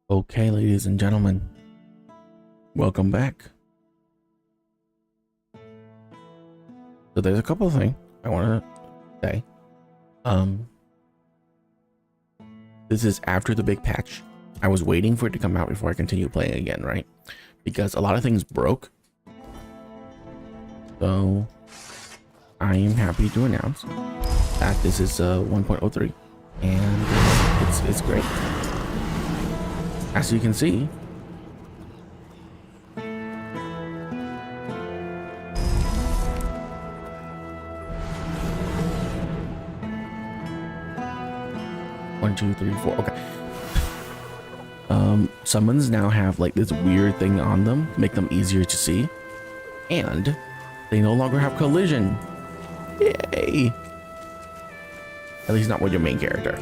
Okay, ladies and gentlemen, welcome back. So there's a couple of things I want to say. This is after the big patch. I was waiting for it to come out before I continue playing again, right? Because a lot of things broke. So I am happy to announce that this is 1.03 and it's great. As you can see, one, two, three, four. Okay. Summons now have like this weird thing on them to make them easier to see, and they no longer have collision. Yay! At least not with your main character.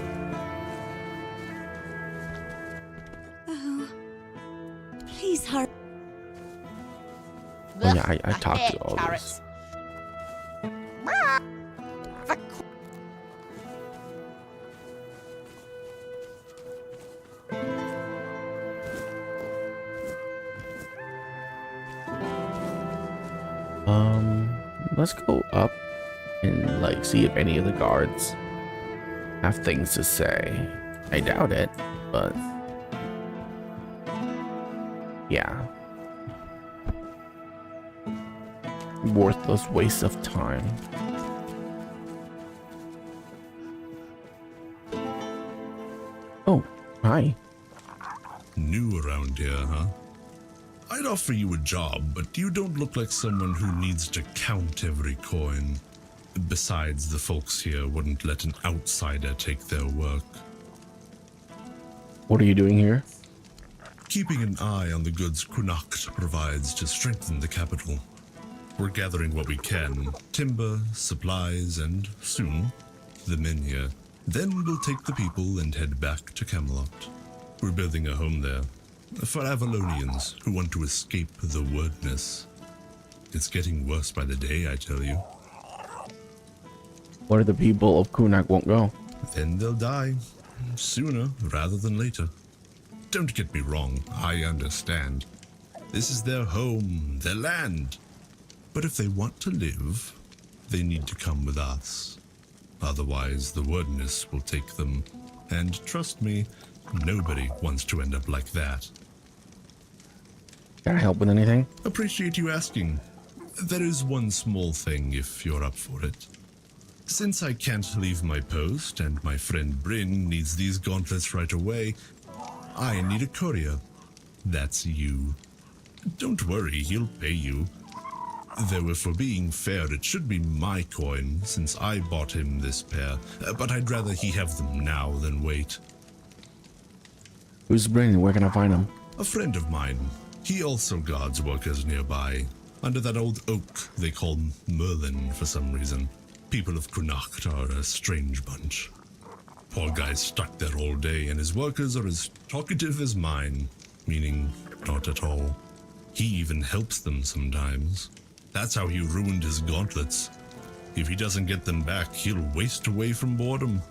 Please hurry. Oh yeah, I talked to all this. Let's go up and like see if any of the guards have things to say. I doubt it, but yeah. Worthless waste of time. Oh, hi. New around here, huh? I'd offer you a job, but you don't look like someone who needs to count every coin. Besides, the folks here wouldn't let an outsider take their work. What are you doing here? Keeping an eye on the goods Kunacht provides to strengthen the capital. We're gathering what we can, timber, supplies, and soon, the men here. Then we'll take the people and head back to Camelot. We're building a home there, for Avalonians who want to escape the wordness. It's getting worse by the day, I tell you. What if the people of Kunak won't go? Then they'll die, sooner rather than later. Don't get me wrong, I understand. This is their home, their land. But if they want to live, they need to come with us. Otherwise, the wordness will take them. And trust me, nobody wants to end up like that. Can I help with anything? Appreciate you asking. There is one small thing if you're up for it. Since I can't leave my post and my friend Bryn needs these gauntlets right away, I need a courier. That's you. Don't worry, he'll pay you. Though if we're being fair, it should be my coin since I bought him this pair, but I'd rather he have them now than wait. Who's Bryn? Where can I find him? A friend of mine. He also guards workers nearby, under that old oak they call Merlin for some reason. People of Kunacht are a strange bunch. Poor guy's stuck there all day, and his workers are as talkative as mine, meaning not at all. He even helps them sometimes. That's how he ruined his gauntlets. If he doesn't get them back, he'll waste away from boredom.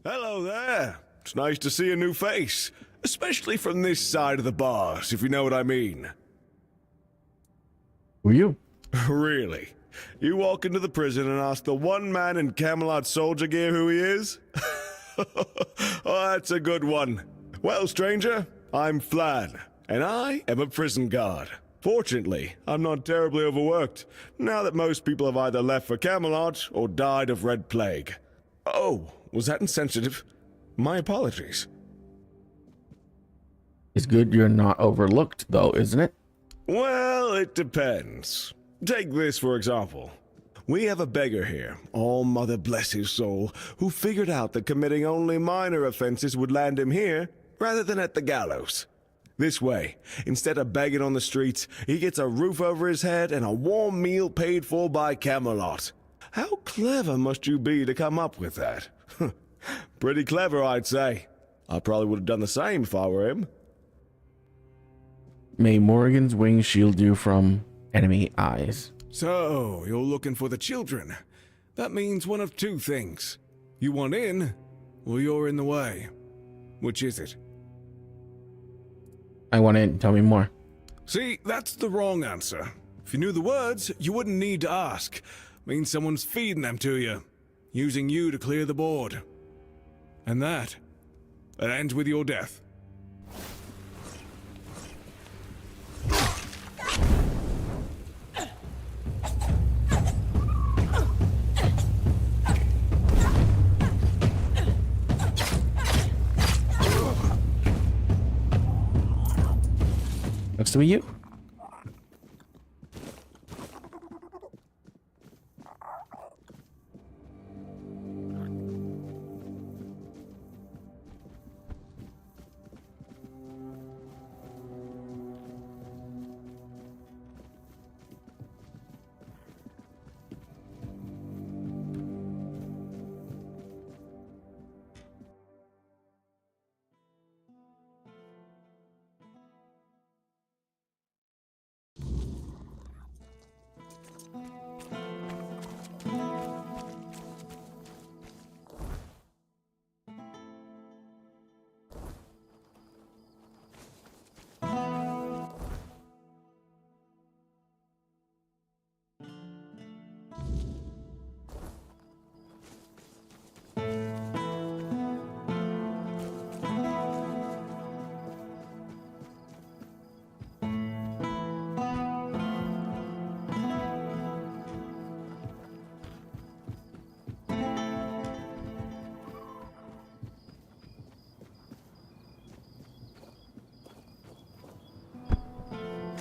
Hello there. It's nice to see a new face, especially from this side of the bars, if you know what I mean. Who are you? Really? You walk into the prison and ask the one man in Camelot soldier gear who he is? Oh, that's a good one. Well, stranger, I'm Flan, and I am a prison guard. Fortunately, I'm not terribly overworked, now that most people have either left for Camelot or died of red plague. Oh, was that insensitive? My apologies. It's good you're not overlooked, though, isn't it? Well, it depends. Take this, for example. We have a beggar here, all mother bless his soul, who figured out that committing only minor offenses would land him here, rather than at the gallows. This way, instead of begging on the streets, he gets a roof over his head and a warm meal paid for by Camelot. How clever must you be to come up with that? Pretty clever, I'd say. I probably would have done the same if I were him. May Morrigan's wings shield you from enemy eyes. So, you're looking for the children. That means one of two things. You want in, or you're in the way. Which is it? I want in. Tell me more. See, that's the wrong answer. If you knew the words, you wouldn't need to ask. Means someone's feeding them to you, using you to clear the board. And that ends with your death. Next to me, you.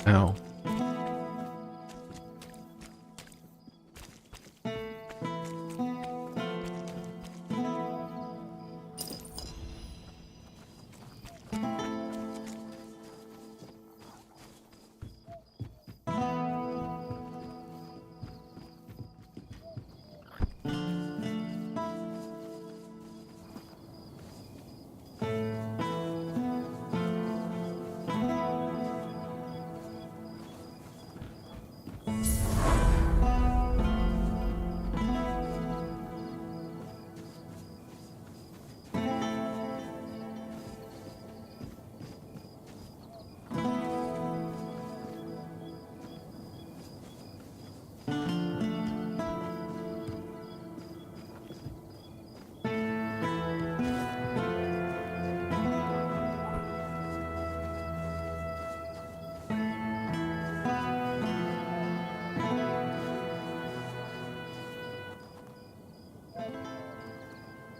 Ow.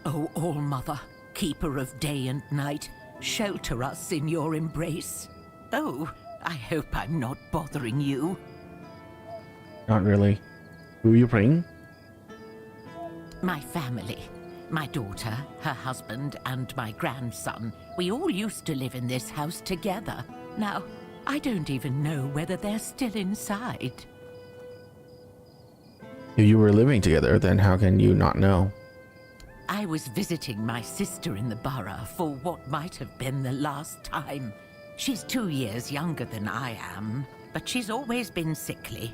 O All-Mother, keeper of day and night, shelter us in your embrace. Oh, I hope I'm not bothering you. Not really. Who are you praying? My family. My daughter, her husband, and my grandson. We all used to live in this house together. Now, I don't even know whether they're still inside. If you were living together, then how can you not know? I was visiting my sister in the borough for what might have been the last time. She's 2 years younger than I am, but she's always been sickly.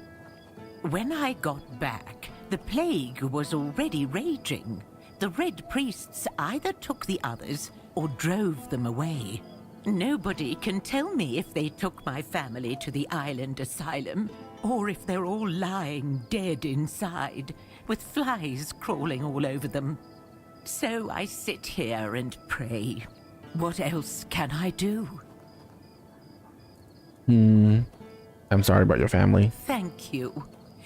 When I got back, the plague was already raging. The Red Priests either took the others or drove them away. Nobody can tell me if they took my family to the island asylum, or if they're all lying dead inside, with flies crawling all over them. So I sit here and pray. What else can I do? I'm sorry about your family. Thank you.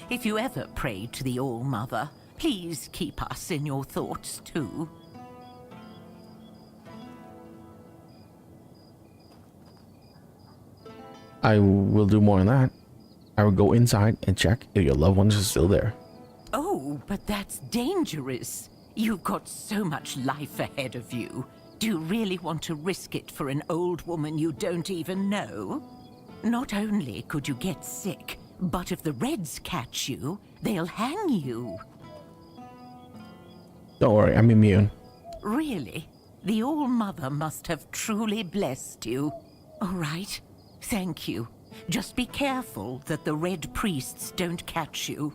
If you ever pray to the All-Mother, please keep us in your thoughts too. I will do more than that. I will go inside and check if your loved ones are still there. Oh, but that's dangerous. You've got so much life ahead of you. Do you really want to risk it for an old woman you don't even know? Not only could you get sick, but if the Reds catch you, they'll hang you. Don't worry, I'm immune. Really? The All-Mother must have truly blessed you. All right. Thank you. Just be careful that the Red Priests don't catch you.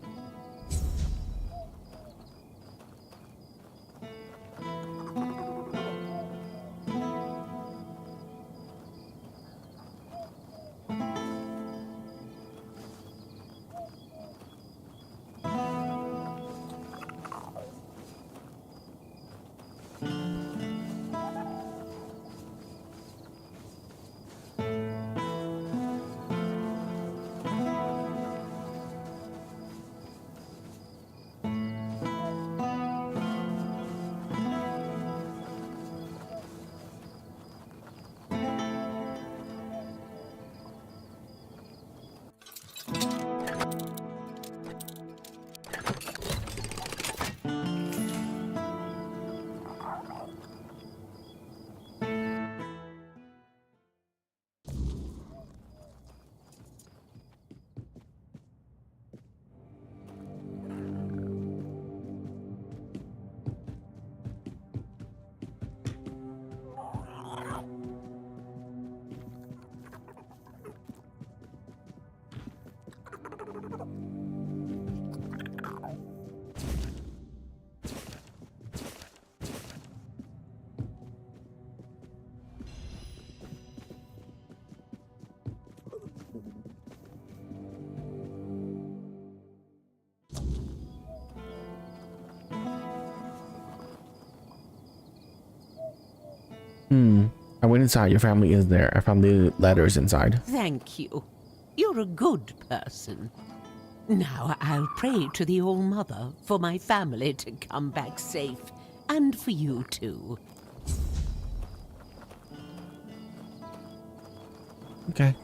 I went inside. Your family is there. I found the letters inside. Thank you. You're a good person. Now I'll pray to the All-Mother for my family to come back safe, and for you too. Okay.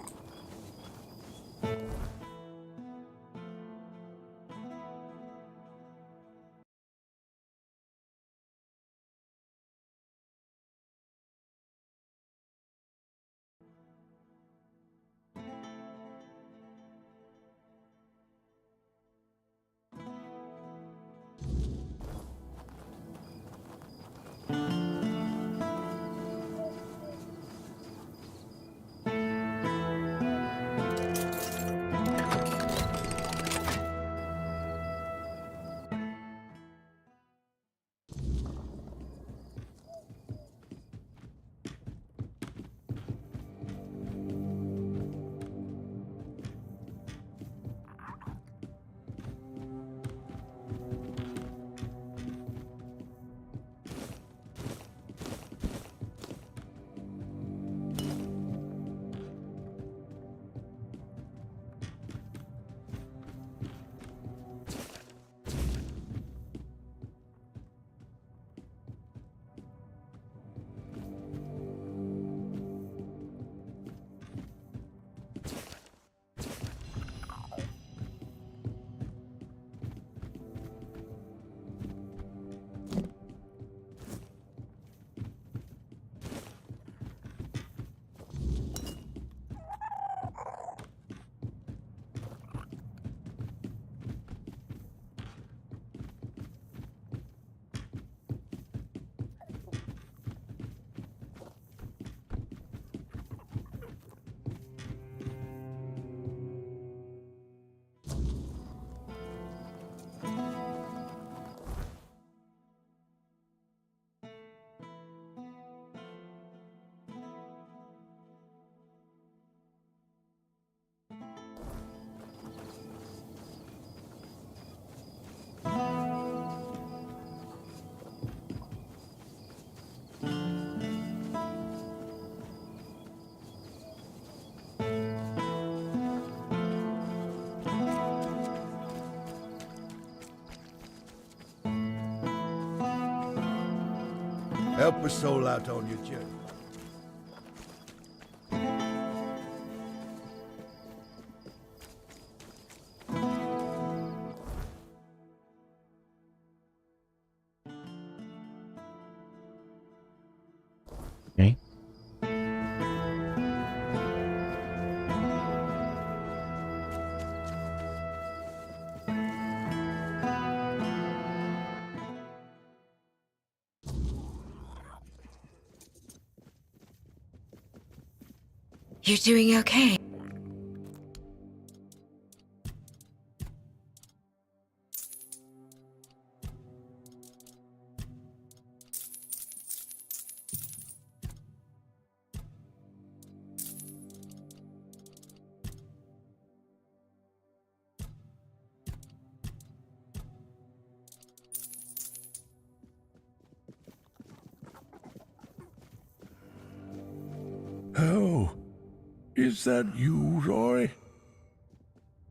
Help a soul out on your journey. Okay. You doing okay? Oh, is that you, Roy?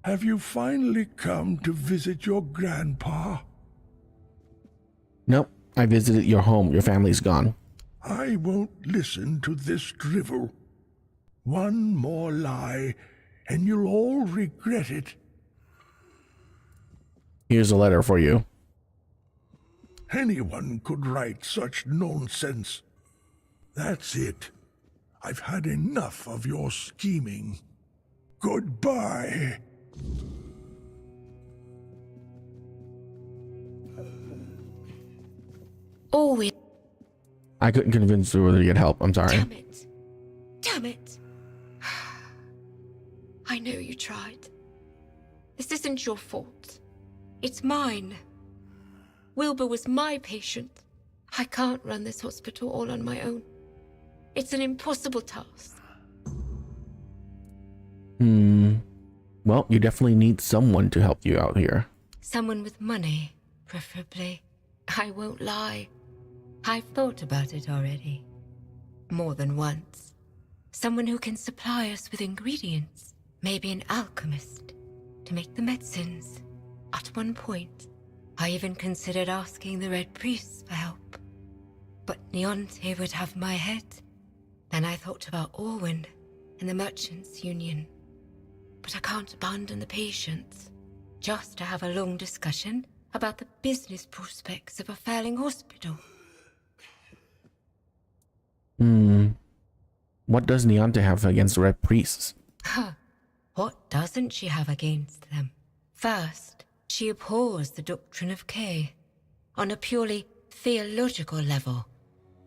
Have you finally come to visit your grandpa? Nope. I visited your home. Your family's gone. I won't listen to this drivel. One more lie, and you'll all regret it. Here's a letter for you. Anyone could write such nonsense. That's it. I've had enough of your scheming. Goodbye. Always. I couldn't convince her to get help. I'm sorry. Damn it. Damn it. I know you tried. This isn't your fault. It's mine. Wilbur was my patient. I can't run this hospital all on my own. It's an impossible task. Well, you definitely need someone to help you out here. Someone with money, preferably. I won't lie. I've thought about it already. More than once. Someone who can supply us with ingredients. Maybe an alchemist to make the medicines. At one point, I even considered asking the Red Priests for help. But Neonte would have my head. Then I thought about Orwin and the Merchants' Union. But I can't abandon the patients just to have a long discussion about the business prospects of a failing hospital. What does Neonte have against the Red Priests? What doesn't she have against them? First, she abhors the doctrine of K on a purely theological level.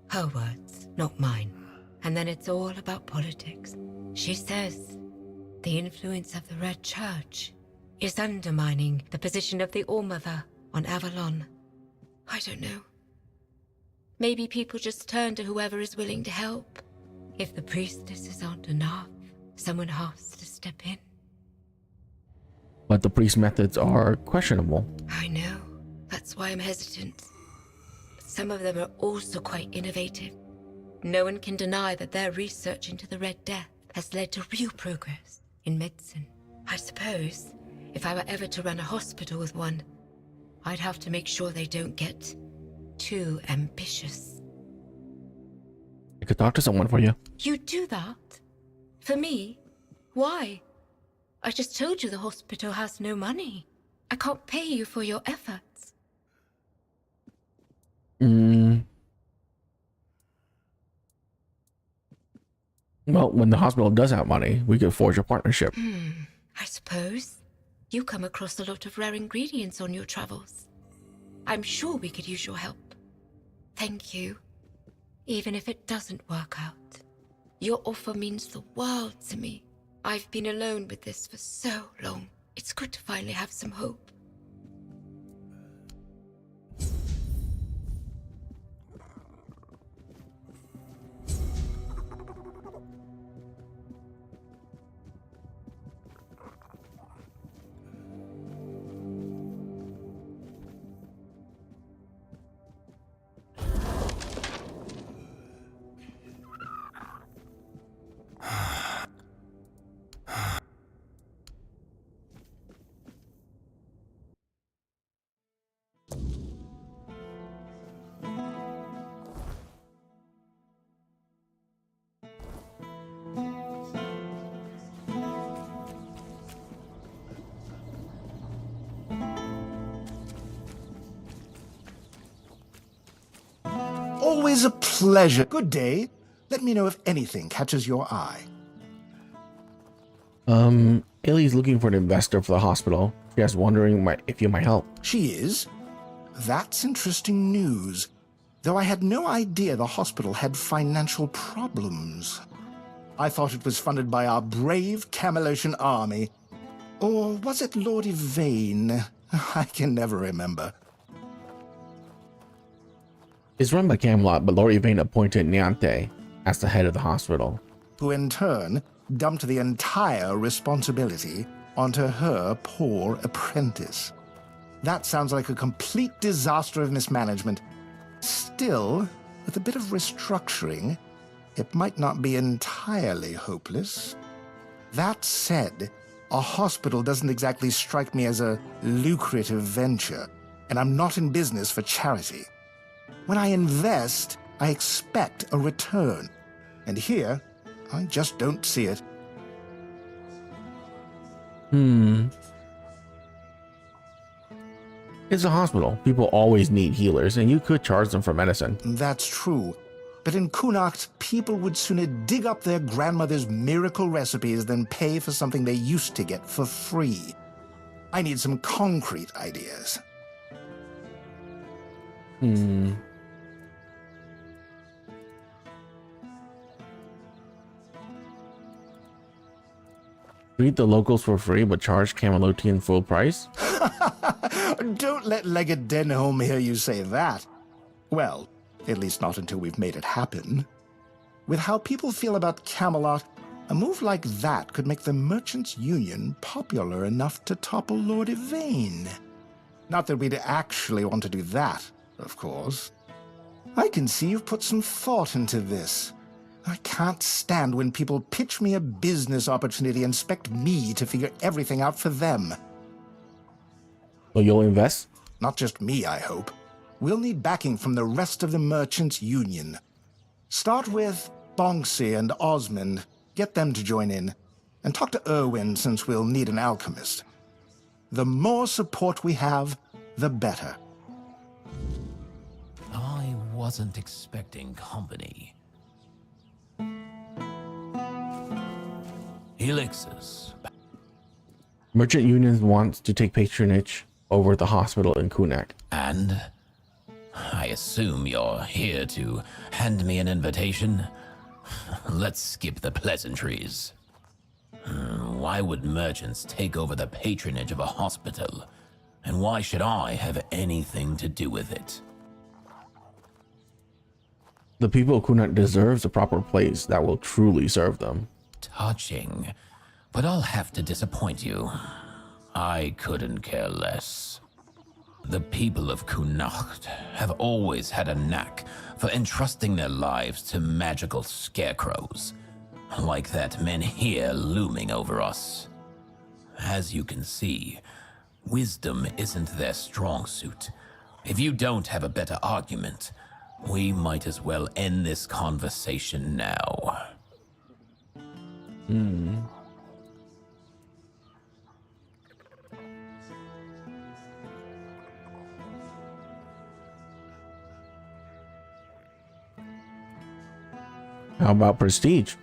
Her words, not mine. And then it's all about politics. She says the influence of the Red Church is undermining the position of the All-Mother on Avalon. I don't know. Maybe people just turn to whoever is willing to help. If the priestesses aren't enough, someone has to step in. But the priest methods are questionable. I know. That's why I'm hesitant. But some of them are also quite innovative. No one can deny that their research into the Red Death has led to real progress in medicine. I suppose if I were ever to run a hospital with one, I'd have to make sure they don't get too ambitious. I could talk to someone for you. You'd do that? For me? Why? I just told you the hospital has no money. I can't pay you for your efforts. Well, when the hospital does have money, we could forge a partnership. I suppose. You come across a lot of rare ingredients on your travels. I'm sure we could use your help. Thank you. Even if it doesn't work out. Your offer means the world to me. I've been alone with this for so long. It's good to finally have some hope. Always a pleasure. Good day. Let me know if anything catches your eye. Illy's looking for an investor for the hospital. She's wondering if you might help. She is? That's interesting news. Though I had no idea the hospital had financial problems. I thought it was funded by our brave Camelocian army. Or was it Lord Yvain? I can never remember. It's run by Camelot, but Lord Yvain appointed Niante as the head of the hospital. Who in turn dumped the entire responsibility onto her poor apprentice. That sounds like a complete disaster of mismanagement. Still, with a bit of restructuring, it might not be entirely hopeless. That said, a hospital doesn't exactly strike me as a lucrative venture, and I'm not in business for charity. When I invest, I expect a return. And here, I just don't see it. It's a hospital. People always need healers, and you could charge them for medicine. That's true. But in Connacht, people would sooner dig up their grandmother's miracle recipes than pay for something they used to get for free. I need some concrete ideas. Treat the locals for free, but charge Camelotian full price? Don't let Leggett Denholm hear you say that. Well, at least not until we've made it happen. With how people feel about Camelot, a move like that could make the Merchants' Union popular enough to topple Lord Yvain. Not that we'd actually want to do that, of course. I can see you've put some thought into this. I can't stand when people pitch me a business opportunity and expect me to figure everything out for them. Well, you'll invest? Not just me, I hope. We'll need backing from the rest of the Merchants' Union. Start with Bonksy and Osmond. Get them to join in. And talk to Erwin, since we'll need an alchemist. The more support we have, the better. I wasn't expecting company. Elixirs. Merchant Union wants to take patronage over the hospital in Kunak. And I assume you're here to hand me an invitation? Let's skip the pleasantries. Why would merchants take over the patronage of a hospital? And why should I have anything to do with it? The people of Kunak deserves a proper place that will truly serve them. Touching, but I'll have to disappoint you. I couldn't care less. The people of Connacht have always had a knack for entrusting their lives to magical scarecrows, like that men here looming over us. As you can see, wisdom isn't their strong suit. If you don't have a better argument, we might as well end this conversation now. How about prestige?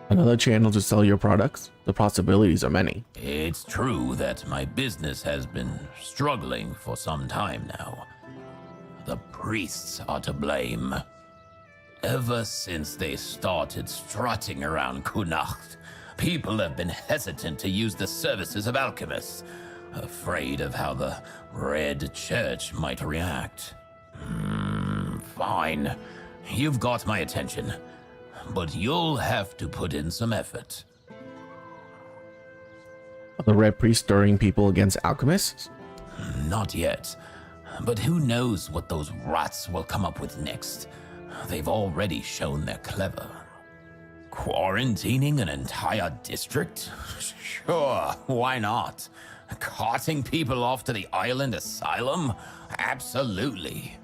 Another channel to sell your products? The possibilities are many. It's true that my business has been struggling for some time now. The priests are to blame. Ever since they started strutting around Connacht, people have been hesitant to use the services of alchemists, afraid of how the Red Church might react. Fine. You've got my attention, but you'll have to put in some effort. Are the Red Priests stirring people against alchemists? Not yet, but who knows what those rats will come up with next. They've already shown they're clever. Quarantining an entire district? Sure, why not? Carting people off to the island asylum? Absolutely.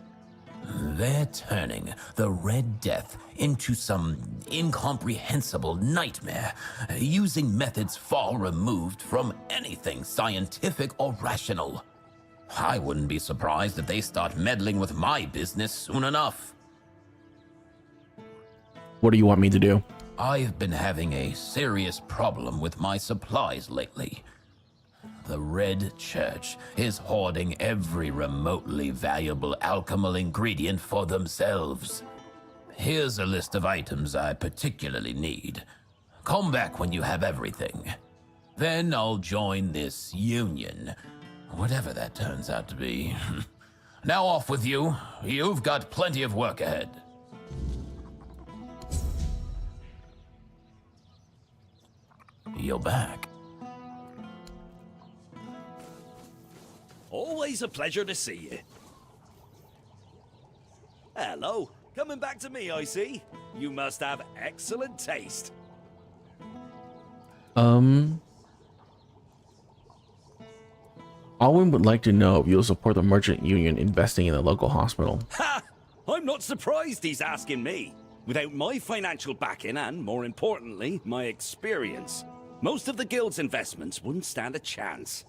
They're turning the Red Death into some incomprehensible nightmare, using methods far removed from anything scientific or rational. I wouldn't be surprised if they start meddling with my business soon enough. What do you want me to do? I've been having a serious problem with my supplies lately. The Red Church is hoarding every remotely valuable alchemical ingredient for themselves. Here's a list of items I particularly need. Come back when you have everything. Then I'll join this union, whatever that turns out to be. Now off with you. You've got plenty of work ahead. You're back. Always a pleasure to see you. Hello. Coming back to me, I see. You must have excellent taste. Alwyn would like to know if you'll support the merchant union investing in the local hospital. Ha! I'm not surprised he's asking me. Without my financial backing and, more importantly, my experience, most of the guild's investments wouldn't stand a chance.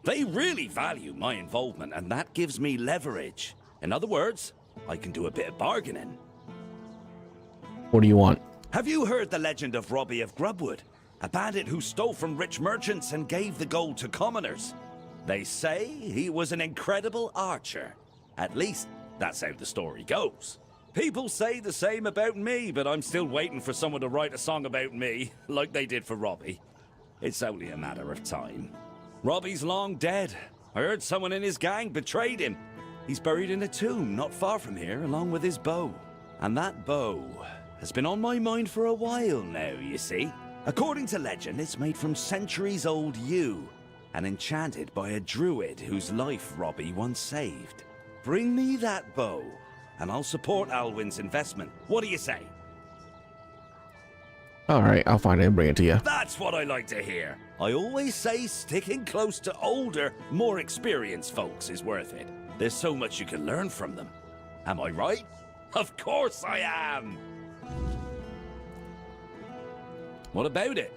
They really value my involvement, and that gives me leverage. In other words, I can do a bit of bargaining. What do you want? Have you heard the legend of Robbie of Grubwood? A bandit who stole from rich merchants and gave the gold to commoners. They say he was an incredible archer. At least, that's how the story goes. People say the same about me, but I'm still waiting for someone to write a song about me, like they did for Robbie. It's only a matter of time. Robbie's long dead. I heard someone in his gang betrayed him. He's buried in a tomb not far from here, along with his bow. And that bow has been on my mind for a while now, you see. According to legend, it's made from centuries-old yew, and enchanted by a druid whose life Robbie once saved. Bring me that bow, and I'll support Alwyn's investment. What do you say? Alright, I'll find it and bring it to you. That's what I like to hear. I always say sticking close to older, more experienced folks is worth it. There's so much you can learn from them. Am I right? Of course I am! What about it?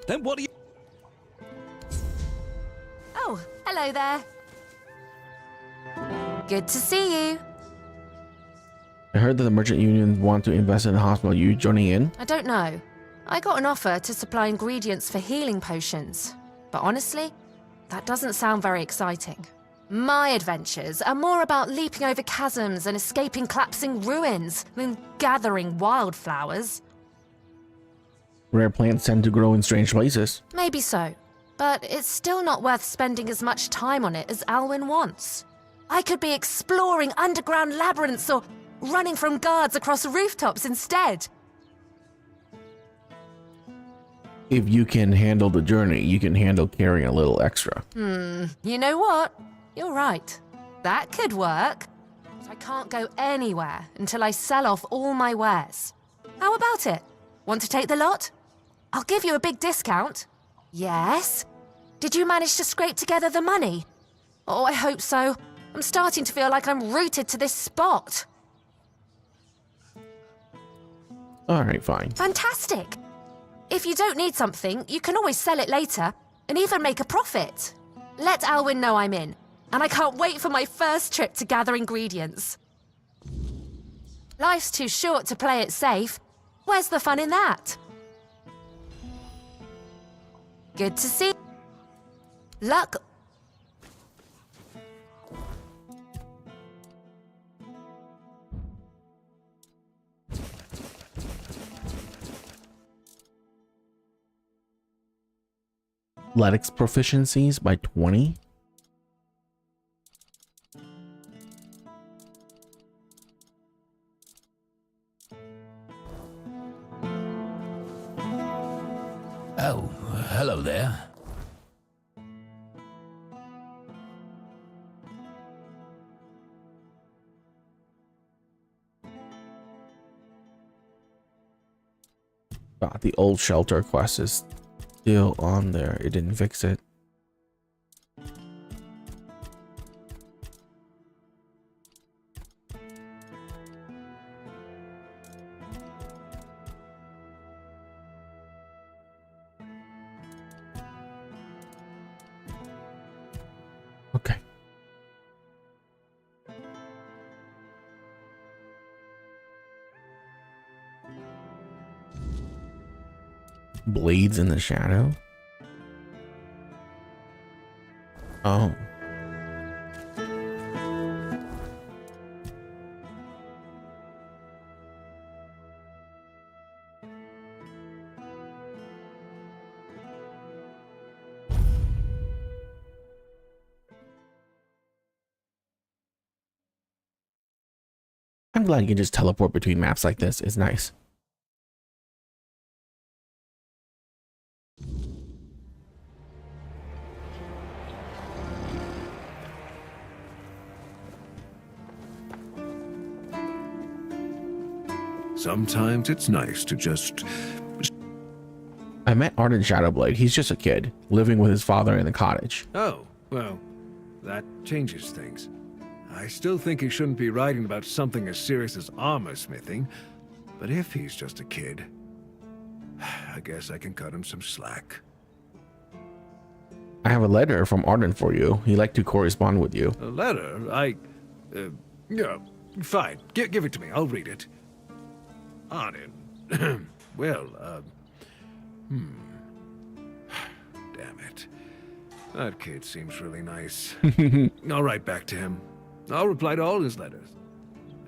Then what do you... Oh, hello there. Good to see you. I heard that the merchant union want to invest in the hospital. Are you joining in? I don't know. I got an offer to supply ingredients for healing potions. But honestly, that doesn't sound very exciting. My adventures are more about leaping over chasms and escaping collapsing ruins than gathering wildflowers. Rare plants tend to grow in strange places. Maybe so, but it's still not worth spending as much time on it as Alwyn wants. I could be exploring underground labyrinths or running from guards across rooftops instead. If you can handle the journey, you can handle carrying a little extra. You know what? You're right. That could work. But I can't go anywhere until I sell off all my wares. How about it? Want to take the lot? I'll give you a big discount. Yes? Did you manage to scrape together the money? Oh, I hope so. I'm starting to feel like I'm rooted to this spot. Alright, fine. Fantastic. If you don't need something, you can always sell it later and even make a profit. Let Alwyn know I'm in, and I can't wait for my first trip to gather ingredients. Life's too short to play it safe. Where's the fun in that? Good to see. Luck. Athletics proficiencies by 20. Oh, hello there. The old shelter quest is still on there. It didn't fix it. Okay. Blades in the shadow? Oh. I'm glad you can just teleport between maps like this. It's nice. Sometimes it's nice to just... I met Arden Shadowblade. He's just a kid living with his father in the cottage. Oh, well, that changes things. I still think he shouldn't be writing about something as serious as armor smithing, but if he's just a kid, I guess I can cut him some slack. I have a letter from Arden for you. He'd like to correspond with you. A letter? Yeah, fine. Give it to me. I'll read it. Arden. Well, damn it. That kid seems really nice. I'll write back to him. I'll reply to all his letters.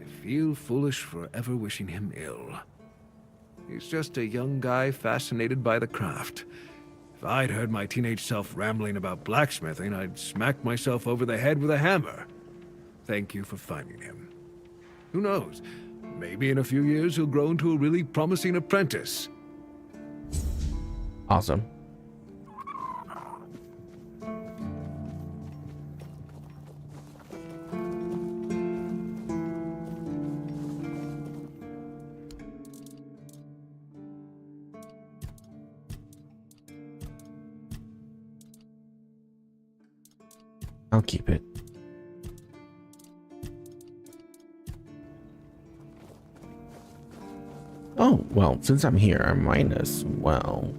I feel foolish for ever wishing him ill. He's just a young guy fascinated by the craft. If I'd heard my teenage self rambling about blacksmithing, I'd smack myself over the head with a hammer. Thank you for finding him. Who knows? Maybe in a few years he'll grow into a really promising apprentice. Awesome. I'll keep it. Oh, well, since I'm here, I might as well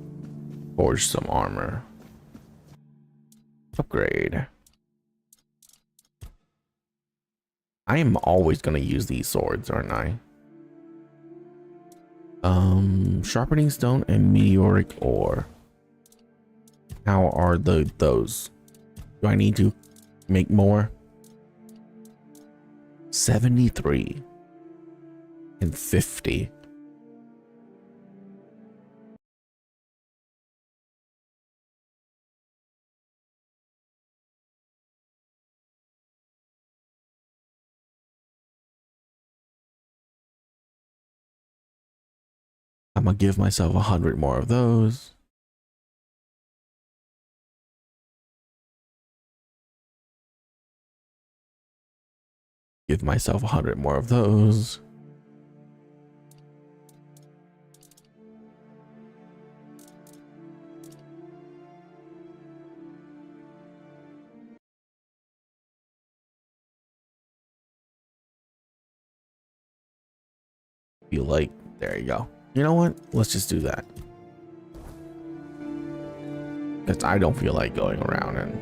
forge some armor. Upgrade. I am always going to use these swords, aren't I? Sharpening stone and meteoric ore. How are those? Do I need to make more? 73 and 50. I'm gonna give myself 100 more of those. Give myself 100 more of those. Feel like, there you go. You know what? Let's just do that. Because I don't feel like going around and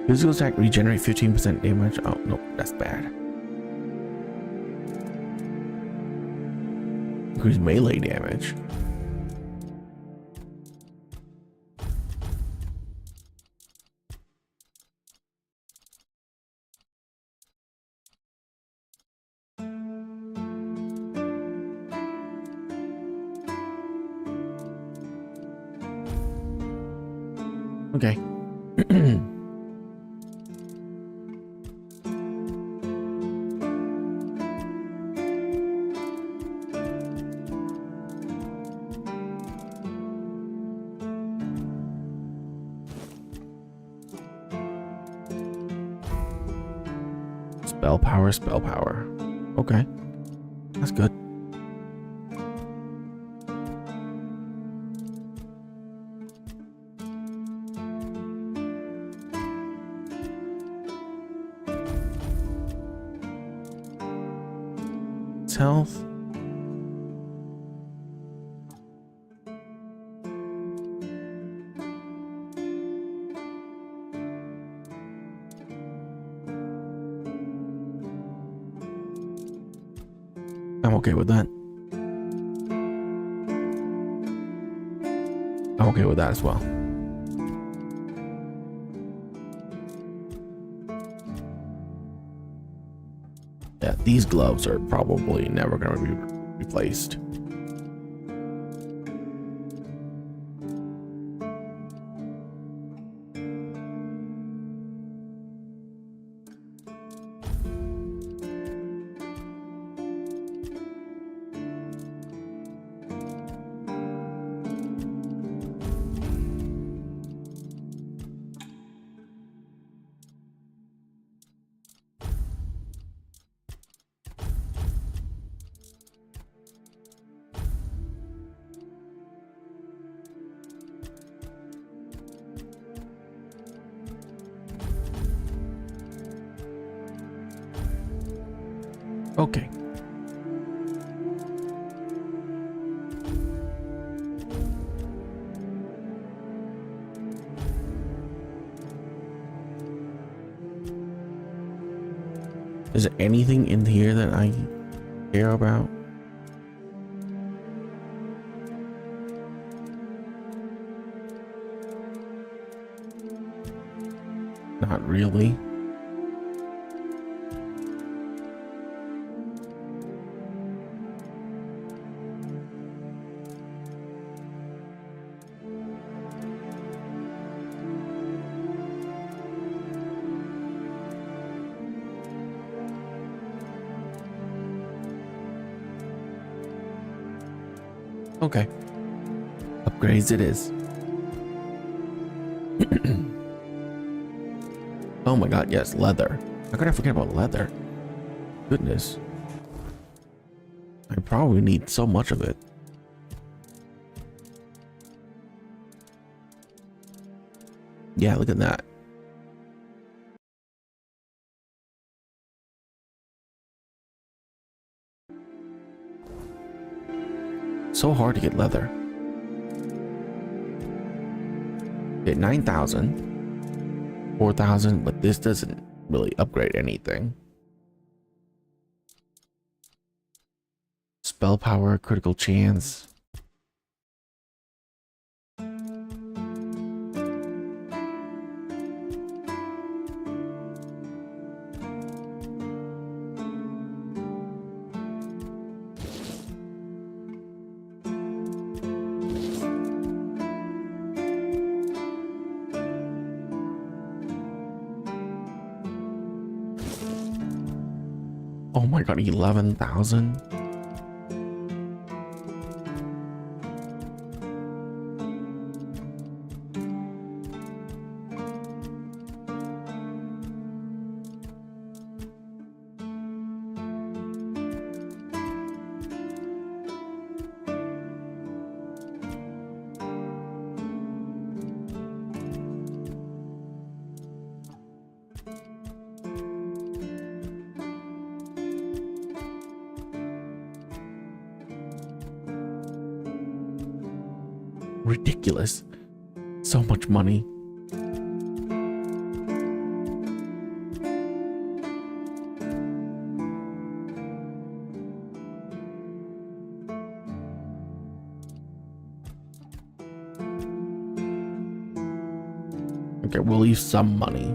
physical attack regenerate 15% damage. Oh no, that's bad. Increase melee damage. Okay. Spell power. Okay. That's good. It's health. I'm okay with that. I'm okay with that as well. These gloves are probably never going to be replaced. Okay. Is there anything in here that I care about? Not really. Okay. Upgrades it is. Oh my god, yes, leather. How could I forget about leather? Goodness. I probably need so much of it. Yeah, look at that. So hard to get leather. Get 9,000, 4,000, but this doesn't really upgrade anything. Spell power, critical chance. Oh my god, 11,000? Ridiculous. So much money. Okay, we'll leave some money.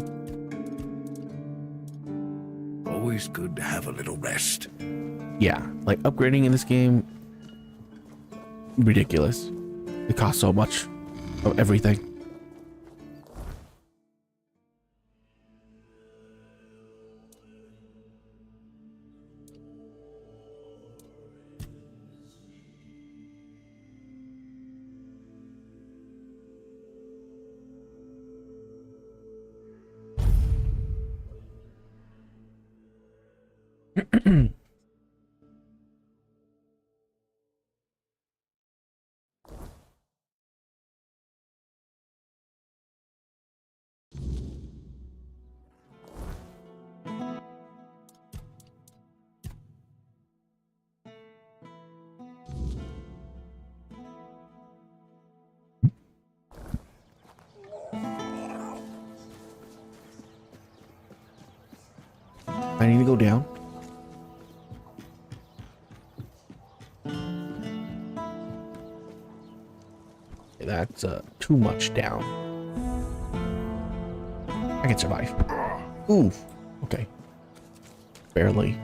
Always good to have a little rest. Yeah, like upgrading in this game, ridiculous. It costs so much of everything. I need to go down. That's too much down. I can survive. Ooh, okay. Barely.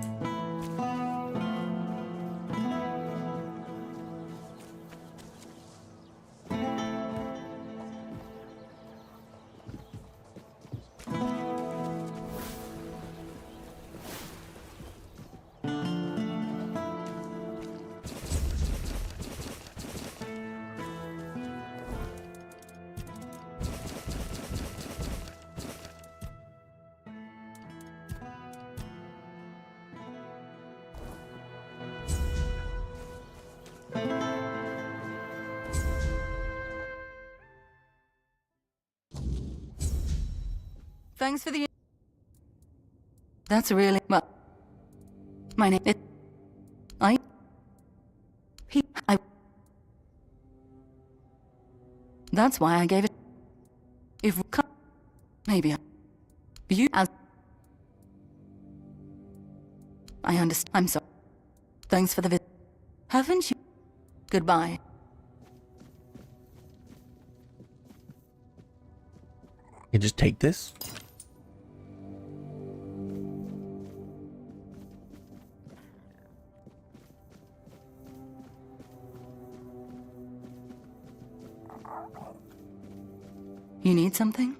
Thanks for the... That's really... Well, my name is... That's why I gave it... If... Maybe... You... As... I understand. I'm sorry. Thanks for the visit. Haven't you... Goodbye. You just take this. You need something?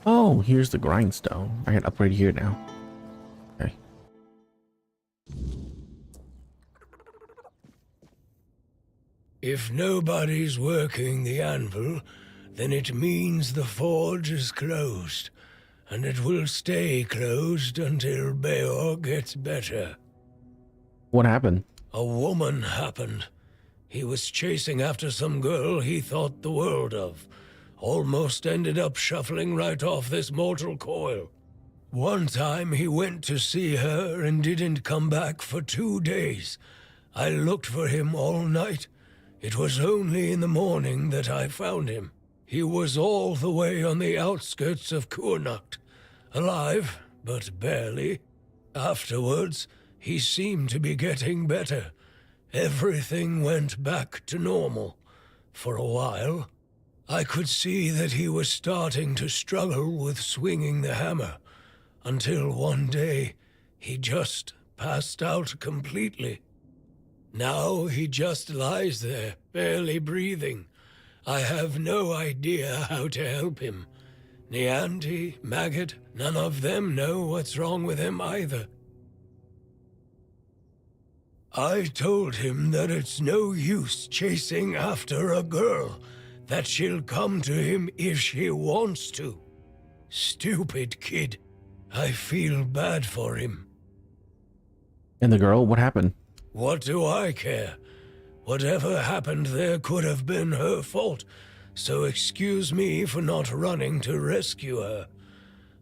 Oh, here's the grindstone. I can upgrade here now. Okay. If nobody's working the anvil, then it means the forge is closed, and it will stay closed until Beor gets better. What happened? A woman happened. He was chasing after some girl he thought the world of. Almost ended up shuffling right off this mortal coil. One time he went to see her and didn't come back for 2 days. I looked for him all night. It was only in the morning that I found him. He was all the way on the outskirts of Kurnacht. Alive, but barely. Afterwards, he seemed to be getting better. Everything went back to normal. For a while, I could see that he was starting to struggle with swinging the hammer, until one day he just passed out completely. Now he just lies there, barely breathing. I have no idea how to help him. Nianti, Maggot, none of them know what's wrong with him either. I told him that it's no use chasing after a girl, that she'll come to him if she wants to. Stupid kid. I feel bad for him. And the girl, what happened? What do I care? Whatever happened there could have been her fault, so excuse me for not running to rescue her.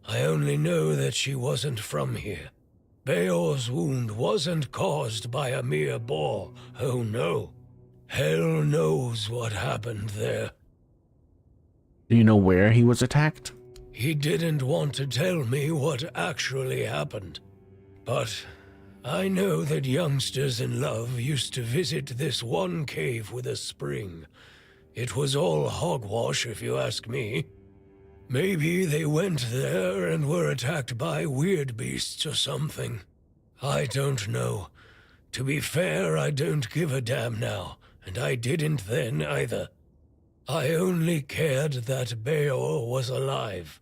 I only know that she wasn't from here. Beor's wound wasn't caused by a mere boar, oh no. Hell knows what happened there. Do you know where he was attacked? He didn't want to tell me what actually happened. But I know that youngsters in love used to visit this one cave with a spring. It was all hogwash if you ask me. Maybe they went there and were attacked by weird beasts or something. I don't know. To be fair, I don't give a damn now, and I didn't then either. I only cared that Beor was alive.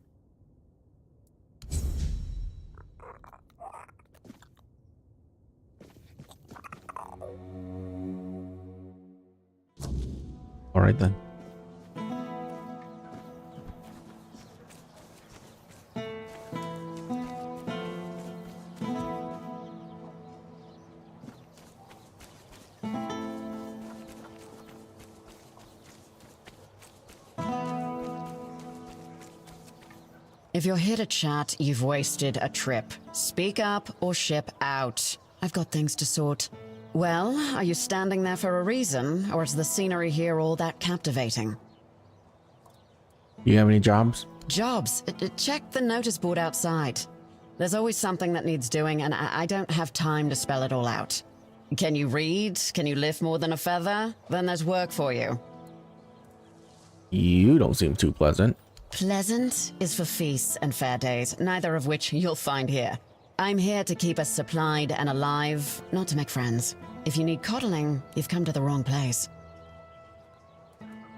All right then. If you're here to chat, you've wasted a trip. Speak up or ship out. I've got things to sort. Well, are you standing there for a reason, or is the scenery here all that captivating? You have any jobs? Jobs? Check the notice board outside. There's always something that needs doing, and I don't have time to spell it all out. Can you read? Can you lift more than a feather? Then there's work for you. You don't seem too pleasant. Pleasant is for feasts and fair days, neither of which you'll find here. I'm here to keep us supplied and alive, not to make friends. If you need coddling, you've come to the wrong place.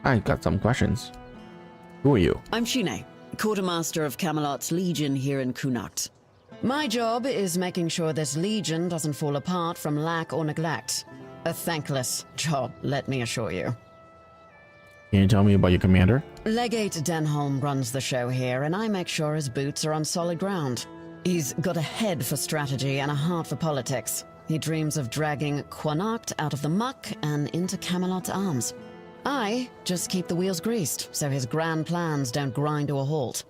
I got some questions. Who are you? I'm Shine, quartermaster of Camelot's Legion here in Kurnacht. My job is making sure this Legion doesn't fall apart from lack or neglect. A thankless job, let me assure you. Can you tell me about your commander? Legate Denholm runs the show here, and I make sure his boots are on solid ground. He's got a head for strategy and a heart for politics. He dreams of dragging Connacht out of the muck and into Camelot's arms. I just keep the wheels greased, so his grand plans don't grind to a halt.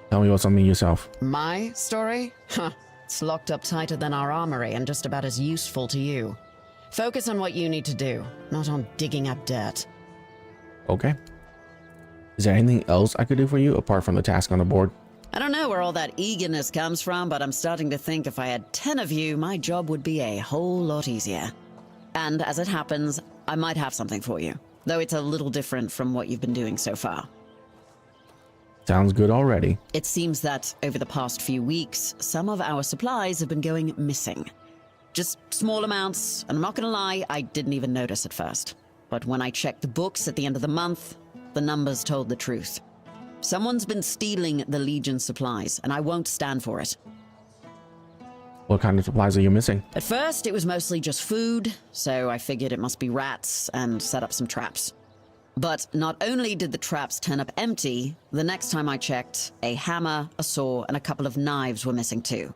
Tell me about something yourself. My story? Huh. It's locked up tighter than our armory and just about as useful to you. Focus on what you need to do, not on digging up dirt. Okay. Is there anything else I could do for you apart from the task on the board? I don't know where all that eagerness comes from, but I'm starting to think if I had 10 of you, my job would be a whole lot easier. And as it happens, I might have something for you, though it's a little different from what you've been doing so far. Sounds good already. It seems that over the past few weeks, some of our supplies have been going missing. Just small amounts, and I'm not gonna lie, I didn't even notice at first. But when I checked the books at the end of the month, the numbers told the truth. Someone's been stealing the Legion supplies, and I won't stand for it. What kind of supplies are you missing? At first, it was mostly just food, so I figured it must be rats and set up some traps. But not only did the traps turn up empty, the next time I checked, a hammer, a saw, and a couple of knives were missing too.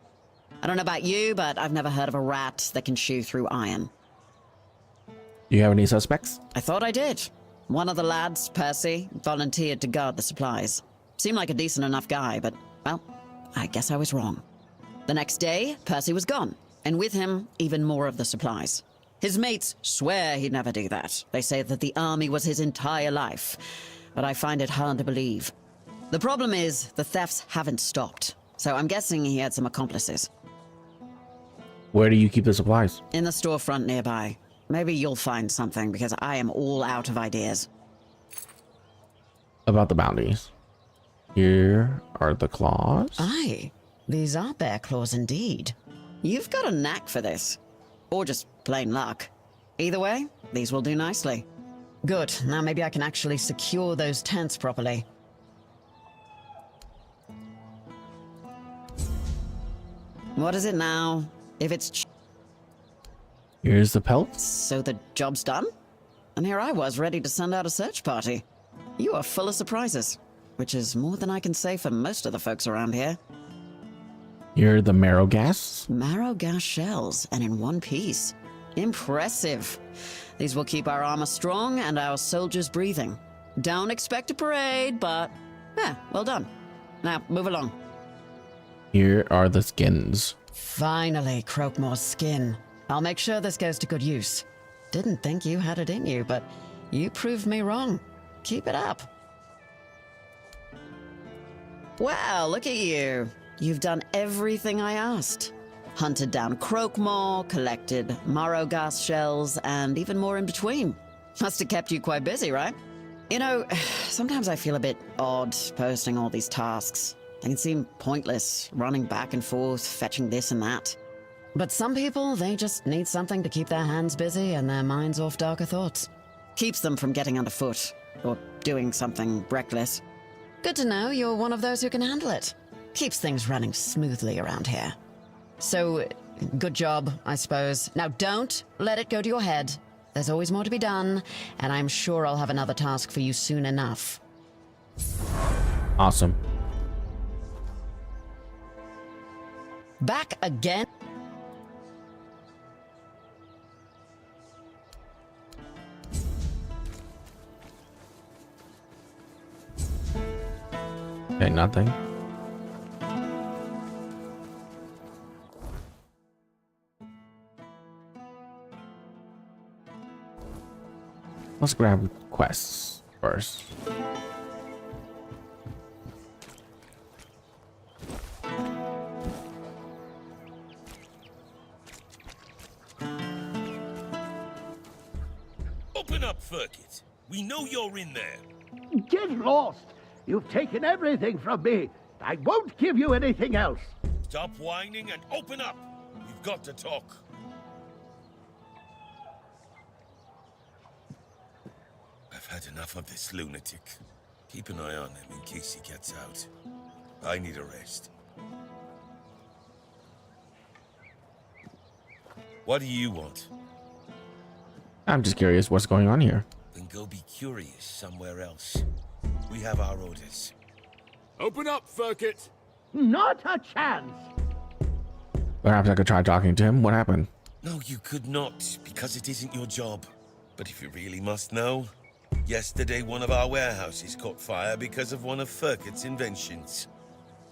I don't know about you, but I've never heard of a rat that can chew through iron. Do you have any suspects? I thought I did. One of the lads, Percy, volunteered to guard the supplies. Seemed like a decent enough guy, but, well, I guess I was wrong. The next day, Percy was gone, and with him, even more of the supplies. His mates swear he'd never do that. They say that the army was his entire life, but I find it hard to believe. The problem is, the thefts haven't stopped, so I'm guessing he had some accomplices. Where do you keep the supplies? In the storefront nearby. Maybe you'll find something, because I am all out of ideas. About the bounties. Here are the claws. Aye, these are bear claws indeed. You've got a knack for this. Or just plain luck. Either way, these will do nicely. Good, now maybe I can actually secure those tents properly. What is it now? If it's... Here's the pelts. So the job's done? And here I was, ready to send out a search party. You are full of surprises, which is more than I can say for most of the folks around here. Here are the marrow gas. Marrow gas shells, and in one piece. Impressive. These will keep our armor strong and our soldiers breathing. Don't expect a parade, but... yeah, well done. Now, move along. Here are the skins. Finally, Croakmore's skin. I'll make sure this goes to good use. Didn't think you had it in you, but you proved me wrong. Keep it up. Wow, look at you. You've done everything I asked. Hunted down Croakmore, collected marrow gas shells, and even more in between. Must have kept you quite busy, right? You know, sometimes I feel a bit odd posting all these tasks. They can seem pointless, running back and forth, fetching this and that. But some people, they just need something to keep their hands busy and their minds off darker thoughts. Keeps them from getting underfoot, or doing something reckless. Good to know you're one of those who can handle it. Keeps things running smoothly around here. So, good job, I suppose. Now don't let it go to your head. There's always more to be done, and I'm sure I'll have another task for you soon enough. Awesome. Back again? Okay, nothing. Let's grab quests first. Open up, Furkit. We know you're in there. Get lost! You've taken everything from me. I won't give you anything else. Stop whining and open up. We've got to talk. I've had enough of this lunatic. Keep an eye on him in case he gets out. I need a rest. What do you want? I'm just curious what's going on here. then go be curious somewhere else. We have our orders. Open up, Furkit! Not a chance! Perhaps I could try talking to him. What happened? No, you could not, because it isn't your job. But if you really must know, yesterday one of our warehouses caught fire because of one of Furkit's inventions.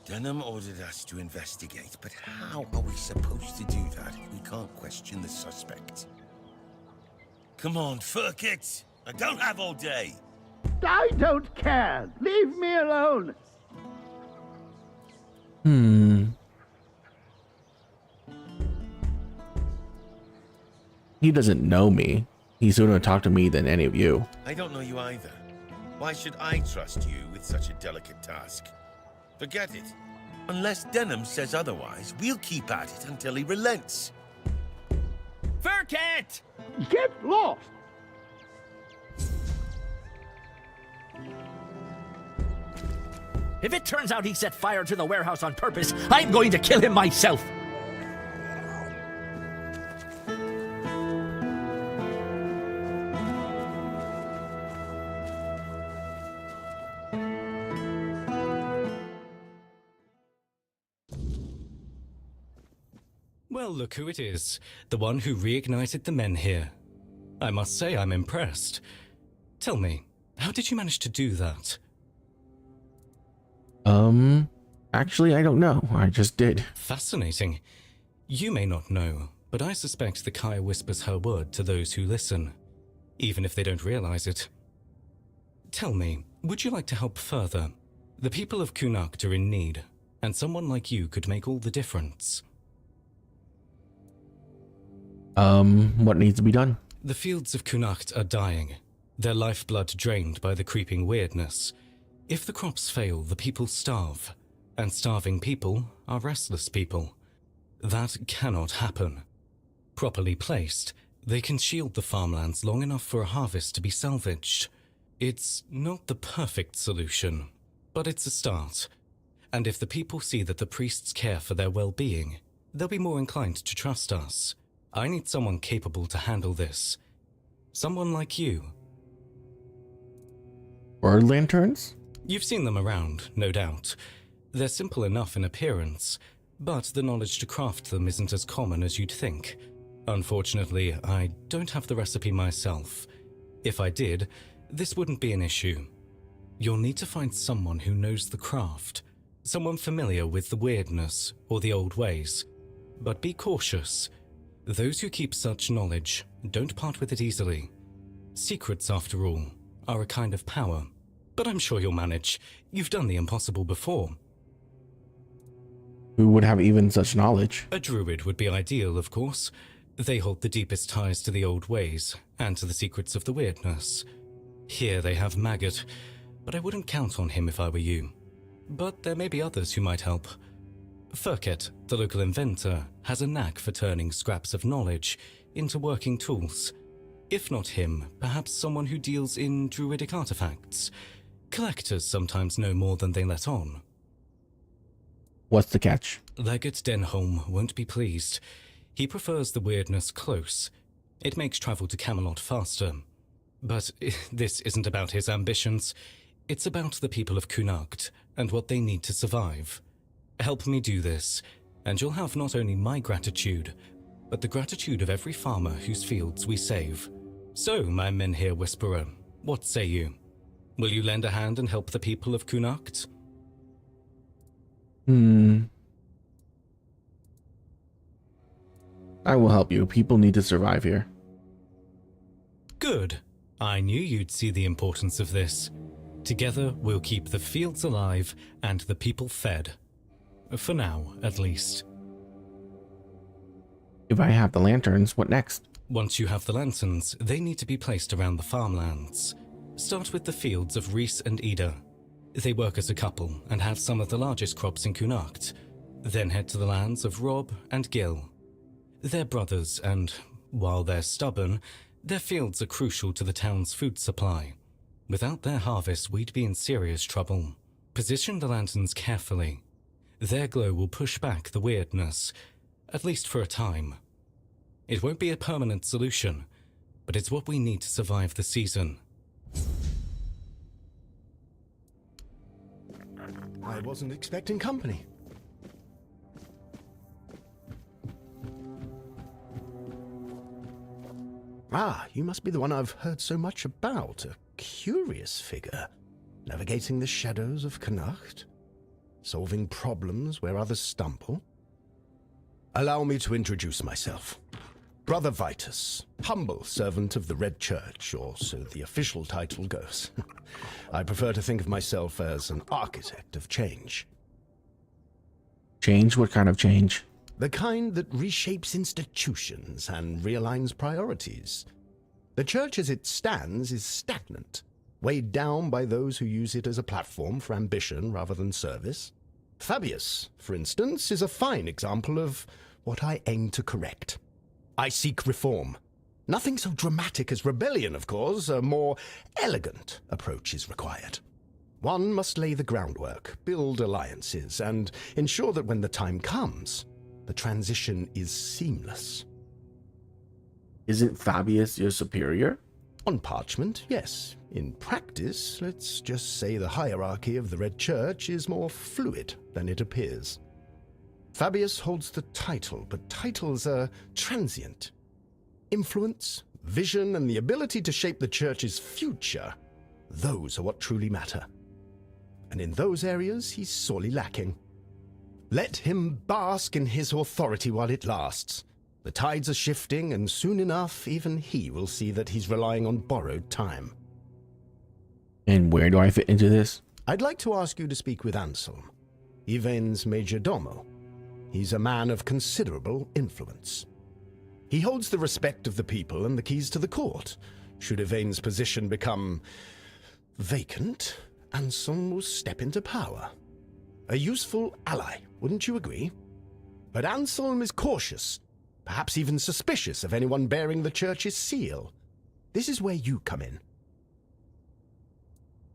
Denham ordered us to investigate, but how are we supposed to do that if we can't question the suspect? Come on, Furkit! I don't have all day! I don't care! Leave me alone! He doesn't know me. He's sooner to talk to me than any of you. I don't know you either. Why should I trust you with such a delicate task? Forget it. Unless Denham says otherwise, we'll keep at it until he relents. Furkit! Get lost! If it turns out he set fire to the warehouse on purpose, I'm going to kill him myself! Well, look who it is. The one who reignited the men here. I must say I'm impressed. Tell me, how did you manage to do that? Actually, I don't know. I just did. Fascinating. You may not know, but I suspect the Kaya whispers her word to those who listen, even if they don't realize it. Tell me, would you like to help further? The people of Kunakt are in need, and someone like you could make all the difference. What needs to be done? The fields of Kunakt are dying, their lifeblood drained by the creeping weirdness. If the crops fail, the people starve, and starving people are restless people. That cannot happen. Properly placed, they can shield the farmlands long enough for a harvest to be salvaged. It's not the perfect solution, but it's a start. And if the people see that the priests care for their well-being, they'll be more inclined to trust us. I need someone capable to handle this. Someone like you. Bird lanterns? You've seen them around, no doubt. They're simple enough in appearance, but the knowledge to craft them isn't as common as you'd think. Unfortunately, I don't have the recipe myself. If I did, this wouldn't be an issue. You'll need to find someone who knows the craft, someone familiar with the weirdness or the old ways. But be cautious. Those who keep such knowledge don't part with it easily. Secrets, after all, are a kind of power. But I'm sure you'll manage. You've done the impossible before. Who would have even such knowledge? A druid would be ideal, of course. They hold the deepest ties to the old ways, and to the secrets of the weirdness. Here they have Maggot, but I wouldn't count on him if I were you. But there may be others who might help. Furkit, the local inventor, has a knack for turning scraps of knowledge into working tools. If not him, perhaps someone who deals in druidic artifacts. Collectors sometimes know more than they let on. What's the catch? Legate Denholm won't be pleased. He prefers the weirdness close. It makes travel to Camelot faster. But this isn't about his ambitions. It's about the people of Kunakt and what they need to survive. Help me do this, and you'll have not only my gratitude, but the gratitude of every farmer whose fields we save. So, my Menhir Whisperer, what say you? Will you lend a hand and help the people of Kunakt? I will help you. People need to survive here. Good. I knew you'd see the importance of this. Together, we'll keep the fields alive and the people fed. For now, at least. If I have the lanterns, what next? Once you have the lanterns, they need to be placed around the farmlands. Start with the fields of Reese and Ida. They work as a couple and have some of the largest crops in Kunakt. Then head to the lands of Rob and Gil. They're brothers and, while they're stubborn, their fields are crucial to the town's food supply. Without their harvest, we'd be in serious trouble. Position the lanterns carefully. Their glow will push back the weirdness, at least for a time. It won't be a permanent solution, but it's what we need to survive the season I wasn't expecting company. Ah, you must be the one I've heard so much about. A curious figure. Navigating the shadows of Connacht. Solving problems where others stumble. Allow me to introduce myself. Brother Vitus, humble servant of the Red Church, or so the official title goes. I prefer to think of myself as an architect of change. Change? What kind of change? The kind that reshapes institutions and realigns priorities. The church as it stands is stagnant, weighed down by those who use it as a platform for ambition rather than service. Fabius, for instance, is a fine example of what I aim to correct. I seek reform. Nothing so dramatic as rebellion, of course. A more elegant approach is required. One must lay the groundwork, build alliances, and ensure that when the time comes, the transition is seamless. Isn't Fabius your superior? On parchment, yes. In practice, let's just say the hierarchy of the Red Church is more fluid than it appears. Fabius holds the title, but titles are transient. Influence, vision, and the ability to shape the Church's future, those are what truly matter. And in those areas, he's sorely lacking. Let him bask in his authority while it lasts. The tides are shifting, and soon enough, even he will see that he's relying on borrowed time. And where do I fit into this? I'd like to ask you to speak with Anselm, Yvain's major domo. He's a man of considerable influence. He holds the respect of the people and the keys to the court. Should Yvain's position become vacant, Anselm will step into power. A useful ally, wouldn't you agree? But Anselm is cautious, perhaps even suspicious of anyone bearing the church's seal. This is where you come in.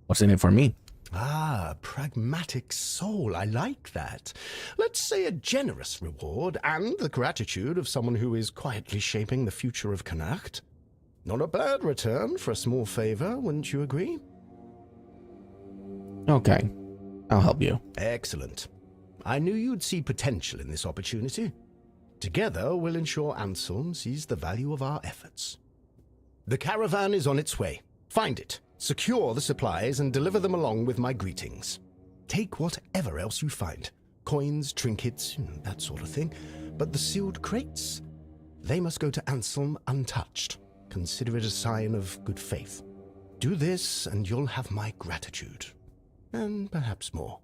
What's in it for me? Ah, pragmatic soul, I like that. Let's say a generous reward and the gratitude of someone who is quietly shaping the future of Connacht. Not a bad return for a small favor, wouldn't you agree? Okay, I'll help you. Excellent. I knew you'd see potential in this opportunity. Together, we'll ensure Anselm sees the value of our efforts. The caravan is on its way. Find it. Secure the supplies and deliver them along with my greetings. Take whatever else you find. Coins, trinkets, that sort of thing. But the sealed crates? They must go to Anselm untouched. Consider it a sign of good faith. Do this and you'll have my gratitude. And perhaps more.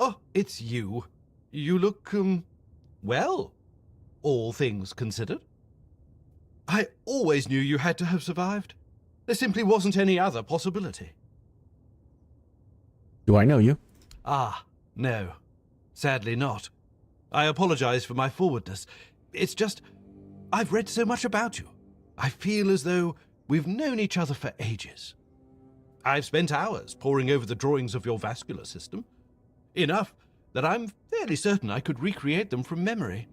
Oh, it's you. You look, well, all things considered. I always knew you had to have survived. There simply wasn't any other possibility. Do I know you? Ah, no. Sadly not. I apologize for my forwardness. It's just, I've read so much about you. I feel as though we've known each other for ages. I've spent hours poring over the drawings of your vascular system. Enough that I'm fairly certain I could recreate them from memory.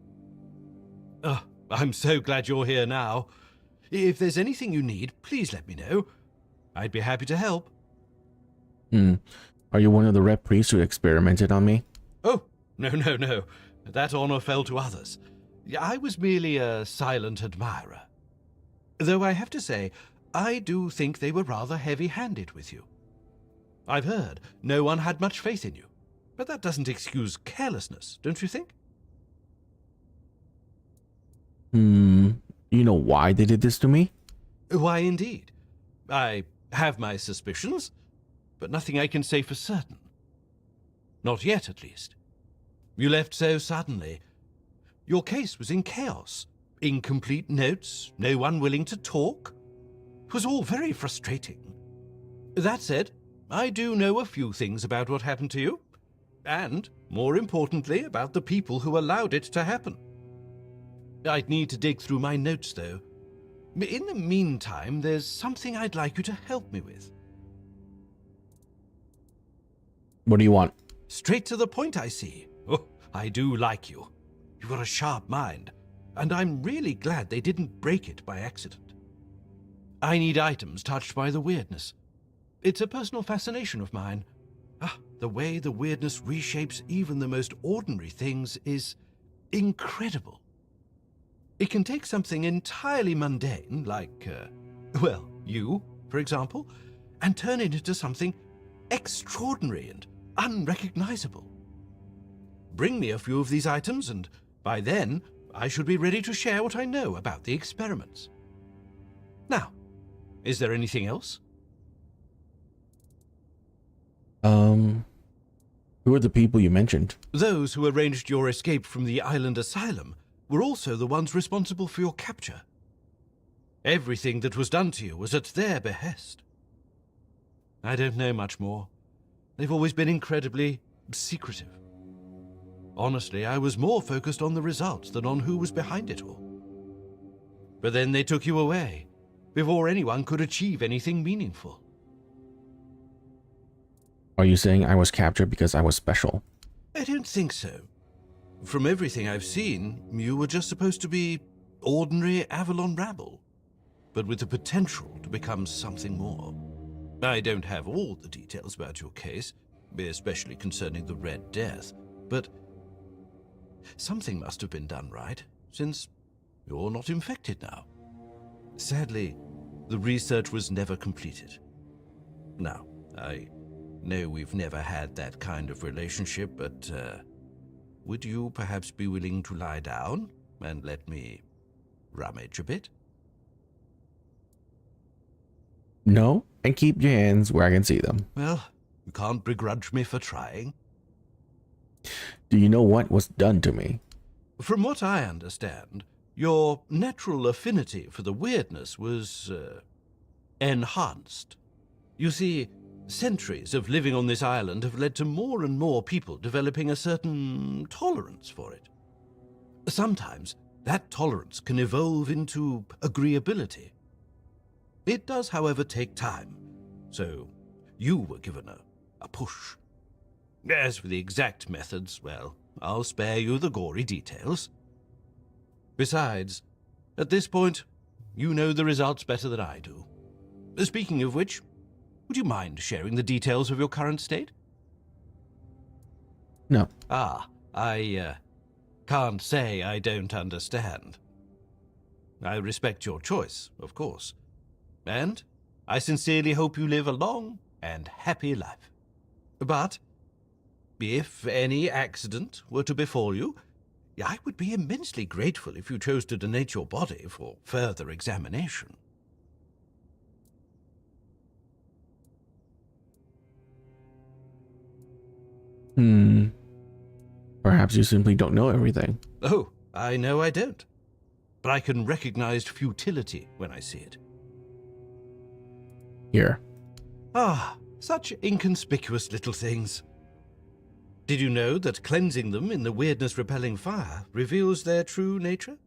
Oh, I'm so glad you're here now. If there's anything you need, please let me know. I'd be happy to help. Are you one of the rep priests who experimented on me? Oh, no. That honor fell to others. I was merely a silent admirer. Though I have to say, I do think they were rather heavy-handed with you. I've heard no one had much faith in you. But that doesn't excuse carelessness, don't you think? You know why they did this to me? Why, indeed. I have my suspicions, but nothing I can say for certain. Not yet, at least. You left so suddenly. Your case was in chaos. Incomplete notes, no one willing to talk. It was all very frustrating. That said, I do know a few things about what happened to you. And, more importantly, about the people who allowed it to happen. I'd need to dig through my notes, though. In the meantime, there's something I'd like you to help me with. What do you want? Straight to the point, I see. Oh, I do like you. You've got a sharp mind, and I'm really glad they didn't break it by accident. I need items touched by the weirdness. It's a personal fascination of mine. The way the weirdness reshapes even the most ordinary things is incredible. It can take something entirely mundane, like, well, you, for example, and turn it into something extraordinary and unrecognizable. Bring me a few of these items, and by then, I should be ready to share what I know about the experiments. Now, is there anything else? Who are the people you mentioned? Those who arranged your escape from the island asylum were also the ones responsible for your capture. Everything that was done to you was at their behest. I don't know much more. They've always been incredibly secretive. Honestly, I was more focused on the results than on who was behind it all. But then they took you away, before anyone could achieve anything meaningful. Are you saying I was captured because I was special? I don't think so. From everything I've seen, you were just supposed to be ordinary Avalon rabble, but with the potential to become something more. I don't have all the details about your case, especially concerning the Red Death, but something must have been done right, since you're not infected now. Sadly, the research was never completed. Now, I know we've never had that kind of relationship, but would you perhaps be willing to lie down and let me rummage a bit? No, and keep your hands where I can see them. Well, you can't begrudge me for trying. Do you know what was done to me? From what I understand, your natural affinity for the weirdness was enhanced. You see, centuries of living on this island have led to more and more people developing a certain tolerance for it. Sometimes that tolerance can evolve into agreeability. It does, however, take time, so you were given a push. As for the exact methods, well, I'll spare you the gory details. Besides, at this point, you know the results better than I do. Speaking of which, would you mind sharing the details of your current state? No. I can't say I don't understand. I respect your choice, of course. And I sincerely hope you live a long and happy life. But if any accident were to befall you, I would be immensely grateful if you chose to donate your body for further examination. Perhaps you simply don't know everything. Oh, I know I don't. But I can recognize futility when I see it. Here. Such inconspicuous little things. Did you know that cleansing them in the weirdness-repelling fire reveals their true nature?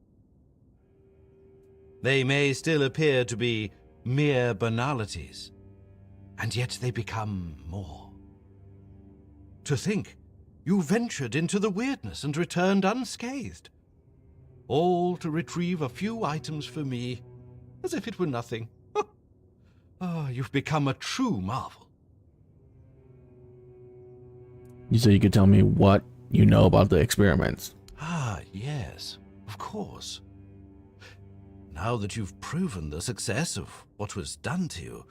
They may still appear to be mere banalities, and yet they become more. To think, you ventured into the weirdness and returned unscathed, all to retrieve a few items for me, as if it were nothing. You've become a true marvel. You said you could tell me what you know about the experiments. Yes, of course. Now that you've proven the success of what was done to you,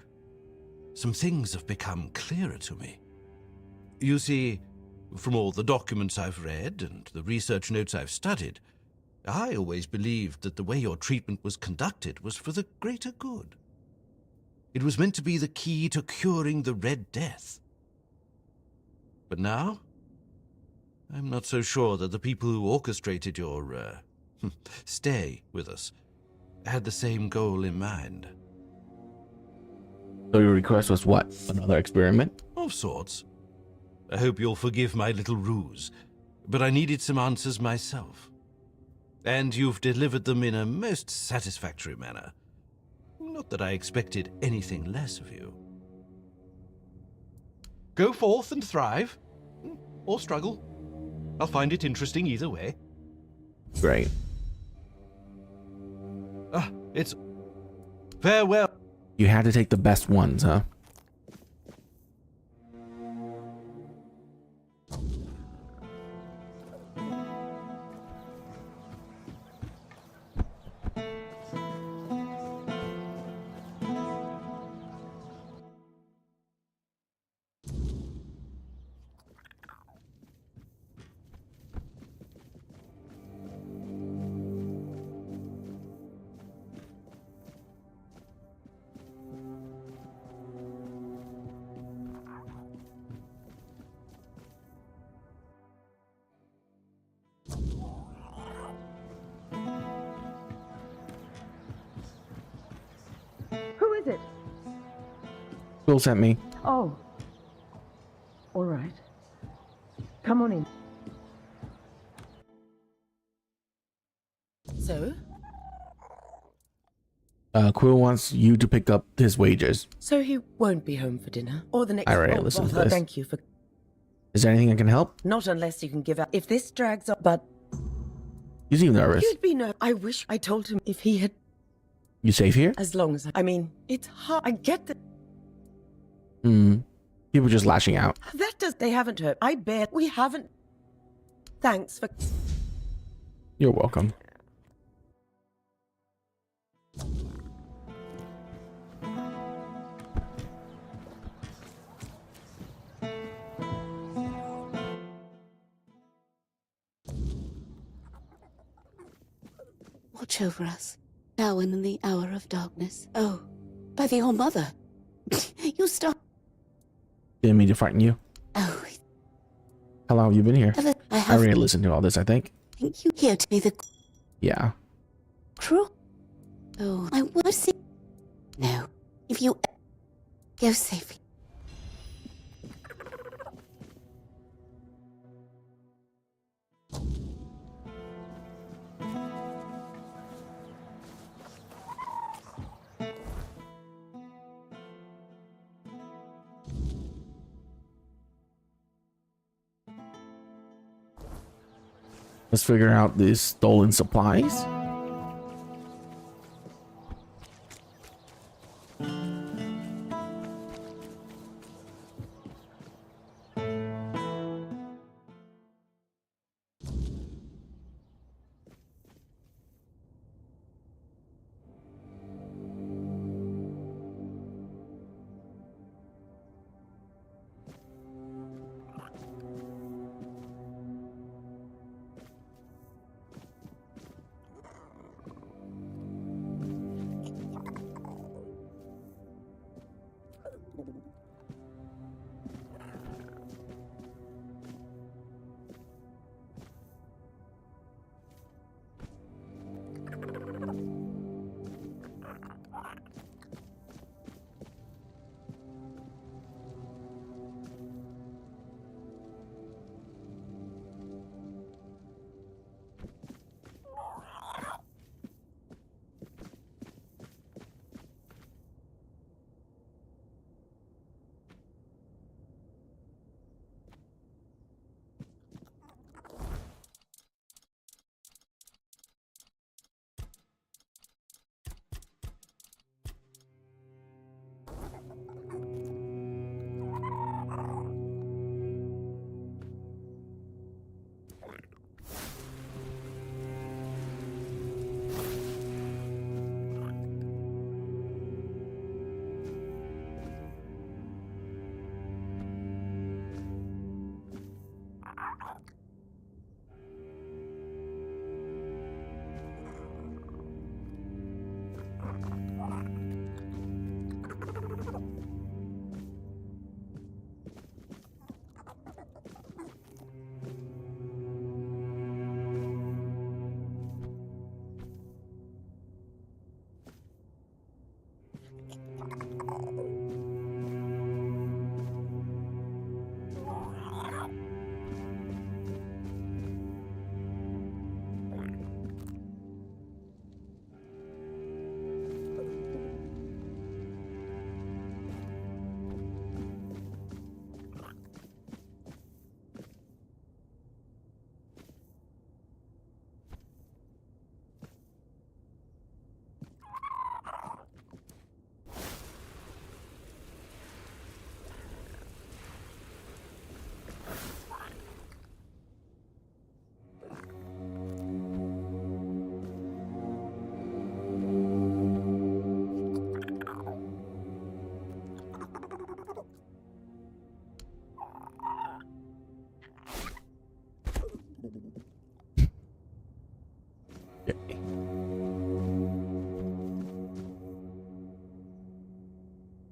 some things have become clearer to me. You see, from all the documents I've read and the research notes I've studied, I always believed that the way your treatment was conducted was for the greater good. It was meant to be the key to curing the Red Death. But now, I'm not so sure that the people who orchestrated your stay with us had the same goal in mind. So your request was what? Another experiment? Of sorts. I hope you'll forgive my little ruse, but I needed some answers myself. And you've delivered them in a most satisfactory manner. Not that I expected anything less of you. Go forth and thrive. or struggle. I'll find it interesting either way. Great. Ah, it's... Farewell. You had to take the best ones, huh? Who is it? Bill sent me. Oh. All right. Come on in. So? Quill wants you to pick up his wages. So he won't be home for dinner? Or the next... I already listened to this. Thank you for... Is there anything I can help? Not unless you can give out... If this drags on... But... You seem nervous. You'd be nervous. I wish I told him if he had... You safe here? As long as... I mean, it's hard. I get that... People just lashing out. That does... They haven't hurt. I bet we haven't... Thanks for... You're welcome. Watch over us, now and in the hour of darkness. Oh, by the All-Mother. You stop. Didn't mean to frighten you. Oh. How long have you been here? I already listened to all this, I think. Think you here to be the Yeah. crew? Oh, I would see. No, if you go safely. Let's figure out these stolen supplies.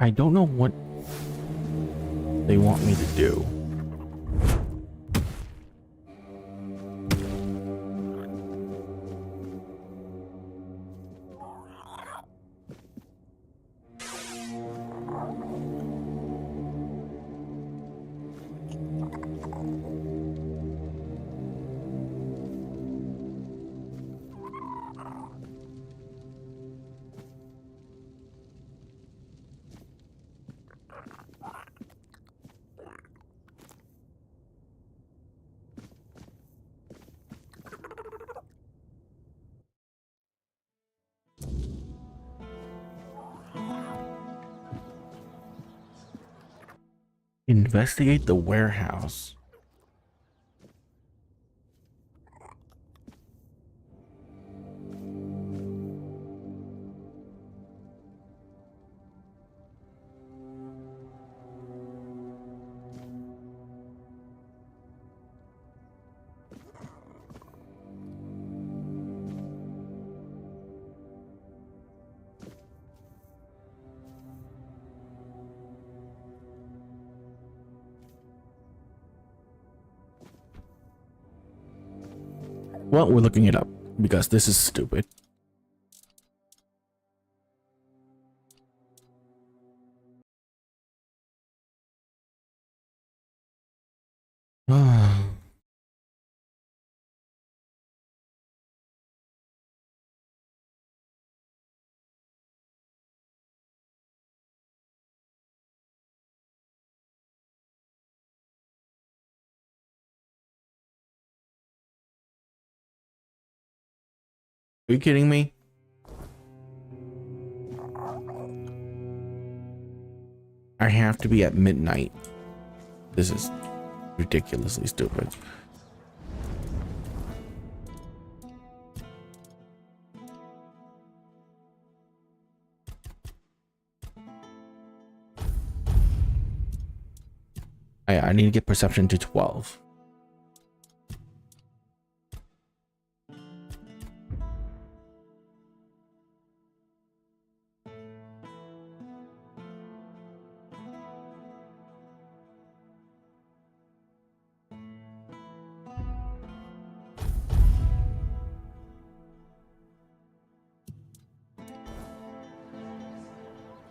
I don't know what they want me to do. Investigate the warehouse. Well, we're looking it up because this is stupid. Are you kidding me? I have to be at midnight. This is ridiculously stupid. I need to get perception to 12.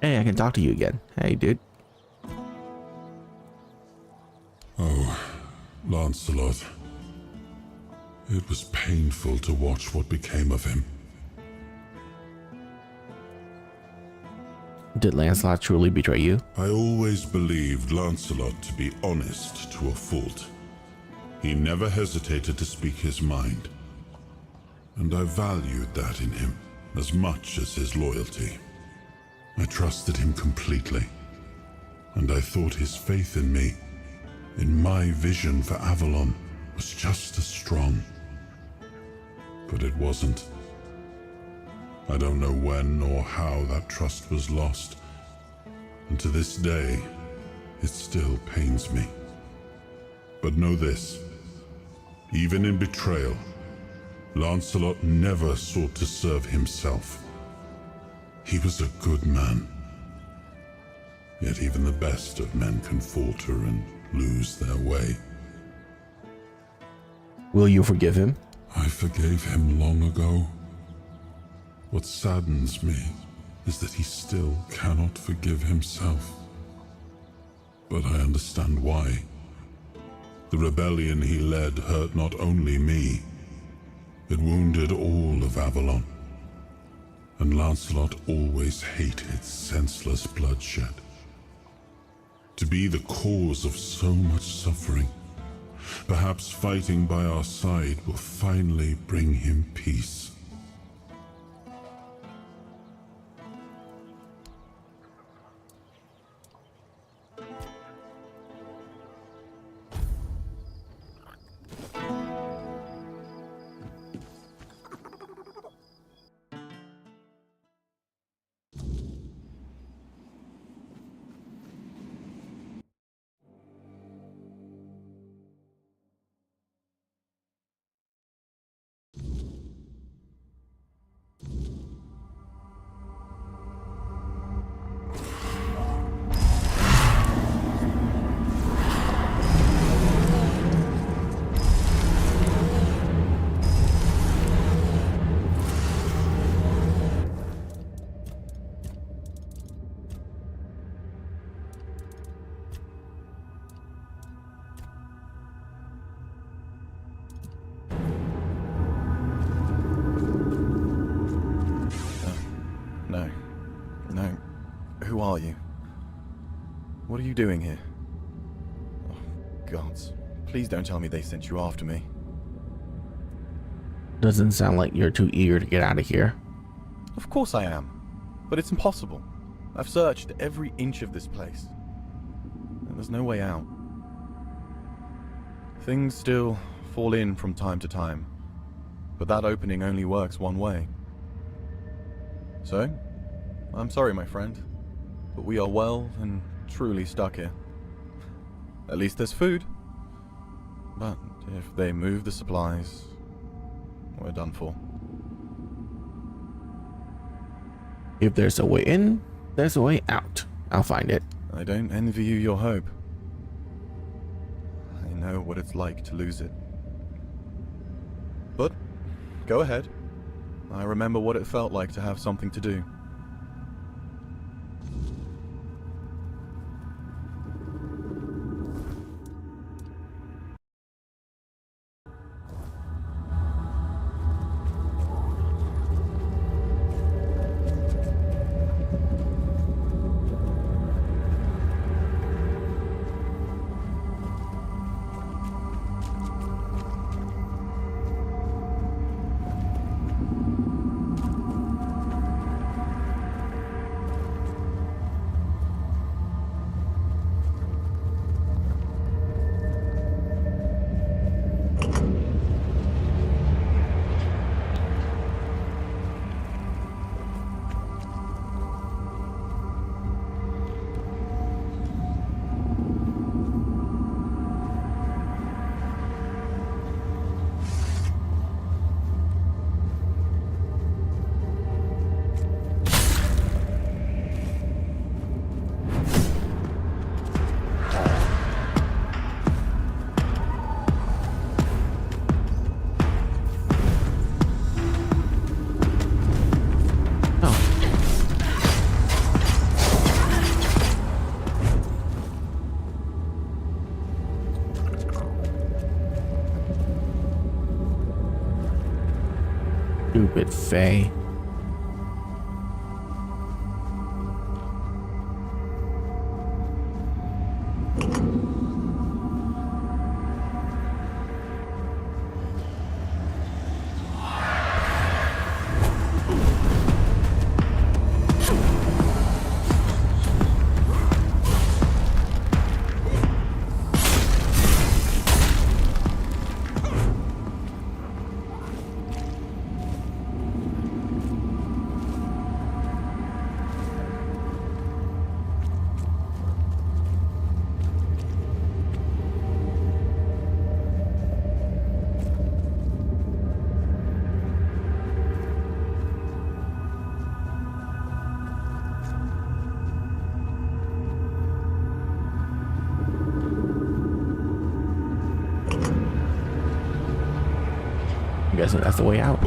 Hey, I can talk to you again. Hey, dude. Oh, Lancelot. It was painful to watch what became of him. Did Lancelot truly betray you? I always believed Lancelot to be honest to a fault. He never hesitated to speak his mind. And I valued that in him as much as his loyalty. I trusted him completely. And I thought his faith in me, in my vision for Avalon, was just as strong. But it wasn't. I don't know when or how that trust was lost, and to this day, it still pains me. But know this, even in betrayal, Lancelot never sought to serve himself. He was a good man. Yet even the best of men can falter and lose their way. Will you forgive him? I forgave him long ago. What saddens me is that he still cannot forgive himself. But I understand why. The rebellion he led hurt not only me, it wounded all of Avalon. And Lancelot always hated senseless bloodshed. To be the cause of so much suffering, perhaps fighting by our side will finally bring him peace. Who are you? What are you doing here? Oh, gods. Please don't tell me they sent you after me. Doesn't sound like you're too eager to get out of here. Of course I am. But it's impossible. I've searched every inch of this place. And there's no way out. Things still fall in from time to time. But that opening only works one way. So, I'm sorry, my friend. But we are well and truly stuck here. At least there's food. But if they move the supplies, we're done for. If there's a way in, there's a way out. I'll find it. I don't envy you your hope. I know what it's like to lose it. But, go ahead. I remember what it felt like to have something to do. Stupid Faye. I'm guessing that's the way out.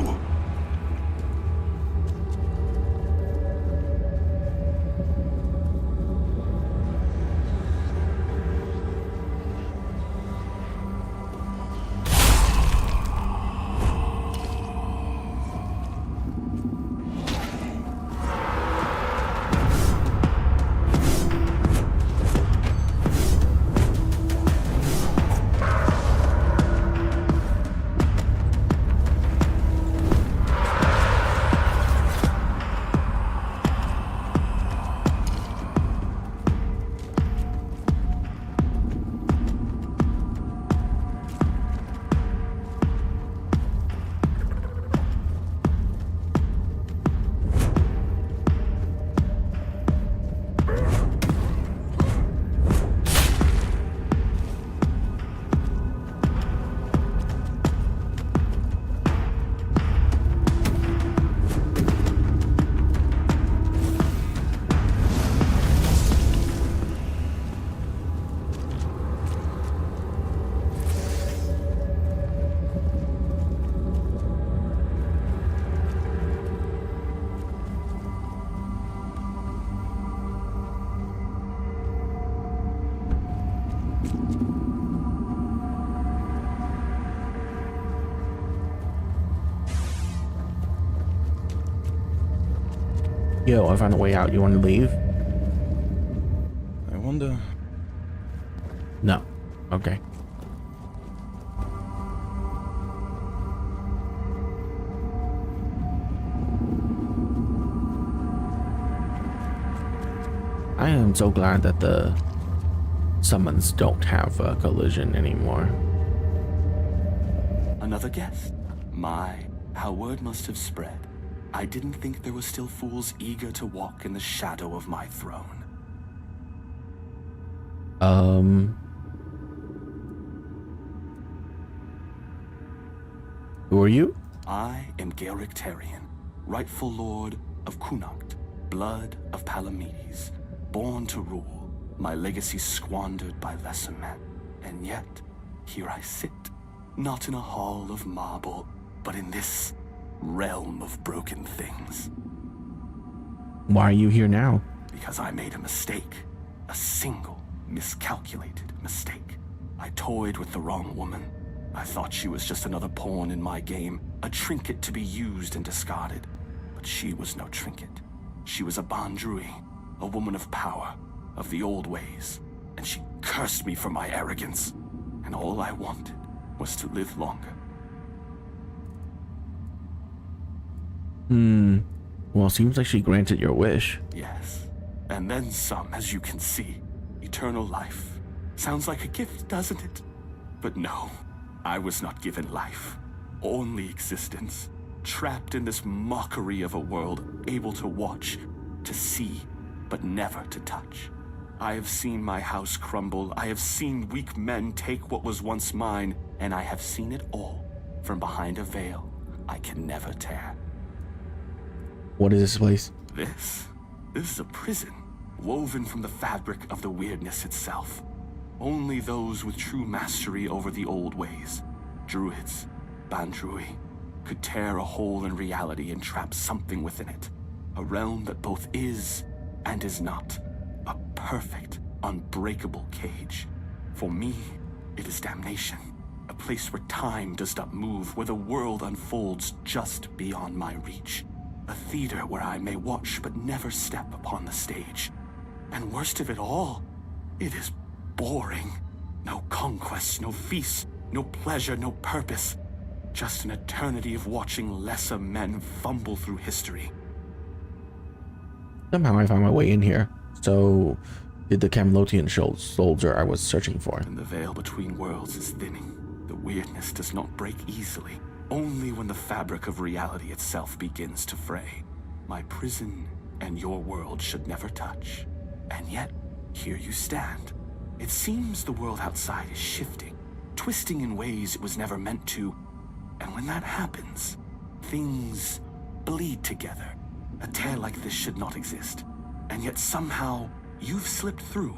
Yo, I found a way out. You want to leave? agenda? No. Okay. I am so glad that the summons don't have a collision anymore. Another guest? My, how word must have spread. I didn't think there were still fools eager to walk in the shadow of my throne. Who are you? I am Gaelic Tarian, rightful lord of Connacht, blood of Palamedes, born to rule, my legacy squandered by lesser men. And yet, here I sit, not in a hall of marble, but in this realm of broken things. Why are you here now? Because I made a mistake. A single, miscalculated mistake. I toyed with the wrong woman. I thought she was just another pawn in my game, a trinket to be used and discarded. But she was no trinket. She was a Bandrui, a woman of power, of the old ways. And she cursed me for my arrogance. And all I wanted was to live longer. Well, seems like she granted your wish. Yes. And then some, as you can see. Eternal life. Sounds like a gift, doesn't it? But no, I was not given life. Only existence. Trapped in this mockery of a world, able to watch, to see, but never to touch. I have seen my house crumble. I have seen weak men take what was once mine, and I have seen it all from behind a veil I can never tear. What is this place? This is a prison, woven from the fabric of the weirdness itself. Only those with true mastery over the old ways, druids, Bandrui, could tear a hole in reality and trap something within it. A realm that both is and is not. A perfect, unbreakable cage. For me, it is damnation. A place where time does not move, where the world unfolds just beyond my reach. A theater where I may watch but never step upon the stage. And worst of it all, it is boring. No conquests, no feasts, no pleasure, no purpose. Just an eternity of watching lesser men fumble through history. Somehow I found my way in here. So, did the Camelotian soldier I was searching for. And the veil between worlds is thinning. The weirdness does not break easily. Only when the fabric of reality itself begins to fray. My prison and your world should never touch. And yet, here you stand. It seems the world outside is shifting, twisting in ways it was never meant to. And when that happens, things bleed together. A tale like this should not exist. And yet somehow, you've slipped through.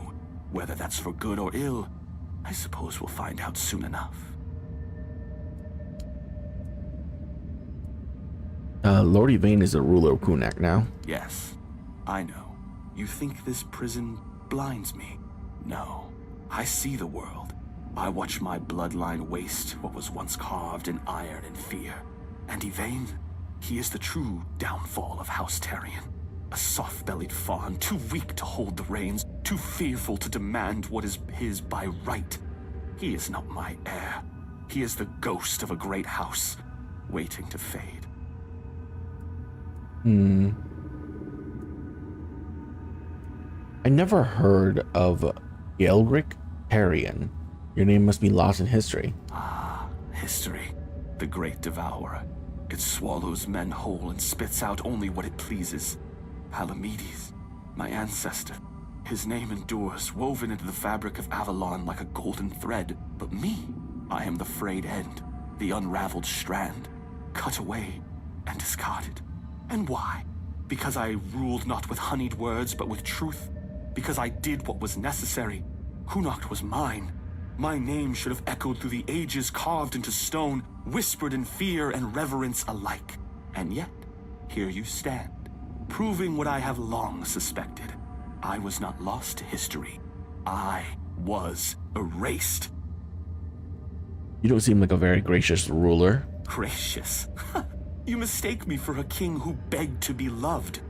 Whether that's for good or ill, I suppose we'll find out soon enough. Lord Yvain is the ruler of Connacht now. Yes, I know. You think this prison blinds me? No. I see the world. I watch my bloodline waste what was once carved in iron and fear. And Yvain, he is the true downfall of House Tarian. A soft-bellied fawn, too weak to hold the reins, too fearful to demand what is his by right. He is not my heir. He is the ghost of a great house, waiting to fade. I never heard of Gaelic Tarian. Your name must be lost in history. Ah, history. The great devourer. It swallows men whole and spits out only what it pleases. Palamedes, my ancestor. His name endures, woven into the fabric of Avalon like a golden thread. But me, I am the frayed end, the unraveled strand, cut away and discarded. And why? Because I ruled not with honeyed words, but with truth. Because I did what was necessary. Connacht was mine. My name should have echoed through the ages, carved into stone, whispered in fear and reverence alike. And yet, here you stand, proving what I have long suspected. I was not lost to history. I was erased. You don't seem like a very gracious ruler. Gracious? You mistake me for a king who begged to be loved.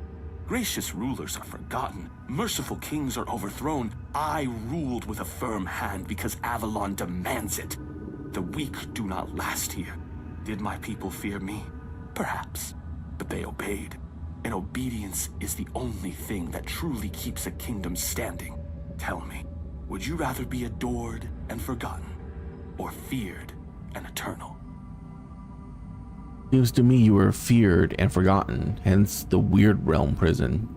Gracious rulers are forgotten. Merciful kings are overthrown. I ruled with a firm hand because Avalon demands it. The weak do not last here. Did my people fear me? Perhaps. But they obeyed. And obedience is the only thing that truly keeps a kingdom standing. Tell me, would you rather be adored and forgotten, or feared and eternal? Seems to me you were feared and forgotten, hence the weird realm prison.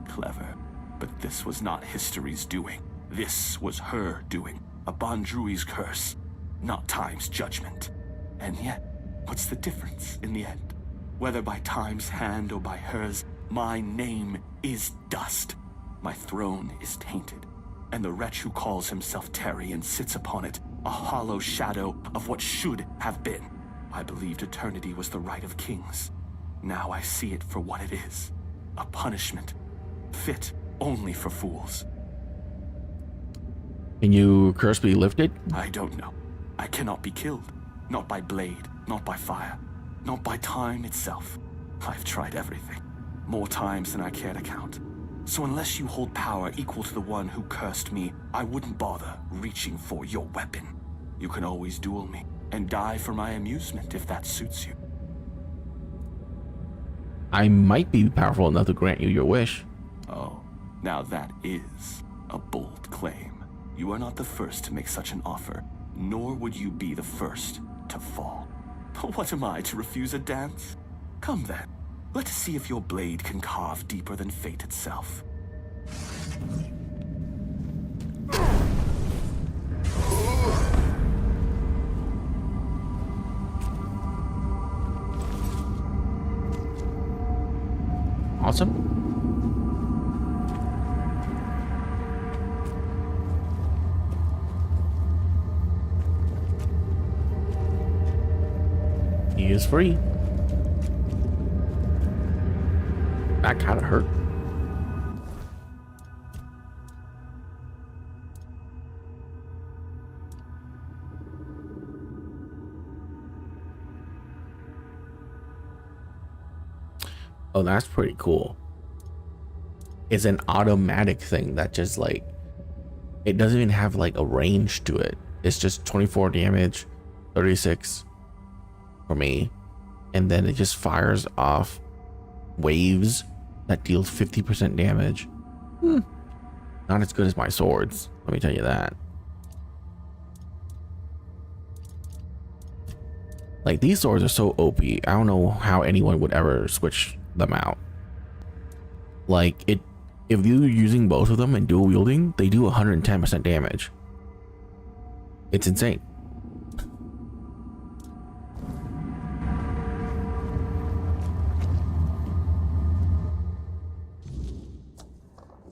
Clever. But this was not history's doing. This was her doing. A Bandrui's curse, not time's judgment. And yet, what's the difference in the end? Whether by time's hand or by hers, my name is dust. My throne is tainted. And the wretch who calls himself Terry and sits upon it, a hollow shadow of what should have been. I believed eternity was the right of kings. Now I see it for what it is. A punishment, fit only for fools. Can your curse be lifted? I don't know. I cannot be killed. Not by blade, not by fire, not by time itself. I've tried everything. More times than I care to count. So unless you hold power equal to the one who cursed me, I wouldn't bother reaching for your weapon. You can always duel me, and die for my amusement if that suits you. I might be powerful enough to grant you your wish. Oh, now that is a bold claim. You are not the first to make such an offer, nor would you be the first to fall. What am I, to refuse a dance? Come then, let's see if your blade can carve deeper than fate itself. Awesome. He is free. That kind of hurt. Oh, that's pretty cool. It's an automatic thing that just like, it doesn't even have like a range to it. It's just 24 damage, 36 for me. And then it just fires off waves that deals 50% damage. Not as good as my swords, let me tell you that. Like, these swords are so OP. I don't know how anyone would ever switch them out. Like, if you're using both of them and dual wielding, they do 110% damage. It's insane.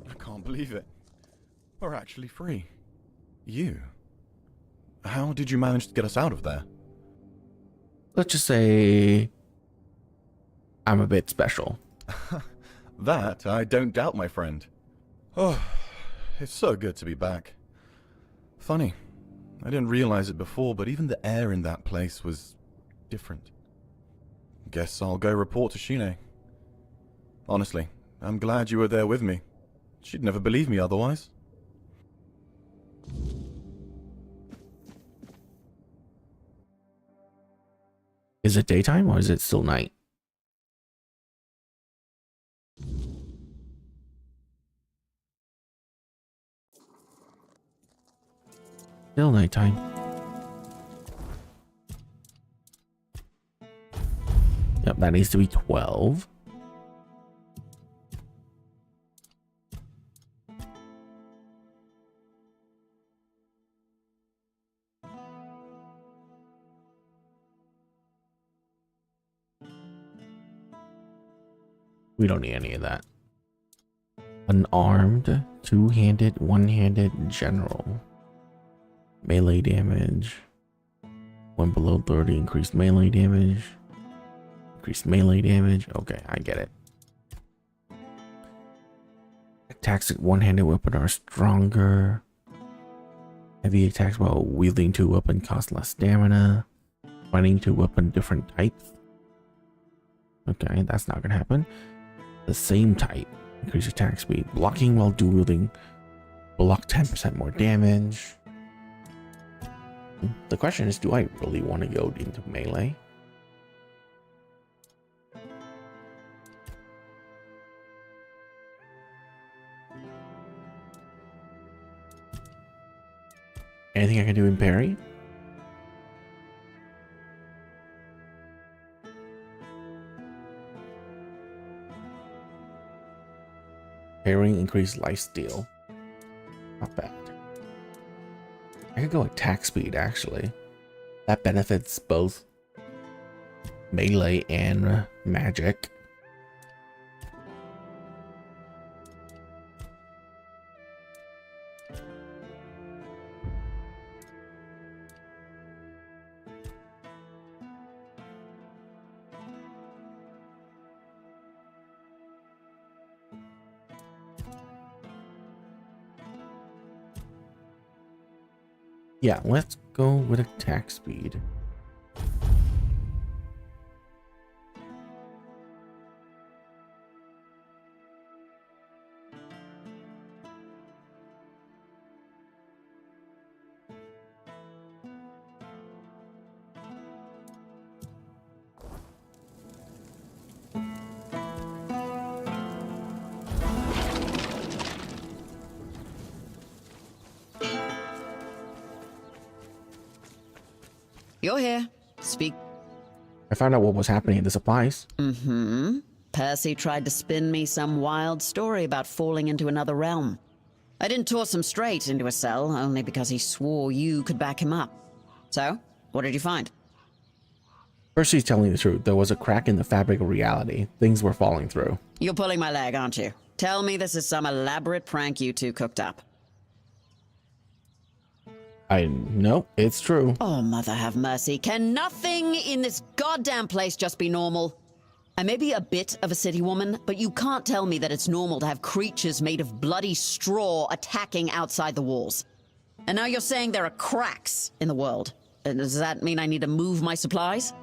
I can't believe it. We're actually free. You? How did you manage to get us out of there? Let's just say I'm a bit special. That I don't doubt, my friend. Oh, it's so good to be back. Funny, I didn't realize it before, but even the air in that place was different. Guess I'll go report to Shine. Honestly, I'm glad you were there with me. She'd never believe me otherwise. Is it daytime or is it still night? Still nighttime. Yep, that needs to be 12. We don't need any of that. Unarmed, two-handed, one-handed general. Melee damage. When below 30, increased melee damage. Increased melee damage. Okay, I get it. Attacks with one-handed weapon are stronger. Heavy attacks while wielding two weapon cost less stamina. Fighting two weapon different types. Okay, that's not gonna happen. The same type. Increase attack speed. Blocking while dual wielding. Block 10% more damage. The question is, do I really want to go into melee? Anything I can do in parry? Parrying increased lifesteal. Not bad. I could go attack speed actually. That benefits both melee and magic. Yeah, let's go with attack speed. You're here. Speak. I found out what was happening in the supplies. Mm-hmm. Percy tried to spin me some wild story about falling into another realm. I didn't toss him straight into a cell, only because he swore you could back him up. So, what did you find? Percy's telling the truth. There was a crack in the fabric of reality. Things were falling through. You're pulling my leg, aren't you? Tell me this is some elaborate prank you two cooked up. No, it's true. Oh, mother have mercy. Can nothing in this goddamn place just be normal? I may be a bit of a city woman, but you can't tell me that it's normal to have creatures made of bloody straw attacking outside the walls. And now you're saying there are cracks in the world. Does that mean I need to move my supplies?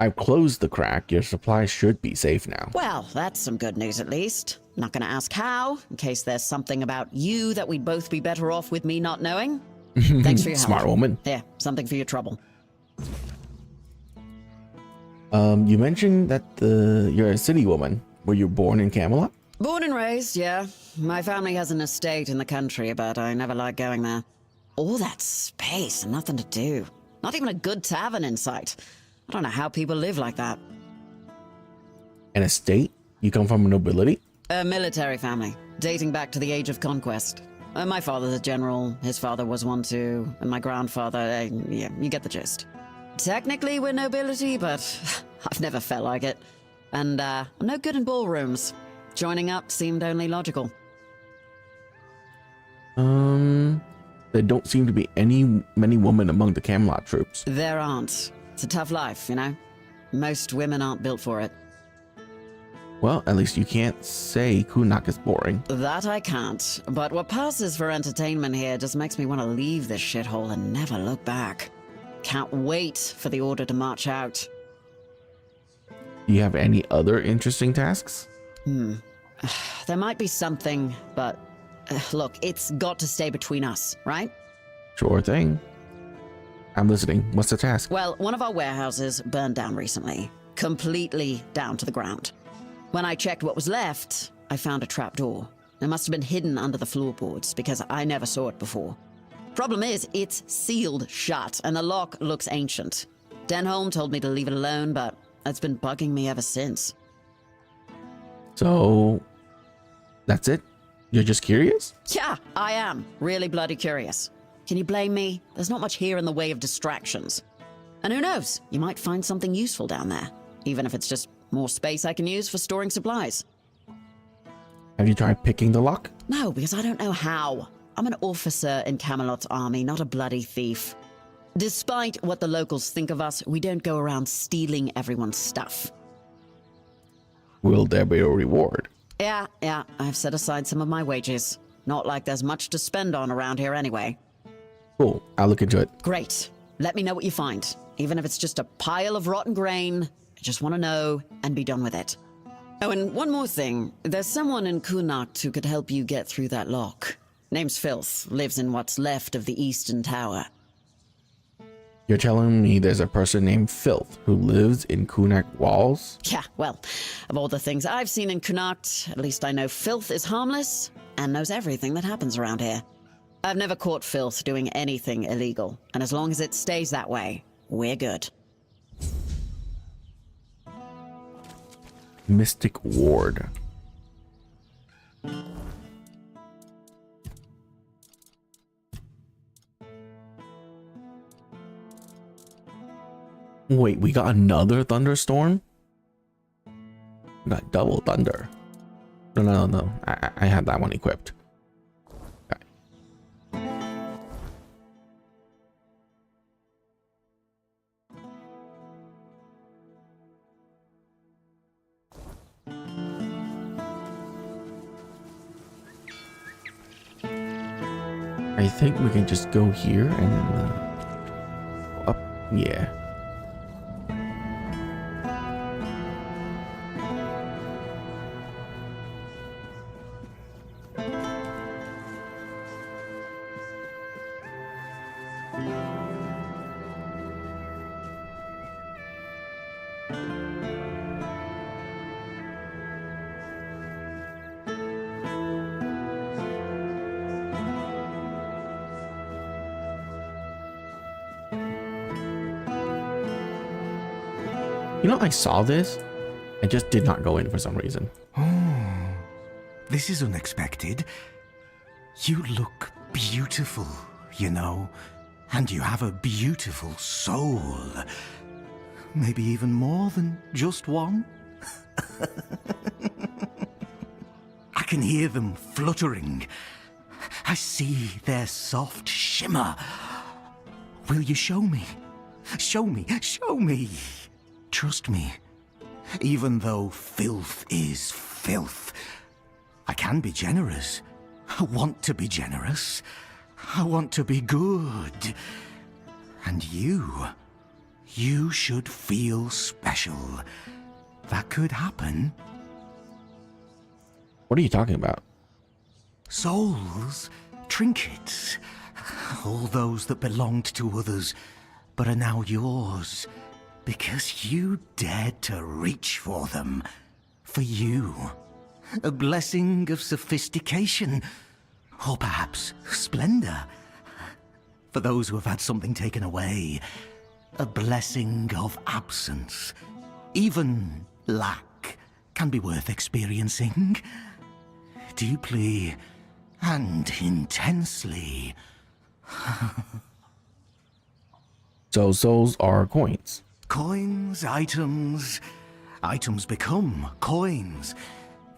I've closed the crack. Your supplies should be safe now. Well, that's some good news at least. Not gonna ask how, in case there's something about you that we'd both be better off with me not knowing. Thanks for your help. Smart woman. Here, something for your trouble. You mentioned that you're a city woman. Were you born in Camelot? Born and raised, yeah. My family has an estate in the country, but I never liked going there. All that space and nothing to do. Not even a good tavern in sight. I don't know how people live like that. An estate? You come from a nobility? A military family, dating back to the Age of Conquest. My father's a general, his father was one too, and my grandfather, yeah, you get the gist. Technically we're nobility, but I've never felt like it. And I'm no good in ballrooms. Joining up seemed only logical. There don't seem to be many women among the Camelot troops. There aren't. It's a tough life, you know? Most women aren't built for it. Well, at least you can't say Kunak is boring. That I can't, but what passes for entertainment here just makes me want to leave this shithole and never look back. Can't wait for the order to march out. Do you have any other interesting tasks? There might be something, but look, it's got to stay between us, right? Sure thing. I'm listening. What's the task? Well, one of our warehouses burned down recently. Completely down to the ground. When I checked what was left, I found a trapdoor. It must have been hidden under the floorboards because I never saw it before. Problem is, it's sealed shut and the lock looks ancient. Denholm told me to leave it alone, but it's been bugging me ever since. So, that's it? You're just curious? Yeah, I am. Really bloody curious. Can you blame me? There's not much here in the way of distractions. And who knows, you might find something useful down there. Even if it's just more space I can use for storing supplies. Have you tried picking the lock? No, because I don't know how. I'm an officer in Camelot's army, not a bloody thief. Despite what the locals think of us, we don't go around stealing everyone's stuff. Will there be a reward? Yeah, I've set aside some of my wages. Not like there's much to spend on around here anyway. Cool, I'll look into it. Great. Let me know what you find. Even if it's just a pile of rotten grain, I just want to know and be done with it. Oh, and one more thing. There's someone in Connacht who could help you get through that lock. Name's Filth, lives in what's left of the Eastern Tower. You're telling me there's a person named Filth who lives in Kunak walls? Yeah, well, of all the things I've seen in Connacht, at least I know Filth is harmless and knows everything that happens around here. I've never caught Filth doing anything illegal, and as long as it stays that way, we're good. Mystic Ward. Wait, we got another thunderstorm? We got double thunder. No. I had that one equipped. Okay. I think we can just go here and up. Yeah. You know, I saw this. I just did not go in for some reason. Oh, this is unexpected. You look beautiful, you know, and you have a beautiful soul. Maybe even more than just one. I can hear them fluttering. I see their soft shimmer. Will you show me? Show me, show me. Trust me, even though filth is filth, I can be generous. I want to be generous. I want to be good. And you should feel special. That could happen. What are you talking about? Souls, trinkets, all those that belonged to others, but are now yours. Because you dared to reach for them. For you. A blessing of sophistication. Or perhaps splendor. For those who have had something taken away. A blessing of absence. Even lack can be worth experiencing. Deeply and intensely. So souls are coins. Coins, items. Items become coins.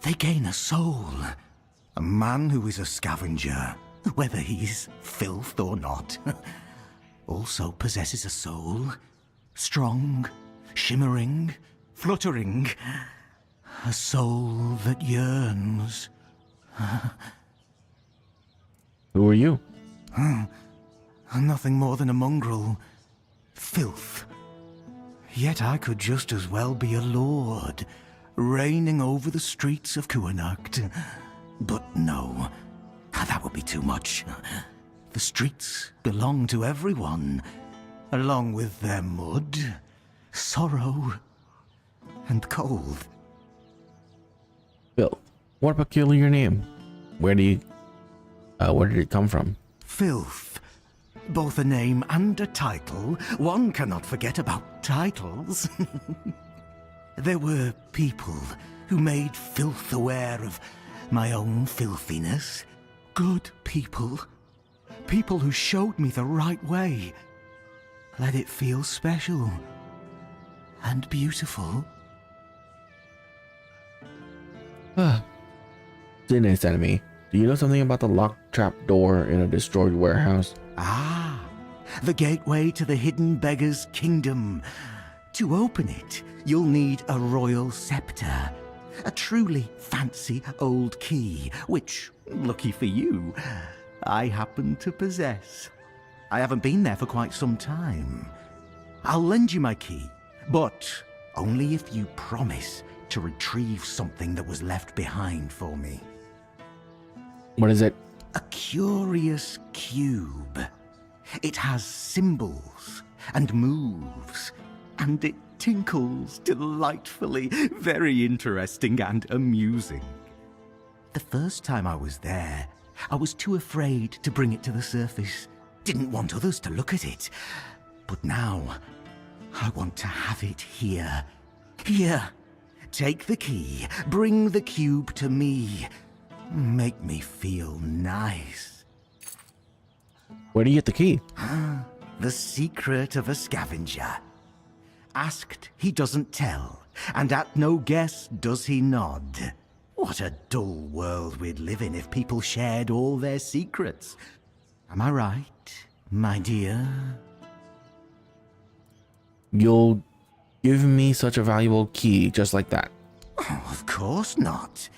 They gain a soul. A man who is a scavenger, whether he's filth or not, also possesses a soul. Strong, shimmering, fluttering. A soul that yearns. Who are you? Nothing more than a mongrel. Filth. Yet I could just as well be a lord, reigning over the streets of Kuanacht. But no, that would be too much. The streets belong to everyone, along with their mud, sorrow, and cold. Filth. What a peculiar name. Where did it come from? Filth. Both a name and a title. One cannot forget about titles. There were people who made filth aware of my own filthiness. Good people. People who showed me the right way. Let it feel special and beautiful. Dine's enemy. Do you know something about the locked trap door in a destroyed warehouse? Ah, the gateway to the hidden beggar's kingdom. To open it, you'll need a royal scepter. A truly fancy old key, which, lucky for you, I happen to possess. I haven't been there for quite some time. I'll lend you my key, but only if you promise to retrieve something that was left behind for me. What is it? A curious cube. It has symbols and moves, and it tinkles delightfully. Very interesting and amusing. The first time I was there, I was too afraid to bring it to the surface. Didn't want others to look at it. But now, I want to have it here. Here. Take the key. Bring the cube to me. Make me feel nice. Where do you get the key? The secret of a scavenger. Asked, he doesn't tell, and at no guess does he nod. What a dull world we'd live in if people shared all their secrets. Am I right, my dear? You'll give me such a valuable key just like that? Oh, of course not.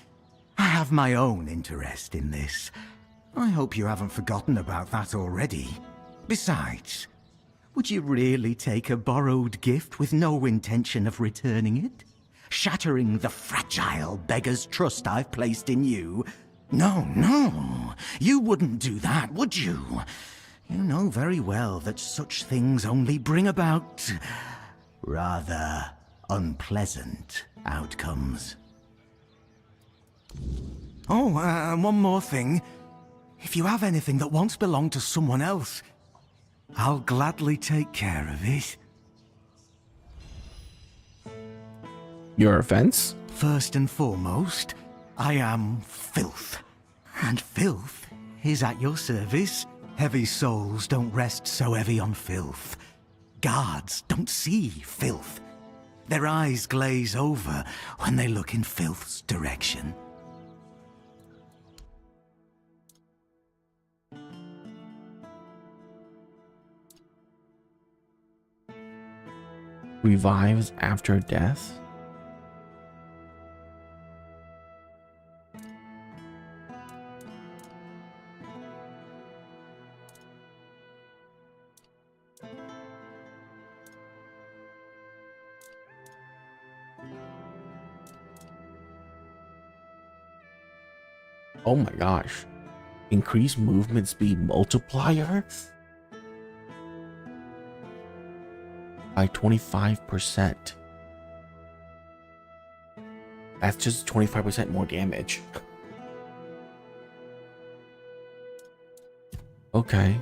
I have my own interest in this. I hope you haven't forgotten about that already. Besides, would you really take a borrowed gift with no intention of returning it? Shattering the fragile beggar's trust I've placed in you? No, you wouldn't do that, would you? You know very well that such things only bring about rather unpleasant outcomes. Oh, one more thing. If you have anything that once belonged to someone else, I'll gladly take care of it. Your offense? First and foremost, I am filth. And filth is at your service. Heavy souls don't rest so heavy on filth. Guards don't see filth. Their eyes glaze over when they look in filth's direction. Revives after death? Oh my gosh. Increase movement speed multiplier by 25%. That's just 25% more damage. Okay.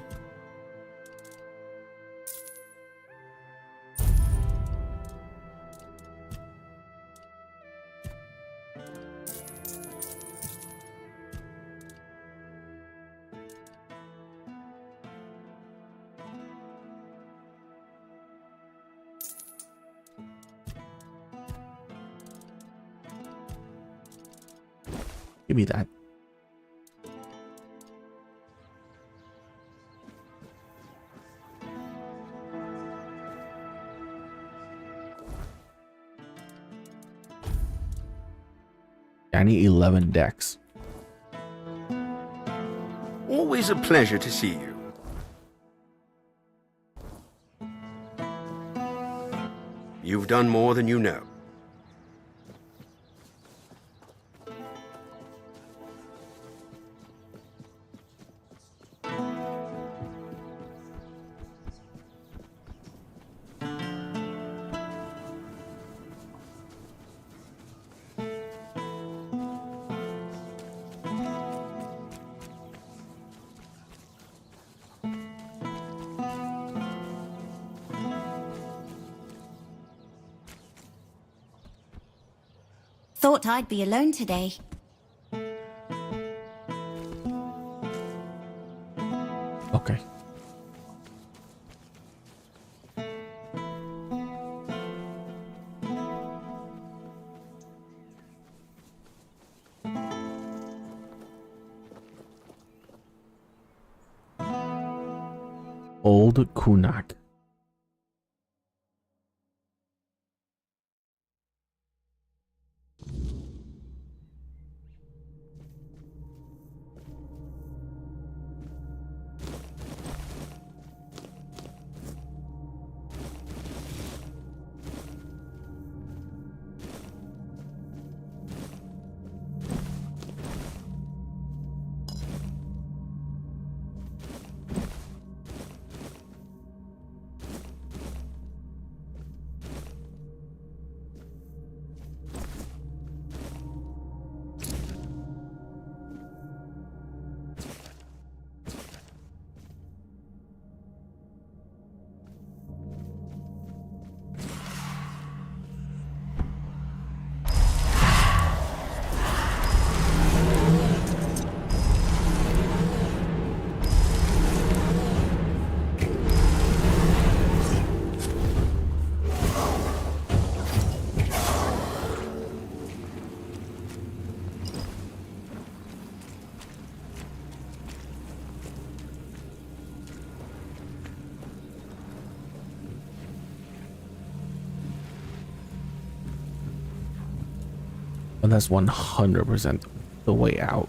Give me that. I need 11 decks. Always a pleasure to see you. You've done more than you know. Thought I'd be alone today. Okay. Old Kunak. And that's 100% the way out.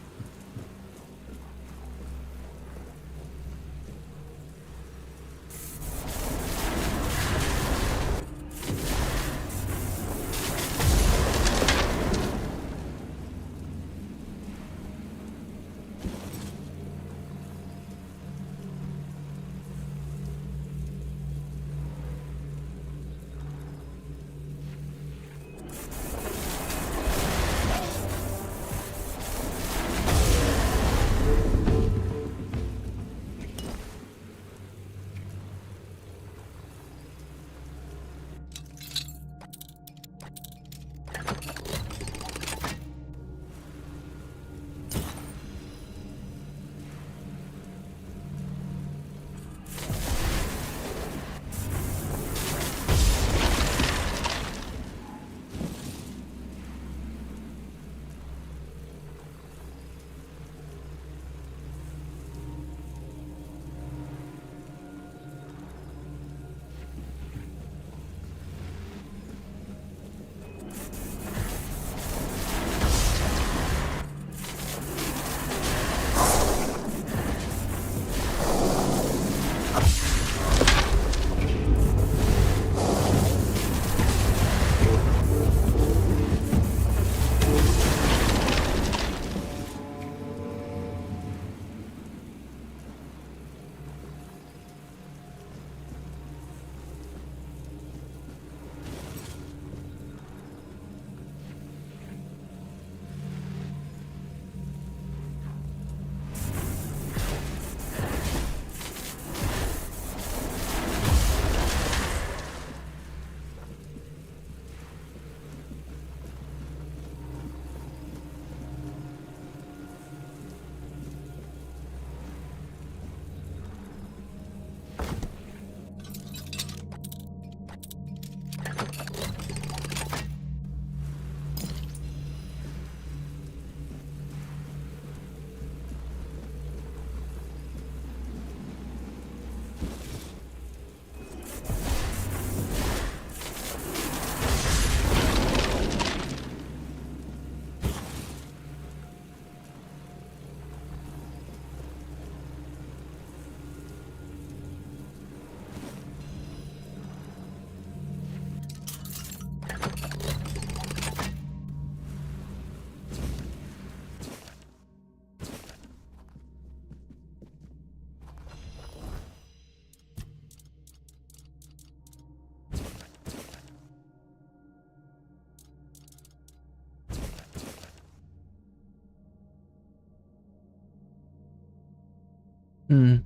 Hmm.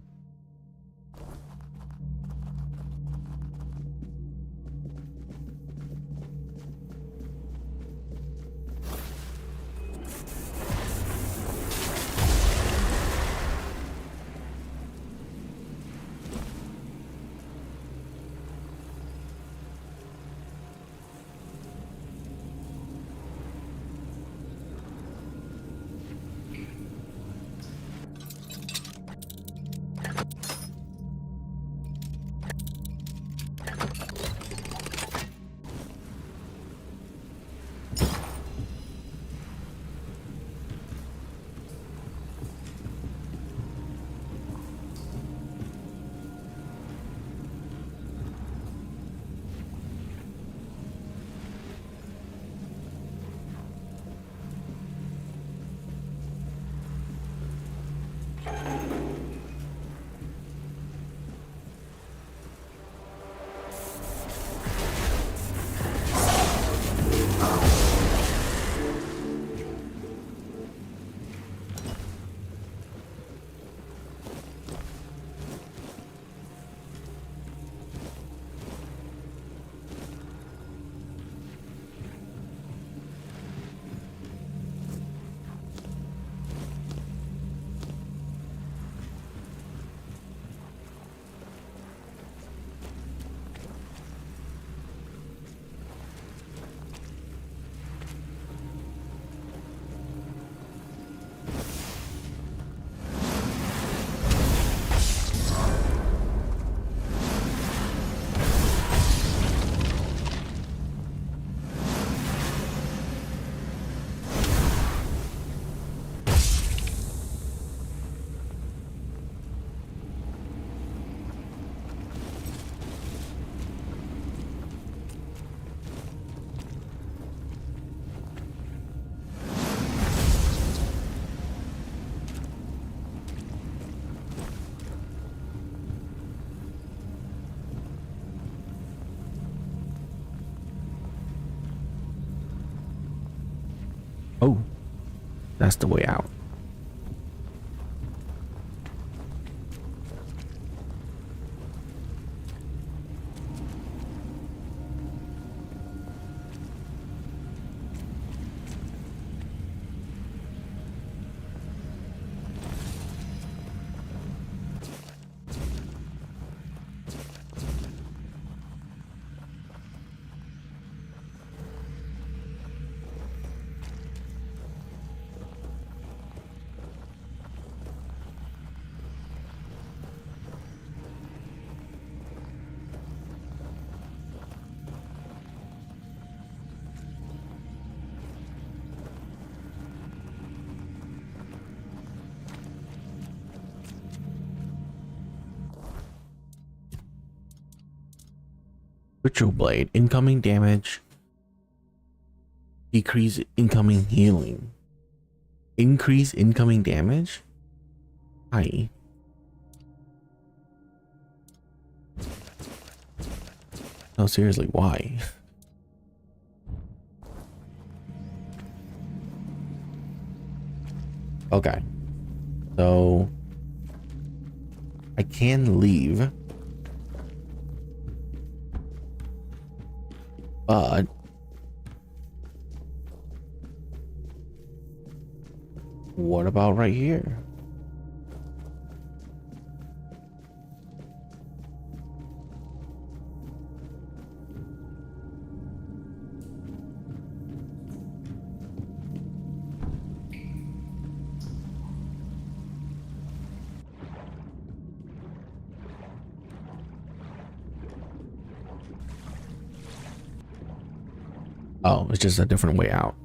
That's the way out. Ritual Blade. Incoming damage. Decrease incoming healing. Increase incoming damage? Hi. No, seriously, why? Okay. So I can leave. But what about right here? Oh, it's just a different way out.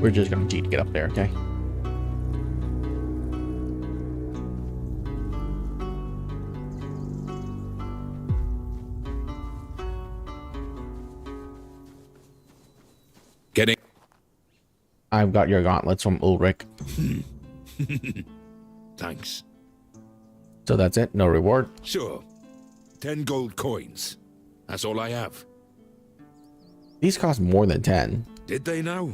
We're just gonna need to get up there, okay? Getting. I've got your gauntlets from Ulrich. Thanks. So that's it? No reward? Sure. 10 gold coins. That's all I have. These cost more than 10. Did they now?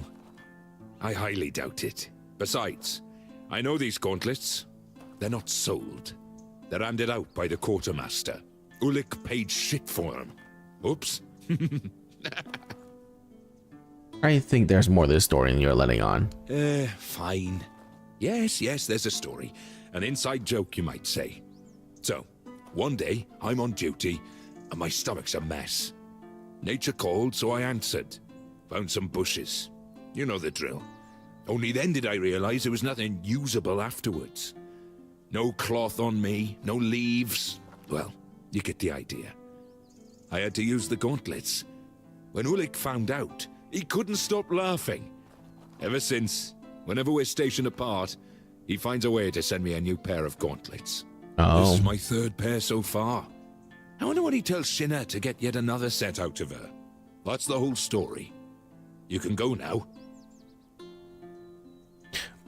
I highly doubt it. Besides, I know these gauntlets. They're not sold. They're handed out by the quartermaster. Ulik paid shit for them. Oops. I think there's more to this story than you're letting on. Fine. Yes, there's a story. An inside joke, you might say. So, one day, I'm on duty, and my stomach's a mess. Nature called, so I answered. Found some bushes. You know the drill. Only then did I realize there was nothing usable afterwards. No cloth on me, no leaves. Well, you get the idea. I had to use the gauntlets. When Ulik found out, he couldn't stop laughing. Ever since, whenever we're stationed apart, he finds a way to send me a new pair of gauntlets. Oh. This is my 3rd pair so far. I wonder what he tells Shinna to get yet another set out of her. That's the whole story. You can go now.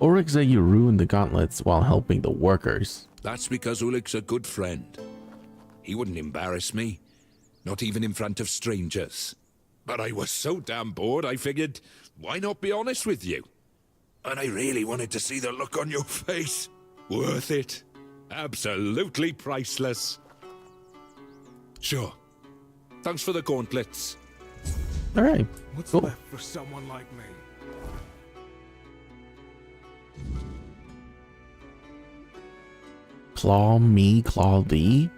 Ulrich said you ruined the gauntlets while helping the workers. That's because Ulik's a good friend. He wouldn't embarrass me, not even in front of strangers. But I was so damn bored, I figured, why not be honest with you? And I really wanted to see the look on your face. Worth it. Absolutely priceless. Sure. Thanks for the gauntlets. All right. What's cool. left for someone like me? Claw me, claw thee.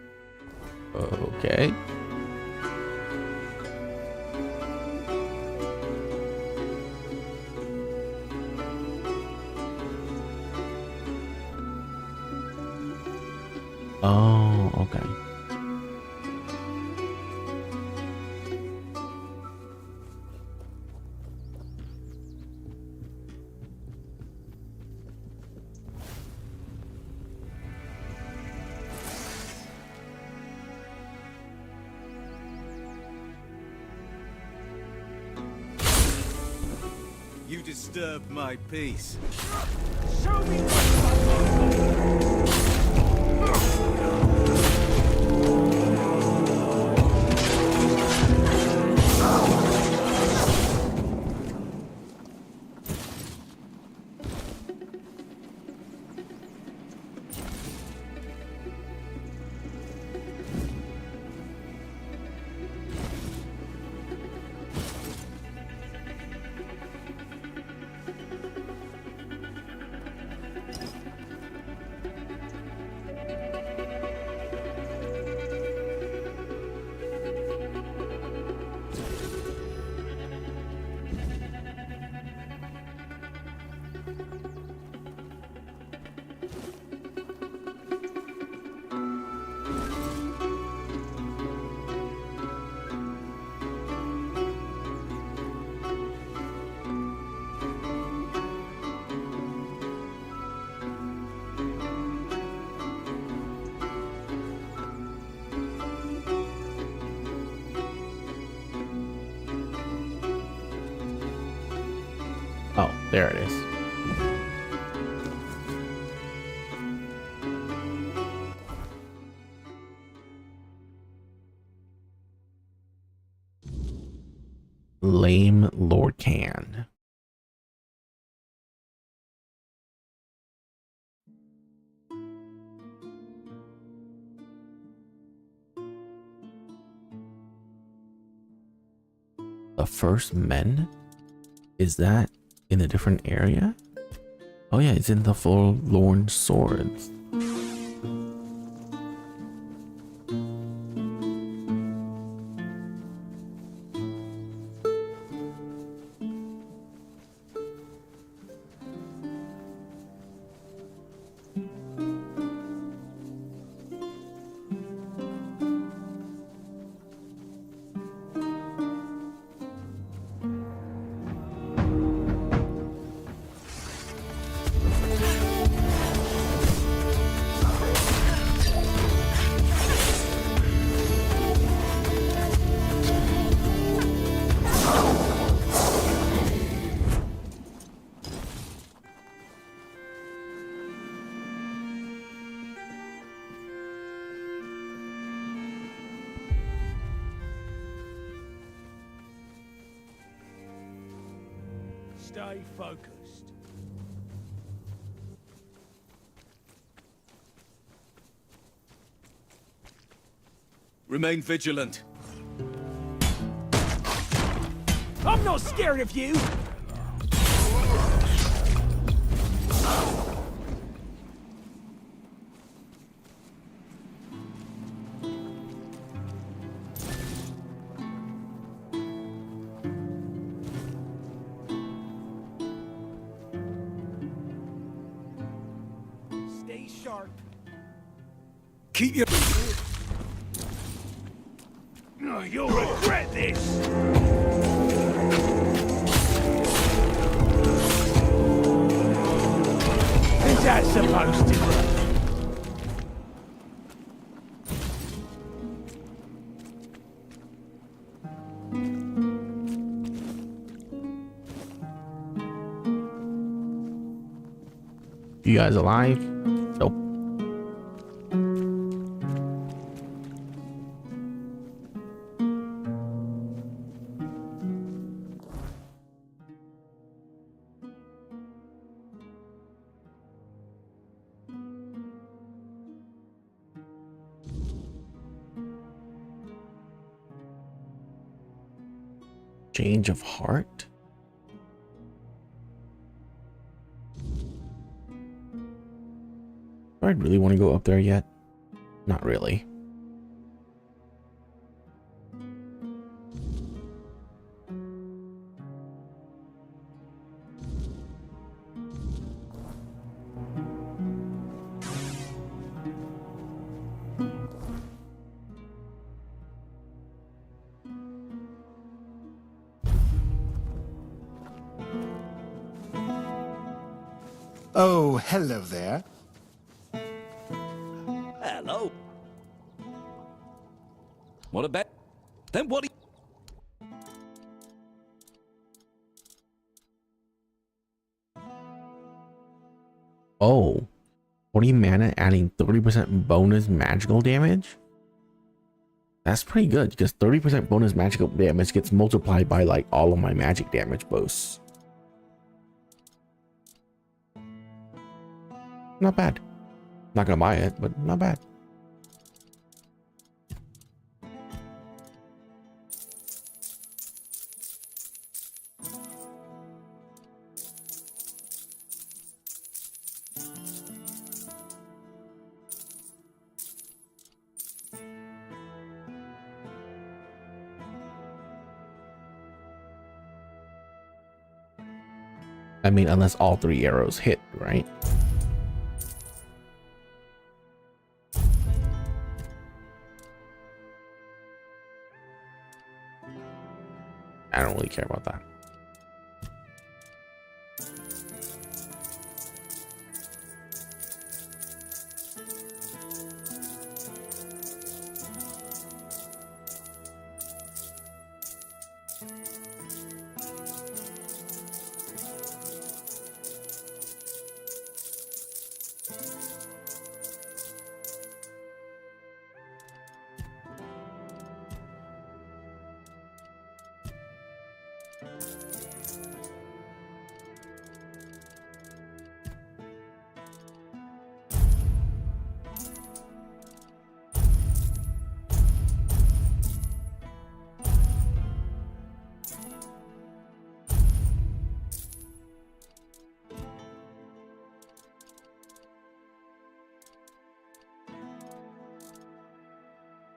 Okay. Oh, okay. disturbed my peace. Show me Oh, there it is. Lame Lord Can. The first men? Is that in a different area? Oh yeah, it's in the Forlorn Swords. Stay focused. Remain vigilant. I'm not scared of you! Stay sharp. Keep your... Oh, you'll regret this! Is that supposed to be? You guys alive? Nope. Change of heart? Do I really want to go up there yet? Not really. Oh, hello there. Hello. What about... Then what do you... 20 mana, adding 30% bonus magical damage. That's pretty good because 30% bonus magical damage gets multiplied by like all of my magic damage boosts. Not bad. Not gonna buy it, but not bad. I mean, unless all 3 arrows hit, right? I don't really care about that.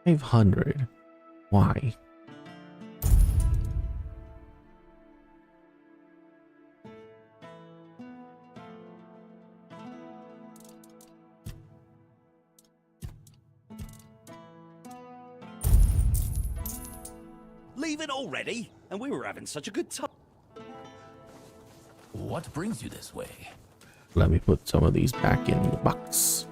$500. Why? Leave it already? And we were having such a good time. What brings you this way? Let me put some of these back in the box.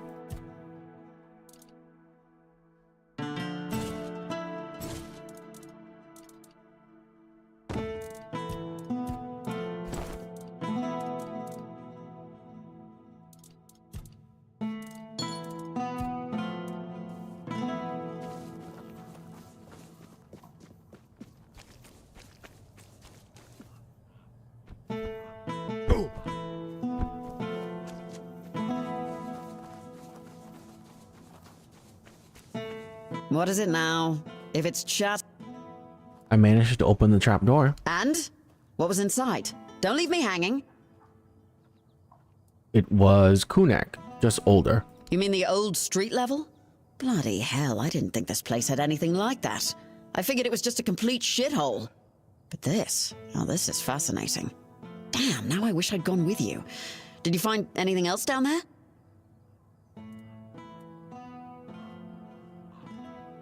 What is it now? If it's chat... I managed to open the trapdoor. And? What was inside? Don't leave me hanging. It was Kunak, just older. You mean the old street level? Bloody hell, I didn't think this place had anything like that. I figured it was just a complete shithole. But this, oh, this is fascinating. Damn, now I wish I'd gone with you. Did you find anything else down there?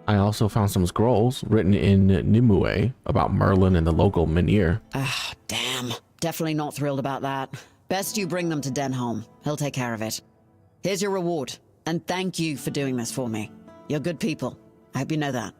I also found some scrolls written in Nimue about Merlin and the local Menhir. Ah, damn. Definitely not thrilled about that. Best you bring them to Denholm. He'll take care of it. Here's your reward, and thank you for doing this for me. You're good people. I hope you know that.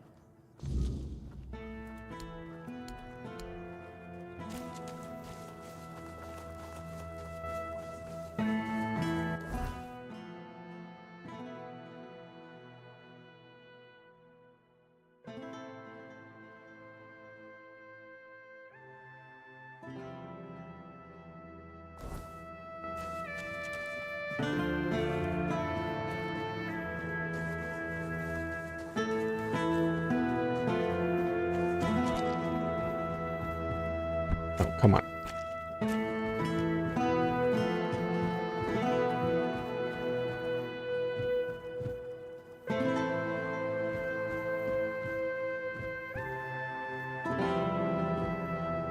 Oh, come on.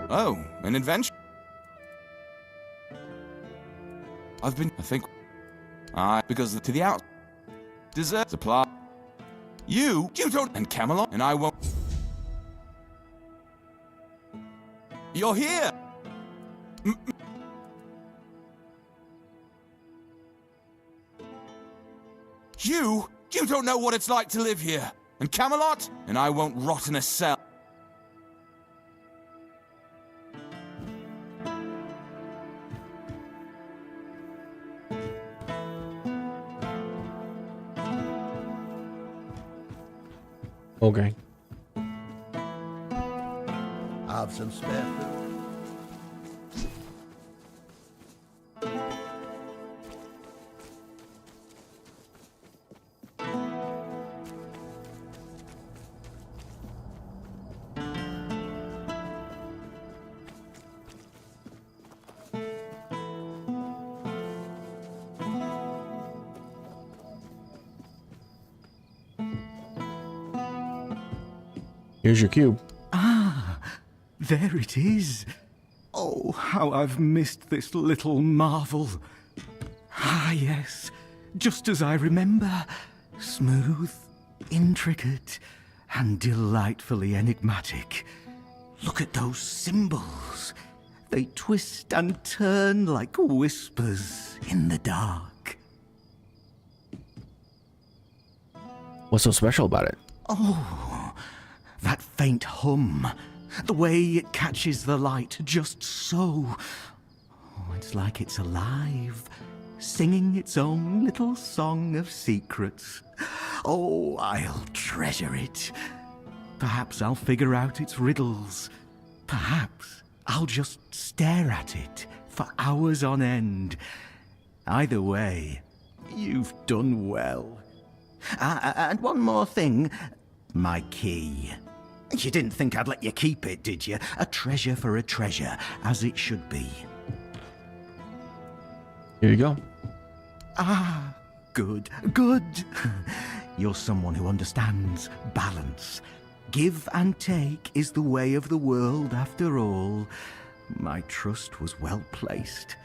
Oh, an adventure? I think... because to the out... Dessert supply... You don't... And Camelot, and I won't... You're here! You don't know what it's like to live here. And Camelot, and I won't rot in a cell. Okay. Have some spare food. Here's your cube. Ah, there it is. Oh, how I've missed this little marvel. Ah, yes, just as I remember. Smooth, intricate, and delightfully enigmatic. Look at those symbols. They twist and turn like whispers in the dark. What's so special about it? Oh, that faint hum. The way it catches the light just so. Oh, it's like it's alive, singing its own little song of secrets. Oh, I'll treasure it. Perhaps I'll figure out its riddles. Perhaps I'll just stare at it for hours on end. Either way, you've done well. And one more thing. My key. You didn't think I'd let you keep it, did you? A treasure for a treasure, as it should be. Here you go. Ah, good, good. You're someone who understands balance. Give and take is the way of the world, after all. My trust was well placed.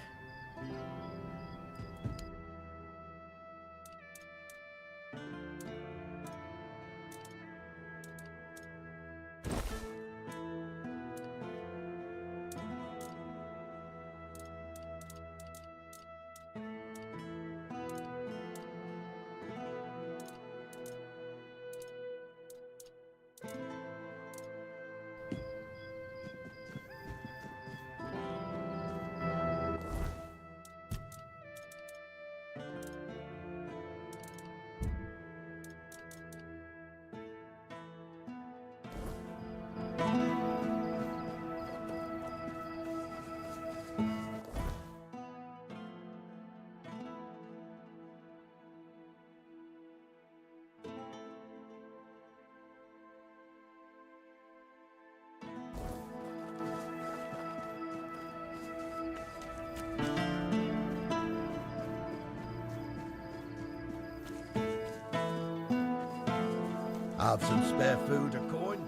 Have some spare food or coin?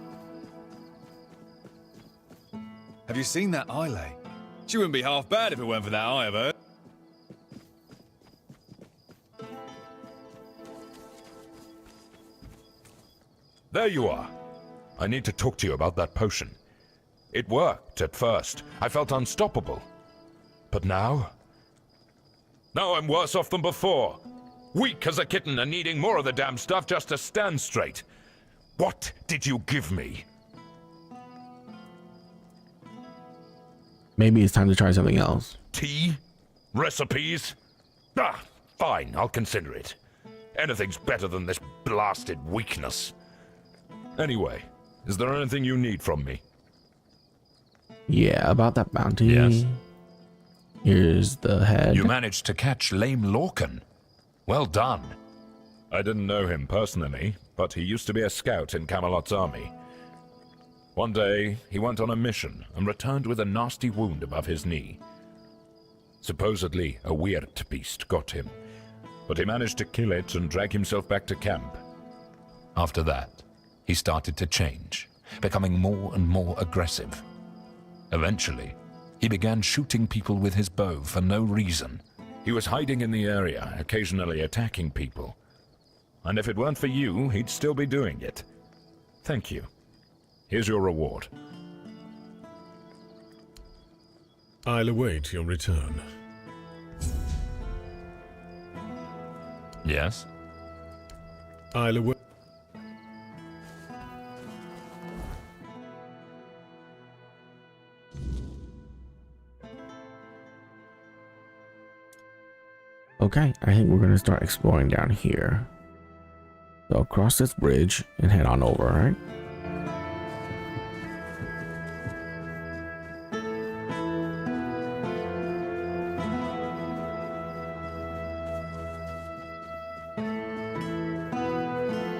Have you seen that Islay? She wouldn't be half bad if it weren't for that eye of hers. There you are. I need to talk to you about that potion. It worked at first. I felt unstoppable. But now? Now I'm worse off than before. Weak as a kitten and needing more of the damn stuff just to stand straight. What did you give me? Maybe it's time to try something else. Tea? Recipes? Ah, fine, I'll consider it. Anything's better than this blasted weakness. Anyway, is there anything you need from me? Yeah, about that bounty. Yes. Here's the head. You managed to catch Lame Lorcan. Well done. I didn't know him personally, but he used to be a scout in Camelot's army. One day, he went on a mission and returned with a nasty wound above his knee. Supposedly, a weird beast got him, but he managed to kill it and drag himself back to camp. After that, he started to change, becoming more and more aggressive. Eventually, he began shooting people with his bow for no reason. He was hiding in the area, occasionally attacking people. And if it weren't for you, he'd still be doing it. Thank you. Here's your reward. I'll await your return. Yes? I'll await. Okay, I think we're gonna start exploring down here. So cross this bridge and head on over, right?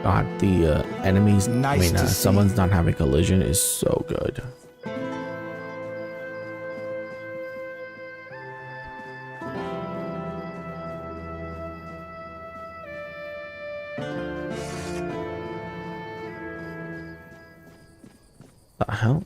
God, the enemies, Nice to see. someone's not having collision is so good. The hell?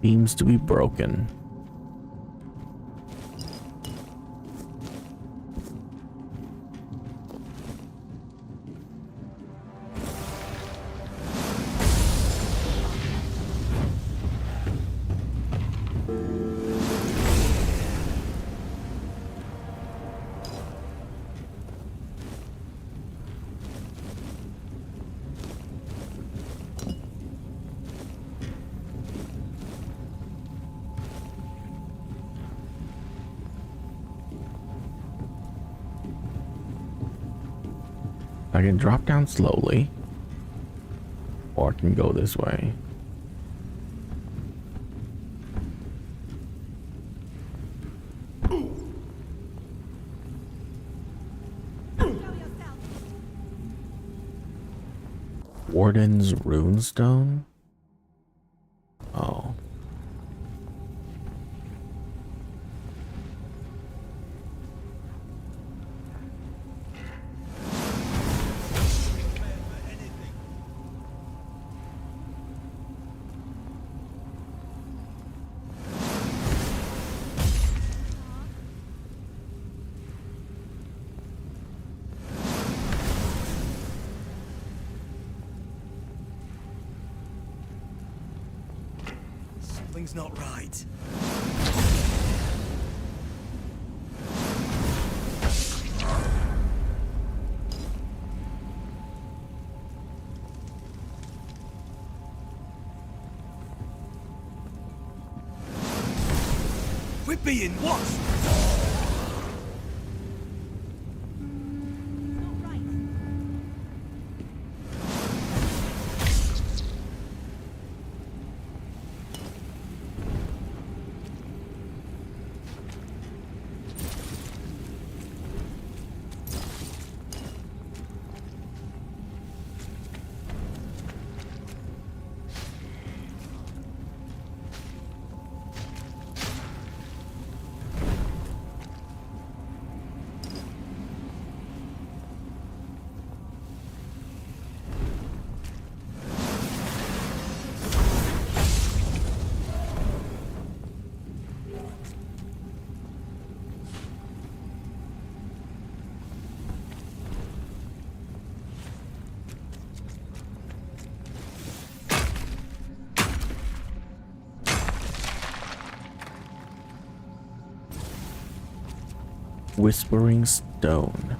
Seems to be broken. I can drop down slowly, or I can go this way. Warden's runestone? Oh. Something's not right. We're being watched. Whispering Stone.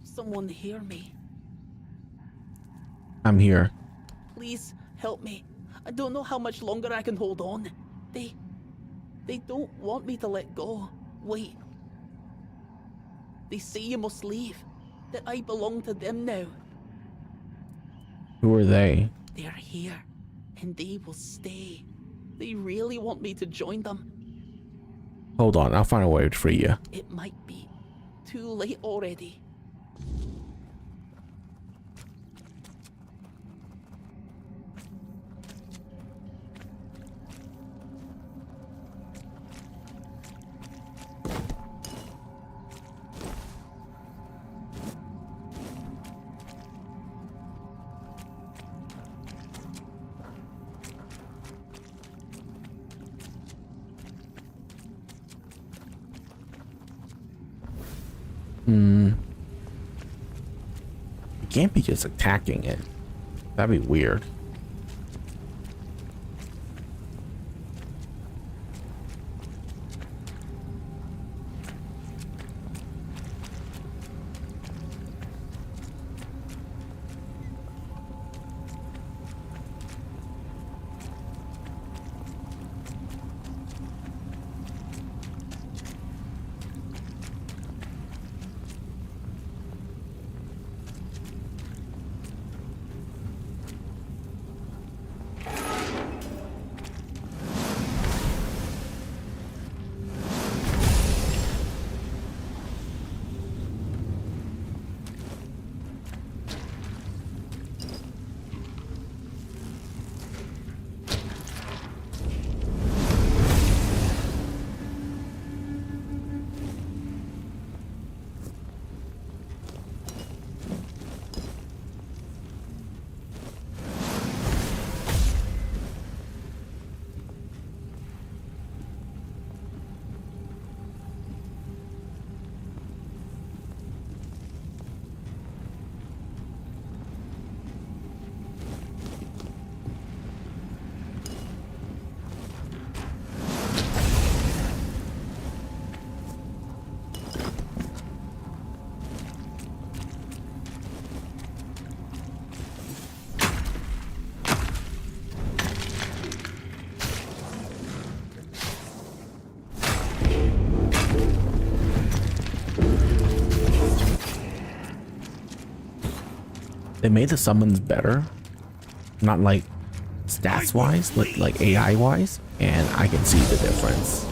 Someone hear me. I'm here. Please help me. I don't know how much longer I can hold on. They don't want me to let go. Wait. They say you must leave. That I belong to them now. Who are they? They're here. And they will stay. They really want me to join them. Hold on, I'll find a way to free you. It might be too late already. You can't be just attacking it. That'd be weird. They made the summons better, not like stats wise, but like AI wise, and I can see the difference.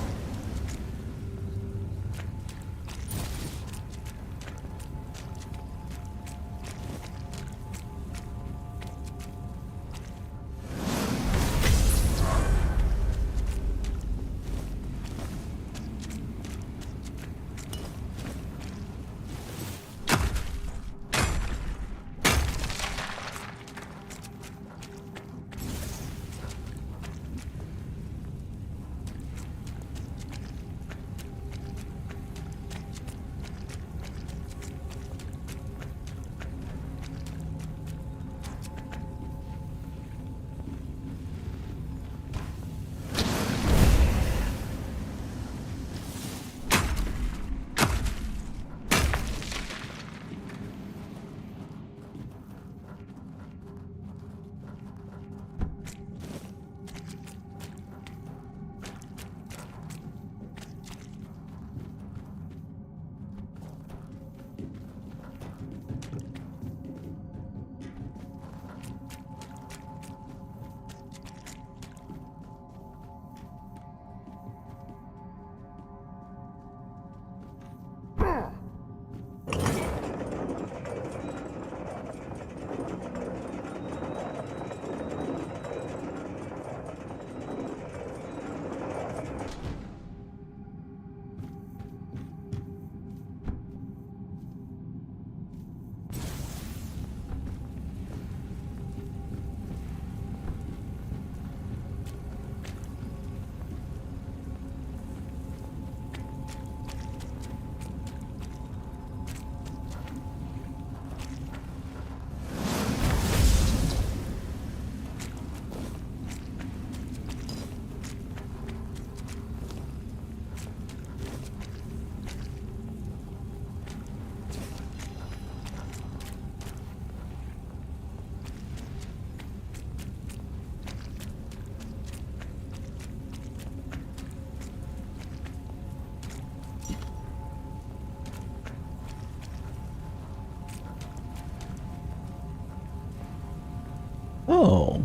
Oh.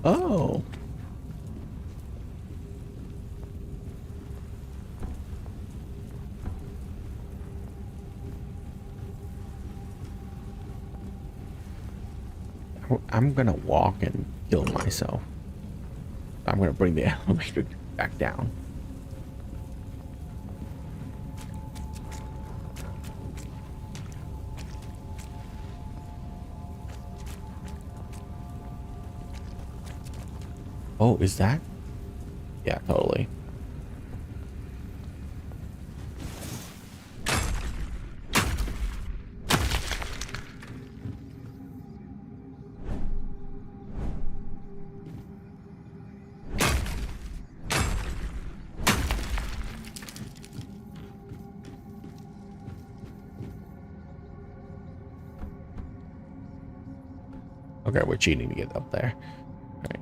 Oh. I'm gonna walk and kill myself. I'm gonna bring the elevator back down. Oh, is that? Yeah, totally. Okay, we're cheating to get up there. All right.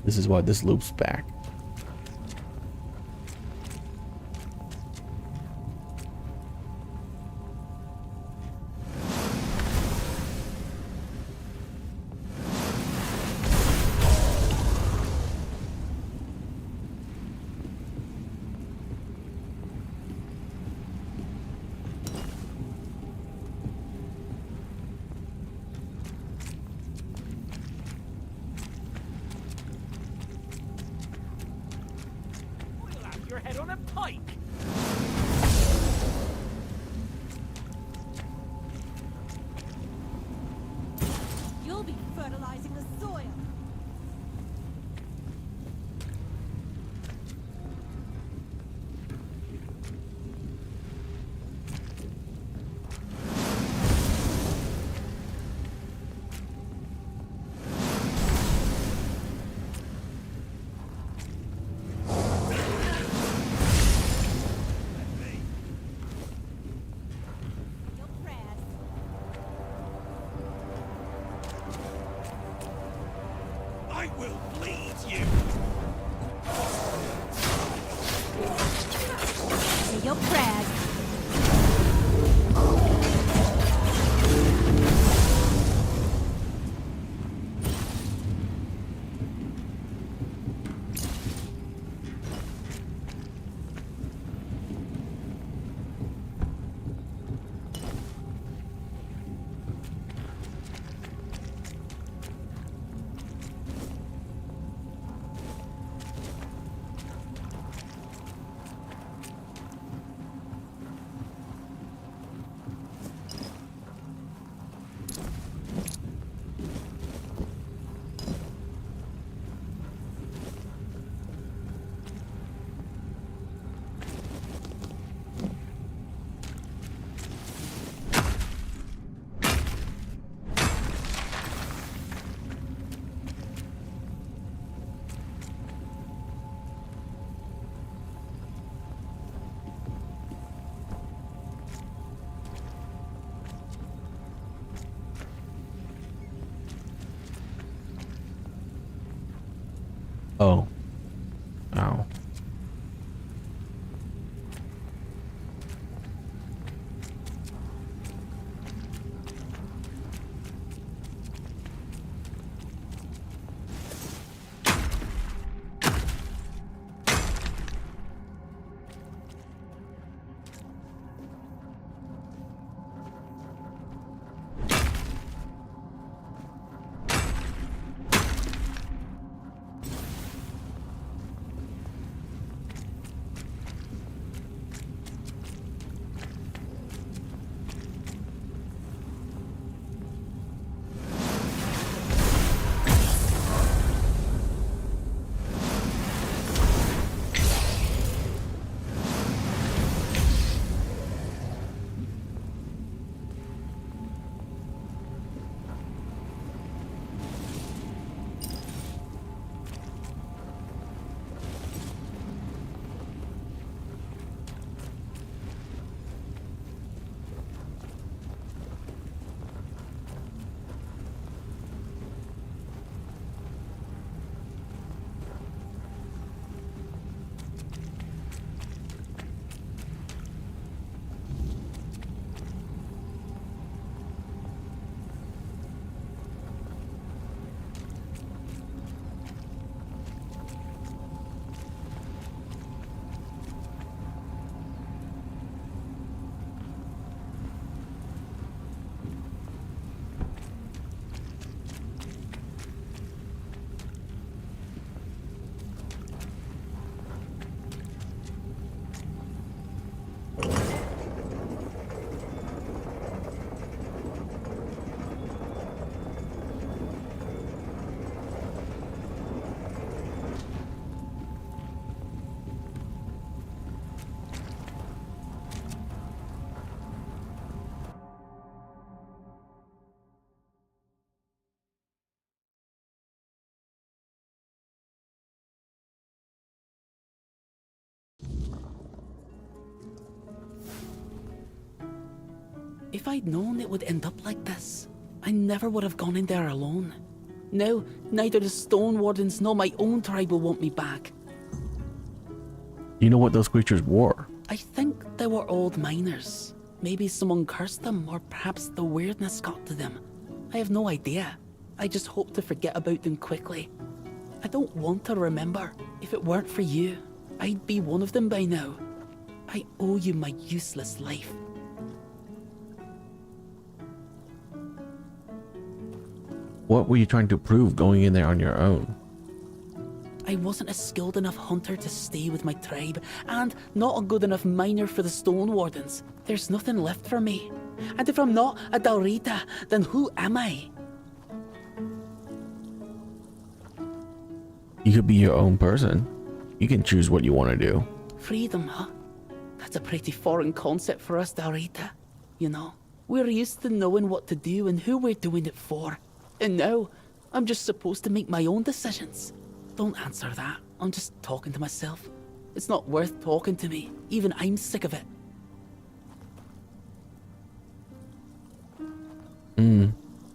This is why this loops back. a pike! You'll be fertilizing the soil. I will bleed you! Say your prayers. Oh. Ow. If I'd known it would end up like this, I never would have gone in there alone. Now, neither the Stone Wardens nor my own tribe will want me back. You know what those creatures were? I think they were old miners. Maybe someone cursed them, or perhaps the weirdness got to them. I have no idea. I just hope to forget about them quickly. I don't want to remember. If it weren't for you, I'd be one of them by now. I owe you my useless life. What were you trying to prove going in there on your own? I I wasn't a skilled enough hunter to stay with my tribe, and not a good enough miner for the Stone Wardens. There's nothing left for me. And if I'm not a Dalrita, then who am I? You could be your own person. You can choose what you want to do. Freedom, huh? That's a pretty foreign concept for us, Dalrita. You know, we're used to knowing what to do and who we're doing it for. And now, I'm just supposed to make my own decisions. Don't answer that. I'm just talking to myself. It's not worth talking to me. Even I'm sick of it.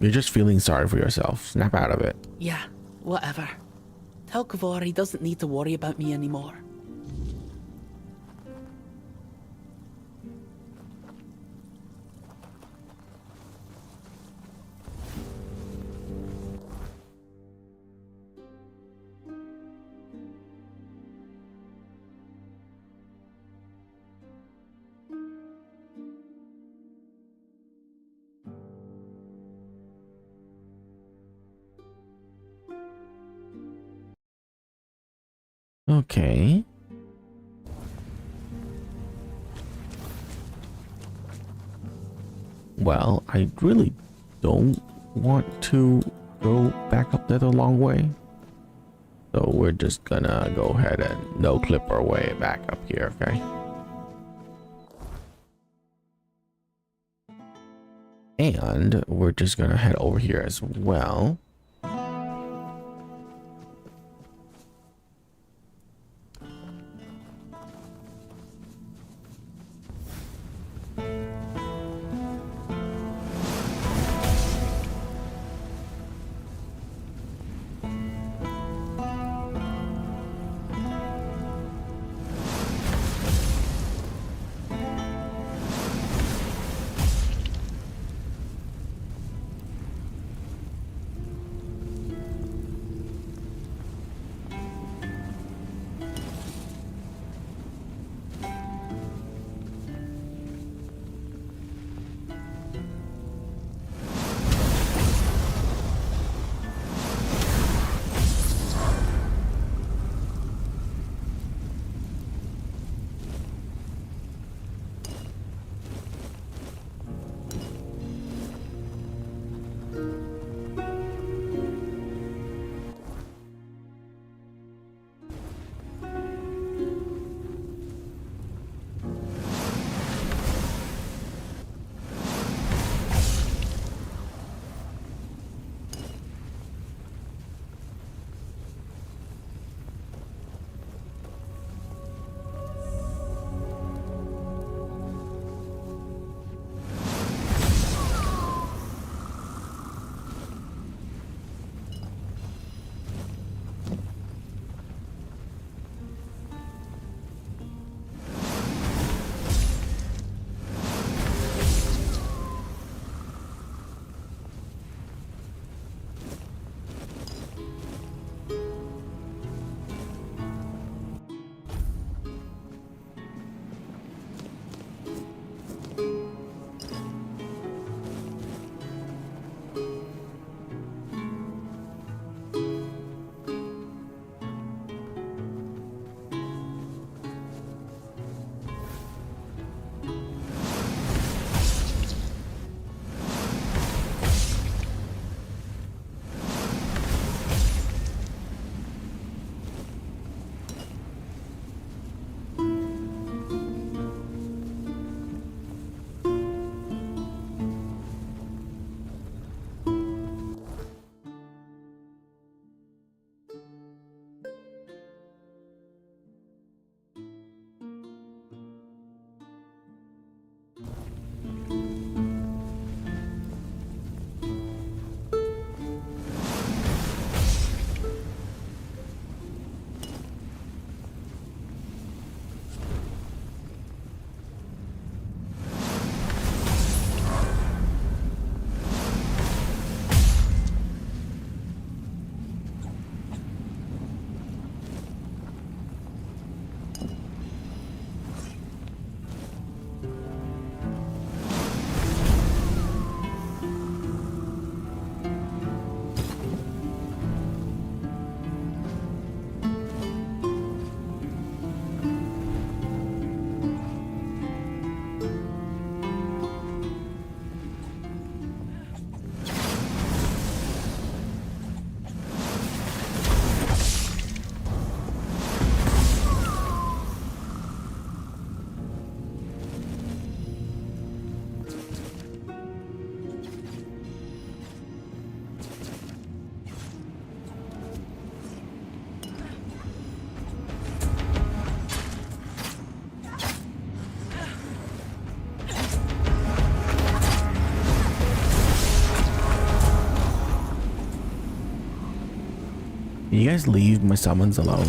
You're just feeling sorry for yourself. Snap out of it. Yeah, whatever. Tell Kavor he doesn't need to worry about me anymore. Okay. Well, I really don't want to go back up there the long way. So we're just gonna go ahead and no clip our way back up here, okay? And we're just gonna head over here as well. Can you guys leave my summons alone?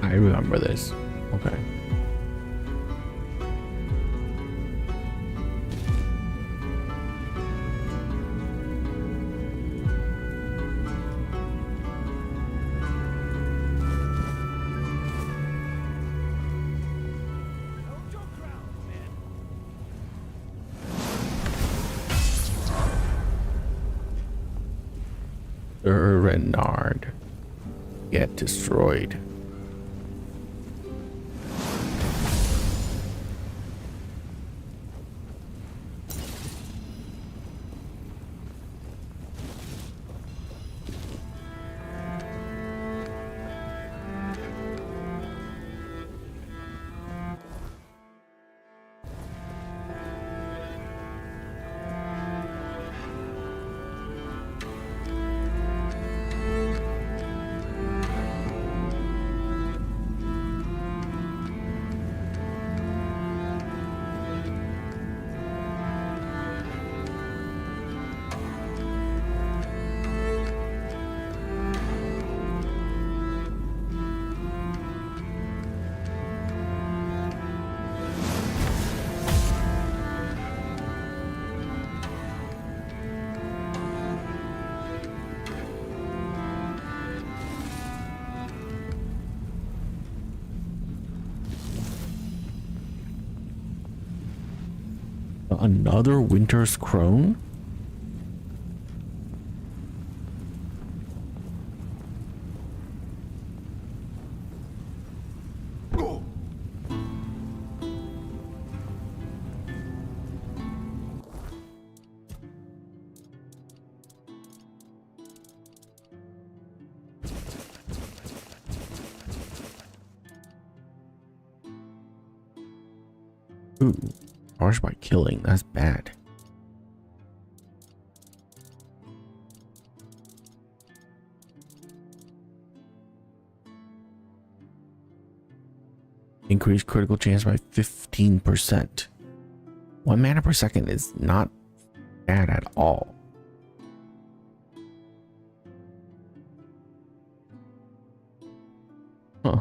I remember this. Okay. Renard. Get destroyed. Another winter's crone? Ooh. Harsh by killing, that's bad. Increase critical chance by 15%. 1 mana per second is not bad at all. Huh.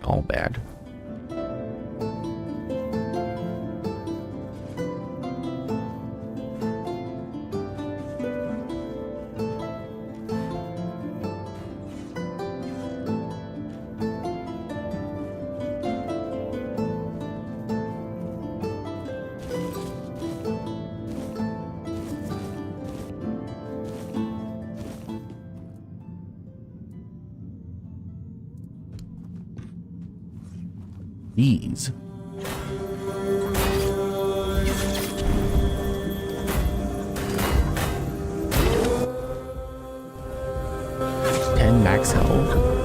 All bad. These. Max health.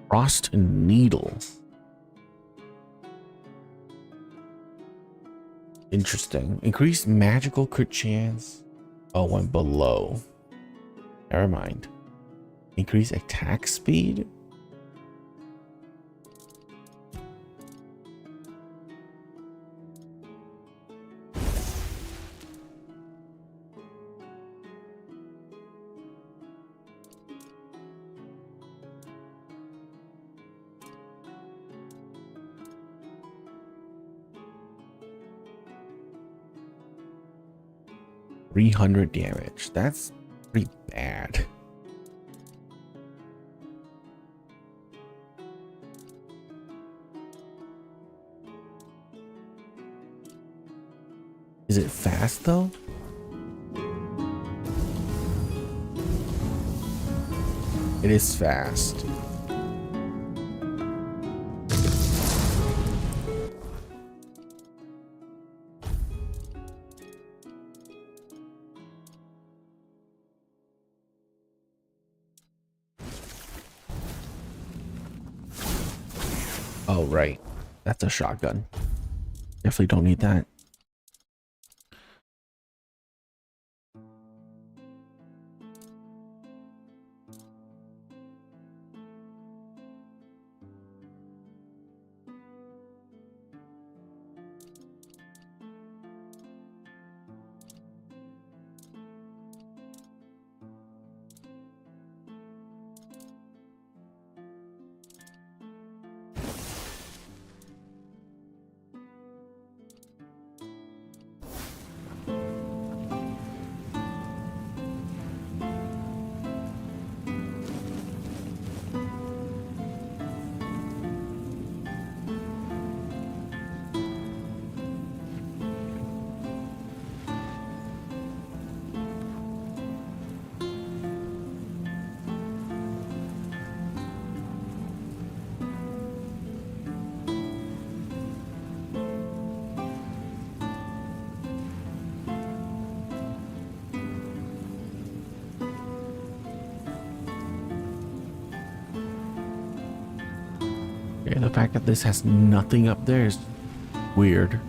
Frost Needle. Interesting. Increased magical crit chance. Oh, went below. Never mind. Increase attack speed. 300 damage. That's pretty bad. Is it fast though? It is fast. Oh, right. That's a shotgun. Definitely don't need that. Okay, the fact that this has nothing up there is weird.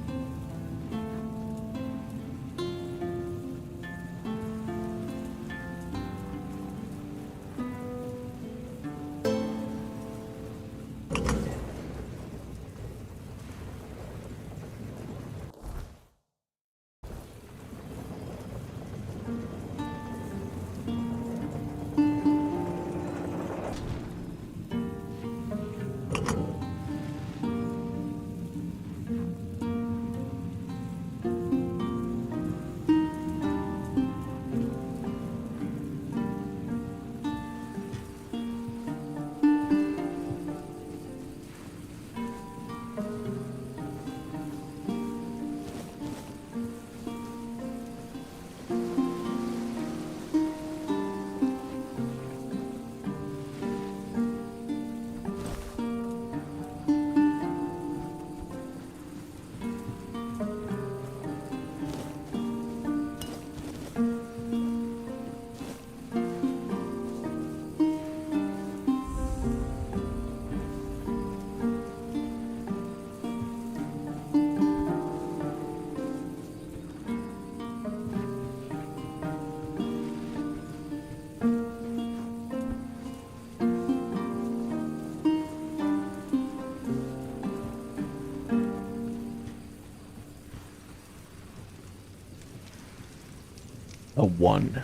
A 1.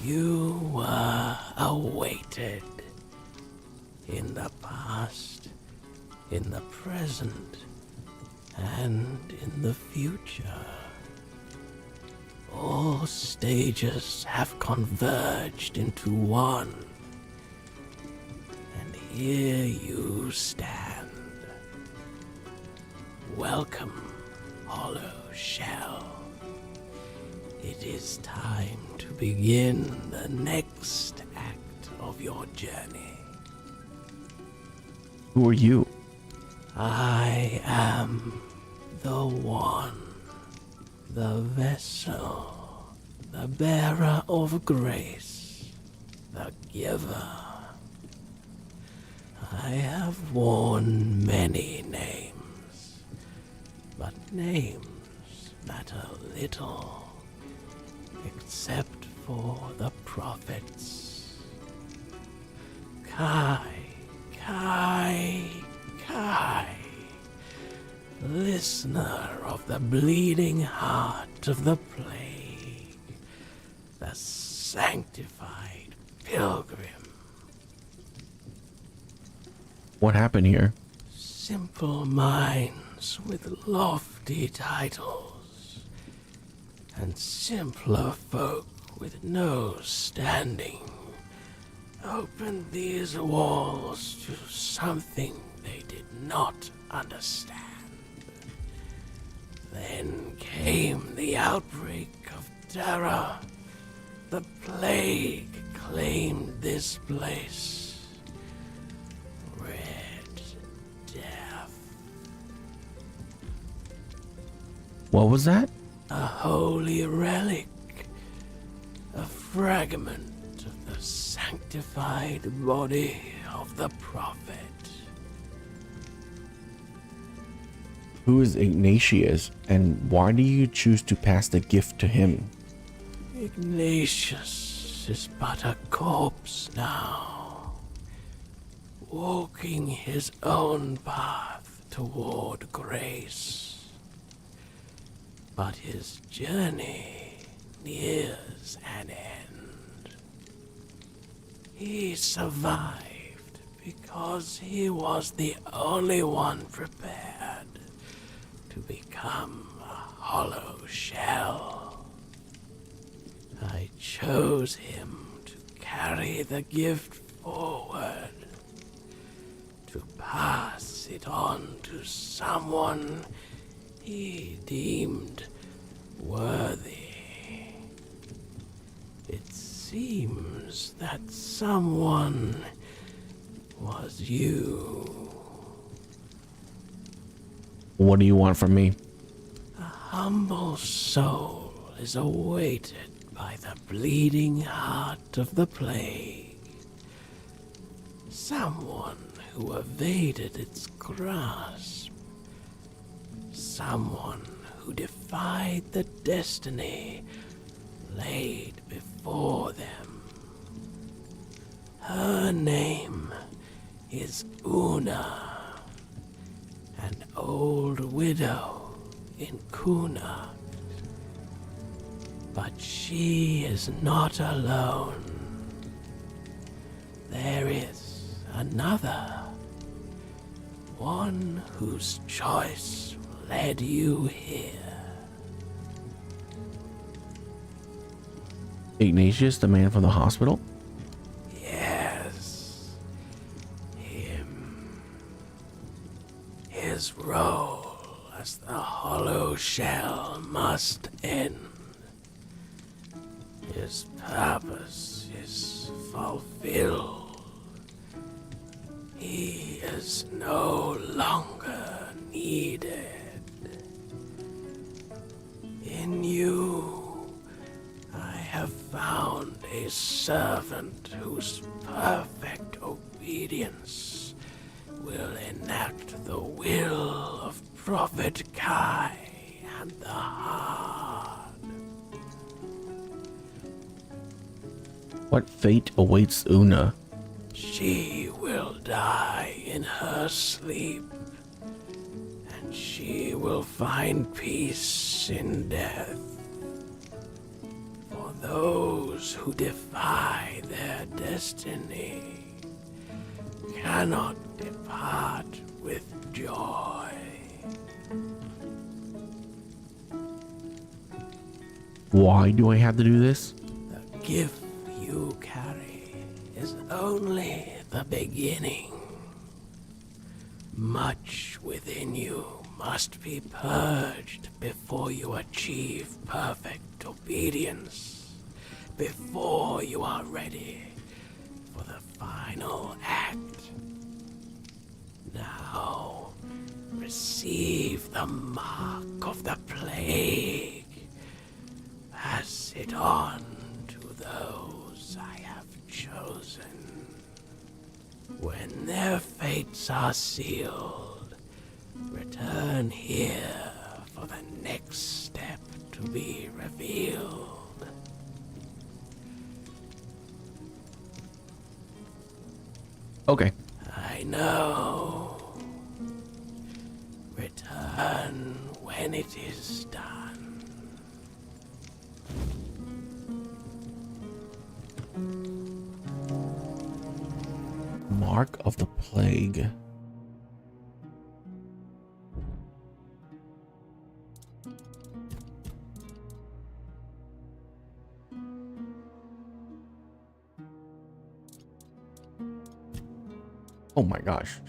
You were awaited. In the past, in the present, and in the future. All stages have converged into one. And here you stand. Welcome, Hollow Shell. It is time to begin the next act of your journey. Who are you? I am the one, the vessel, the bearer of grace, the giver. I have worn many names, but names matter little, except for the prophets. Kai, listener of the bleeding heart of the plague, the sanctified pilgrim. What happened here? Simple minds with lofty titles, and simpler folk with no standing opened these walls to something they did not understand. Then came the outbreak of terror. The plague claimed this place. Red Death. What was that? A holy relic. A fragment of the sanctified body of the prophet. Who is Ignatius, and why do you choose to pass the gift to him? Ignatius is but a corpse now, walking his own path toward grace. But his journey nears an end. He survived because he was the only one prepared to become a hollow shell. I chose him to carry the gift forward, to pass it on to someone he deemed worthy. It seems that someone was you. What do you want from me? A humble soul is awaited by the bleeding heart of the plague. Someone who evaded its grasp. Someone who defied the destiny laid before them. Her name is Una, an old widow in Kuna. But she is not alone. There is another, one whose choice led you here. Ignatius, the man from the hospital? Yes, him. His role as the hollow shell must end. His purpose is fulfilled. He is no longer needed. In you, I have found a servant whose perfect obedience will enact the will of Prophet Kai and the Heart. What fate awaits Una? She will die in her sleep, and she will find peace in death. Those who defy their destiny cannot depart with joy. Why do I have to do this? The gift you carry is only the beginning. Much within you must be purged before you achieve perfect obedience, before you are ready for the final act. Now, receive the mark of the plague. Pass it on to those I have chosen. When their fates are sealed, return here for the next step to be revealed. Okay. I know. Return when it is done. Mark of the Plague. Oh my gosh.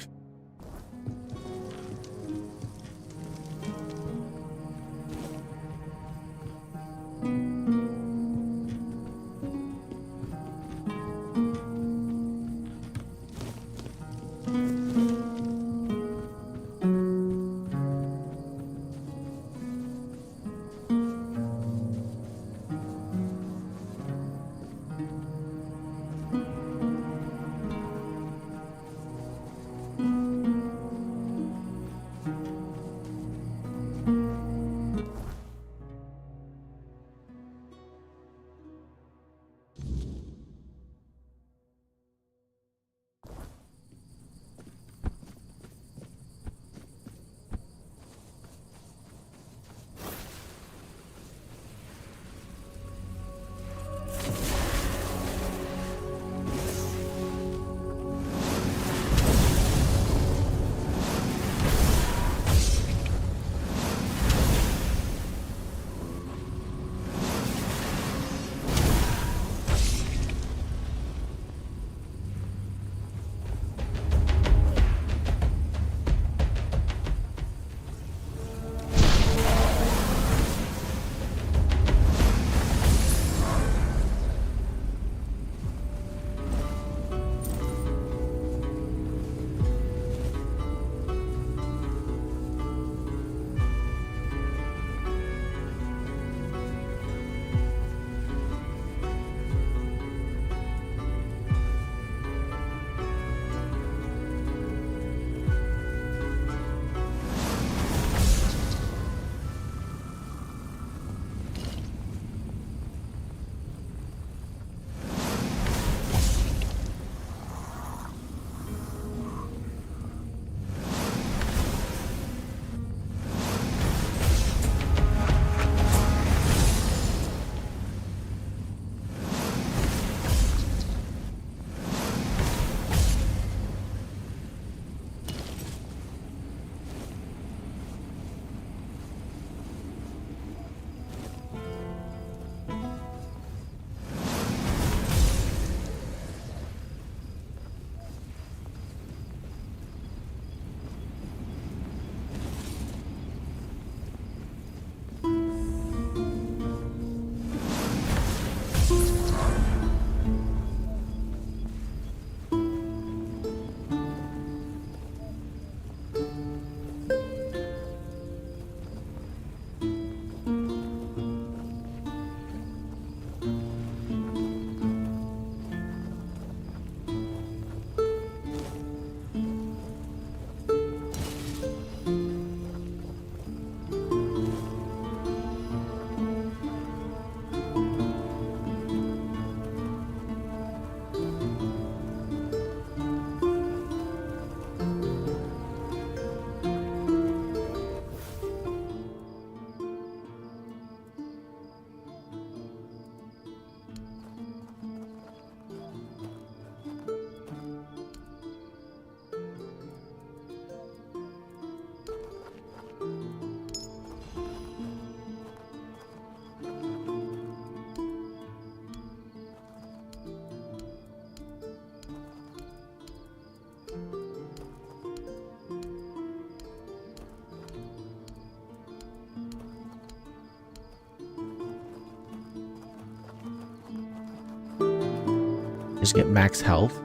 Just get max health.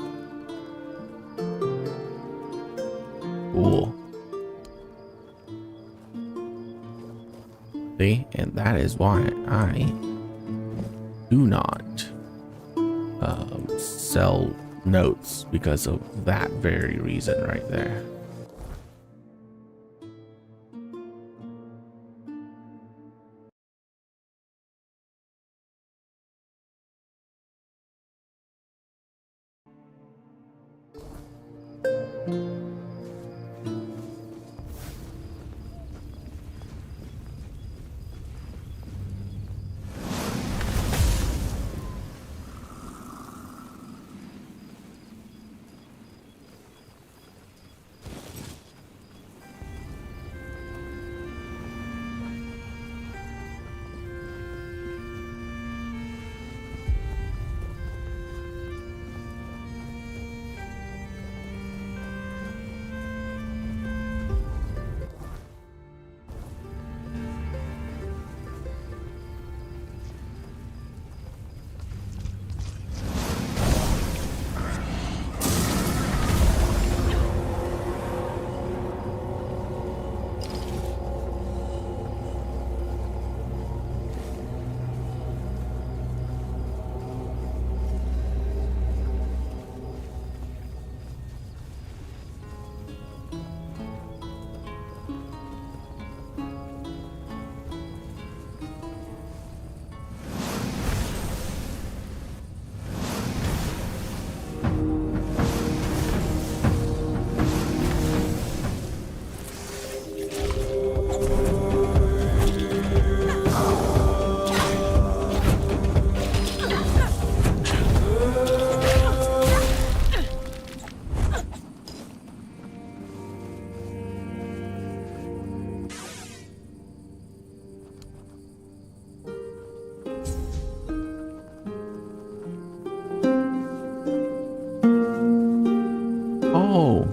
Cool. See, and that is why I do not sell notes, because of that very reason right there. Oh.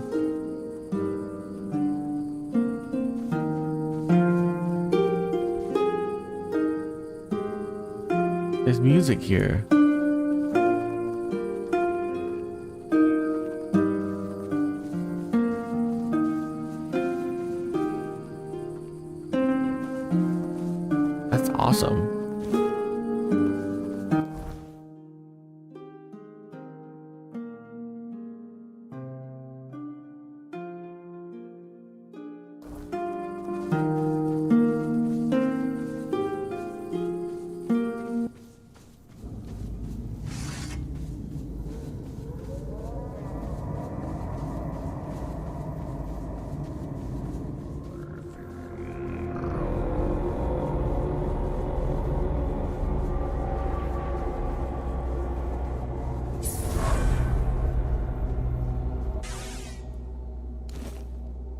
There's music here. That's awesome.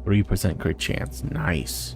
%3 crit chance. Nice.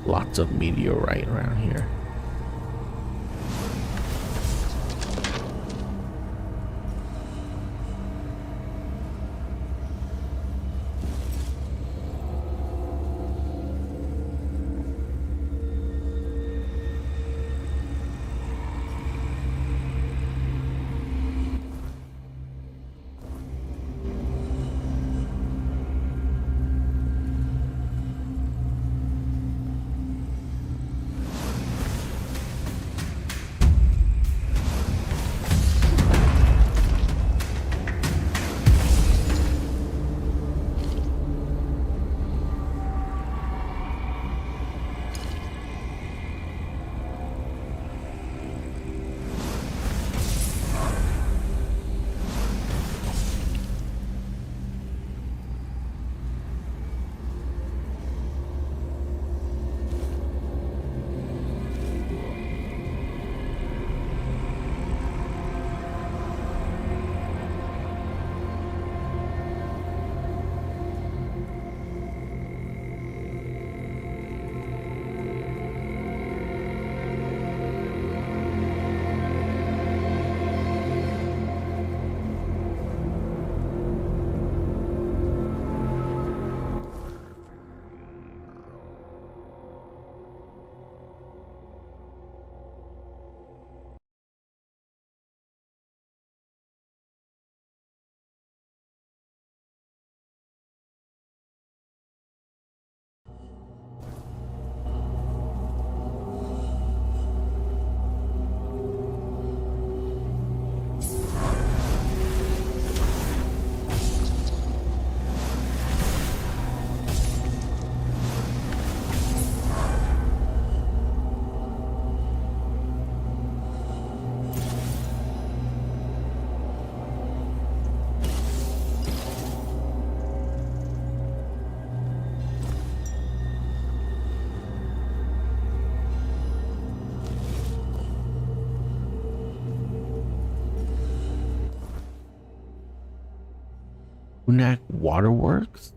Lots of meteorite around here. Unak Waterworks?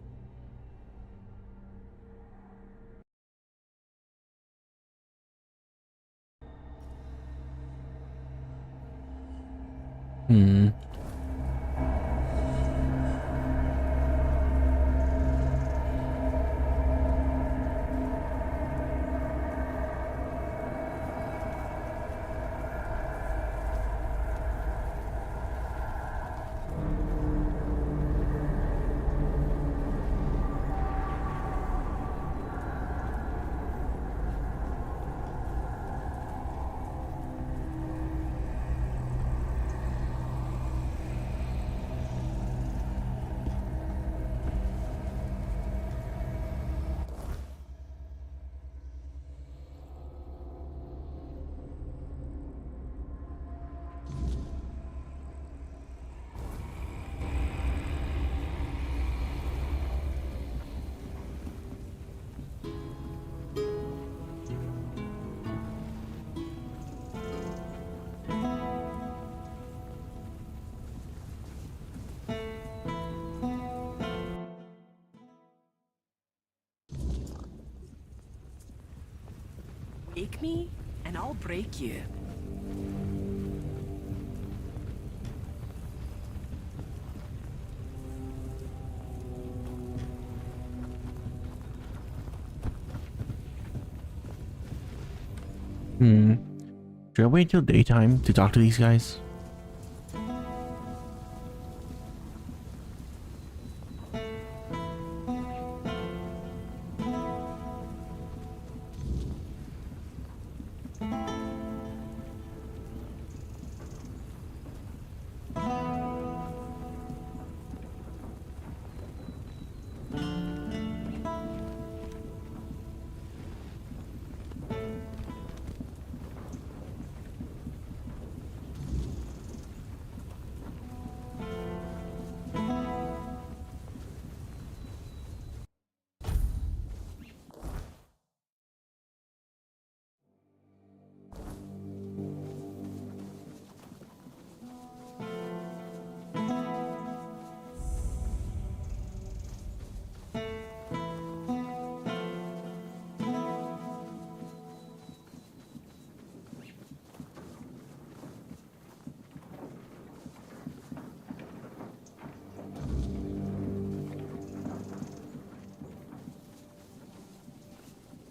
Hmm. Wake me, and I'll break you. Hmm. Should I wait till daytime to talk to these guys?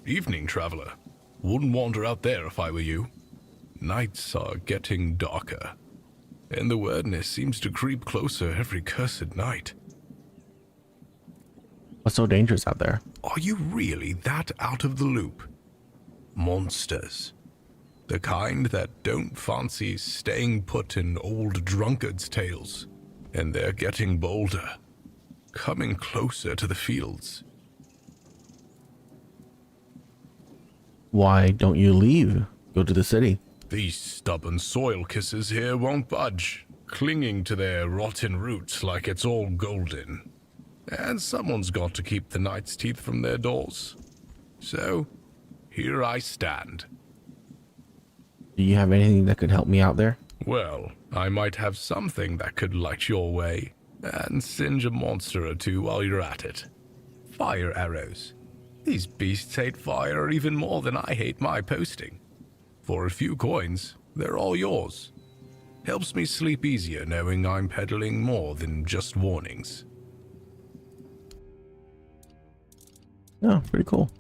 Evening, traveler. Wouldn't wander out there if I were you. Nights are getting darker, and the weirdness seems to creep closer every cursed night. What's so dangerous out there? Are you really that out of the loop? Monsters. The kind that don't fancy staying put in old drunkards' tales. And they're getting bolder, coming closer to the fields. Why don't you leave? Go to the city. These stubborn soil kissers here won't budge, clinging to their rotten roots like it's all golden. And someone's got to keep the night's teeth from their doors. So, here I stand. Do you have anything that could help me out there? Well, I might have something that could light your way, and singe a monster or two while you're at it. Fire arrows. These beasts hate fire even more than I hate my posting. For a few coins, they're all yours. Helps me sleep easier knowing I'm peddling more than just warnings. Oh, pretty cool.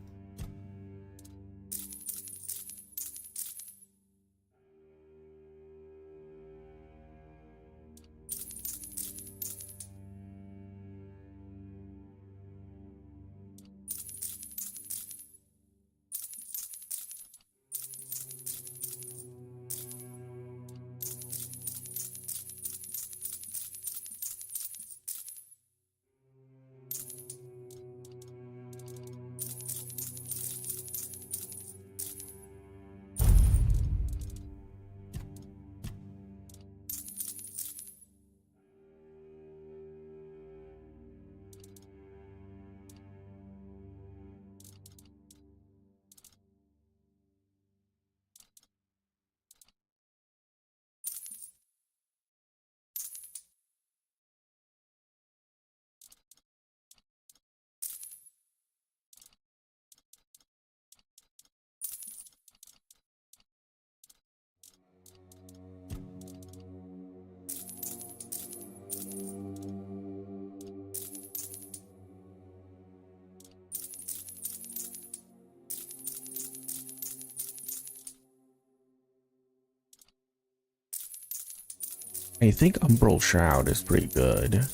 I think Umbral Shroud is pretty good.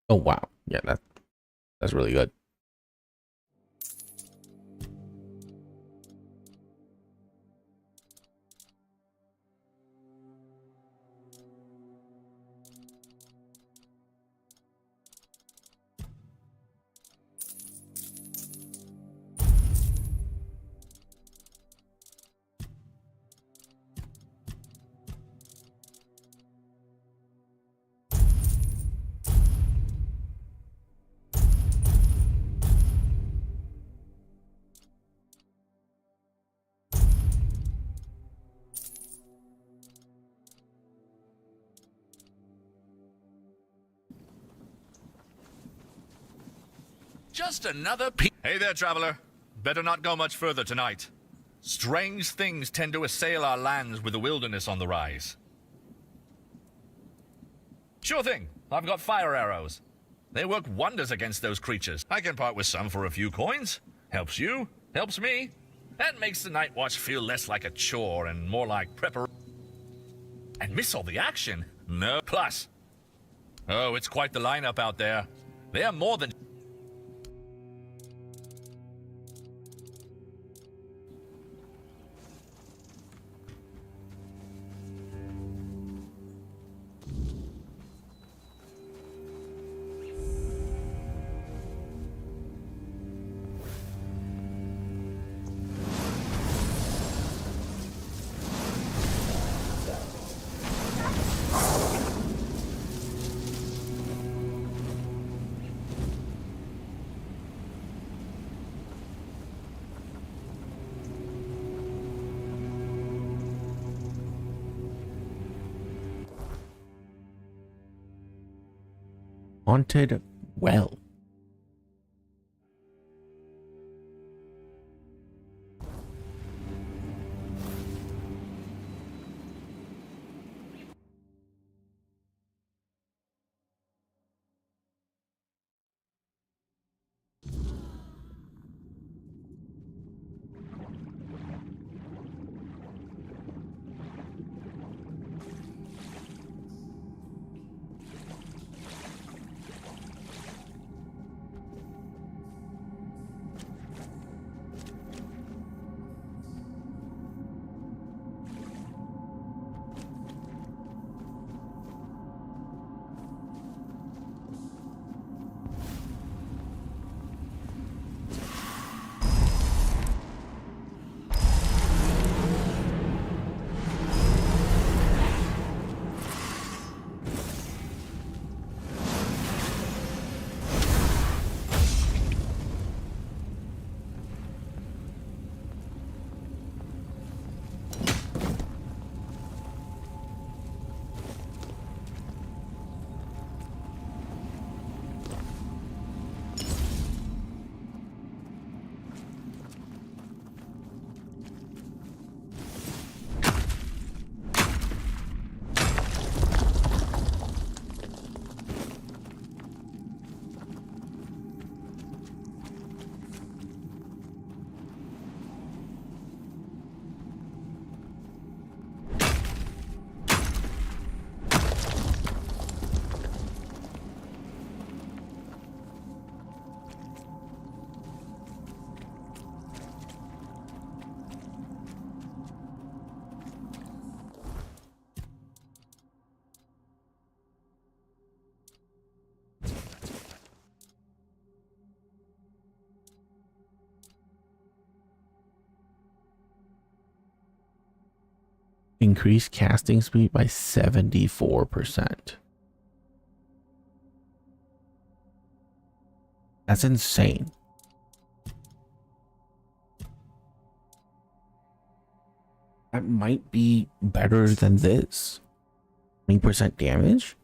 Oh wow, yeah, that's really good. Just another Hey there, traveler. Better not go much further tonight. Strange things tend to assail our lands with the wilderness on the rise. Sure thing. I've got fire arrows. They work wonders against those creatures. I can part with some for a few coins. Helps you, helps me. That makes the night watch feel less like a chore and more like preparation. And miss all the action? No. Plus. Oh, it's quite the lineup out there. They are more than... Haunted well. Increase casting speed by 74%. That's insane. That might be better than this. 20% damage?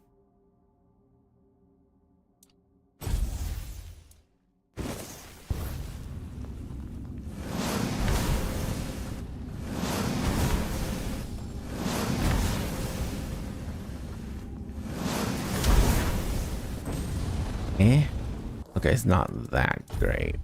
Eh? Okay, it's not that great.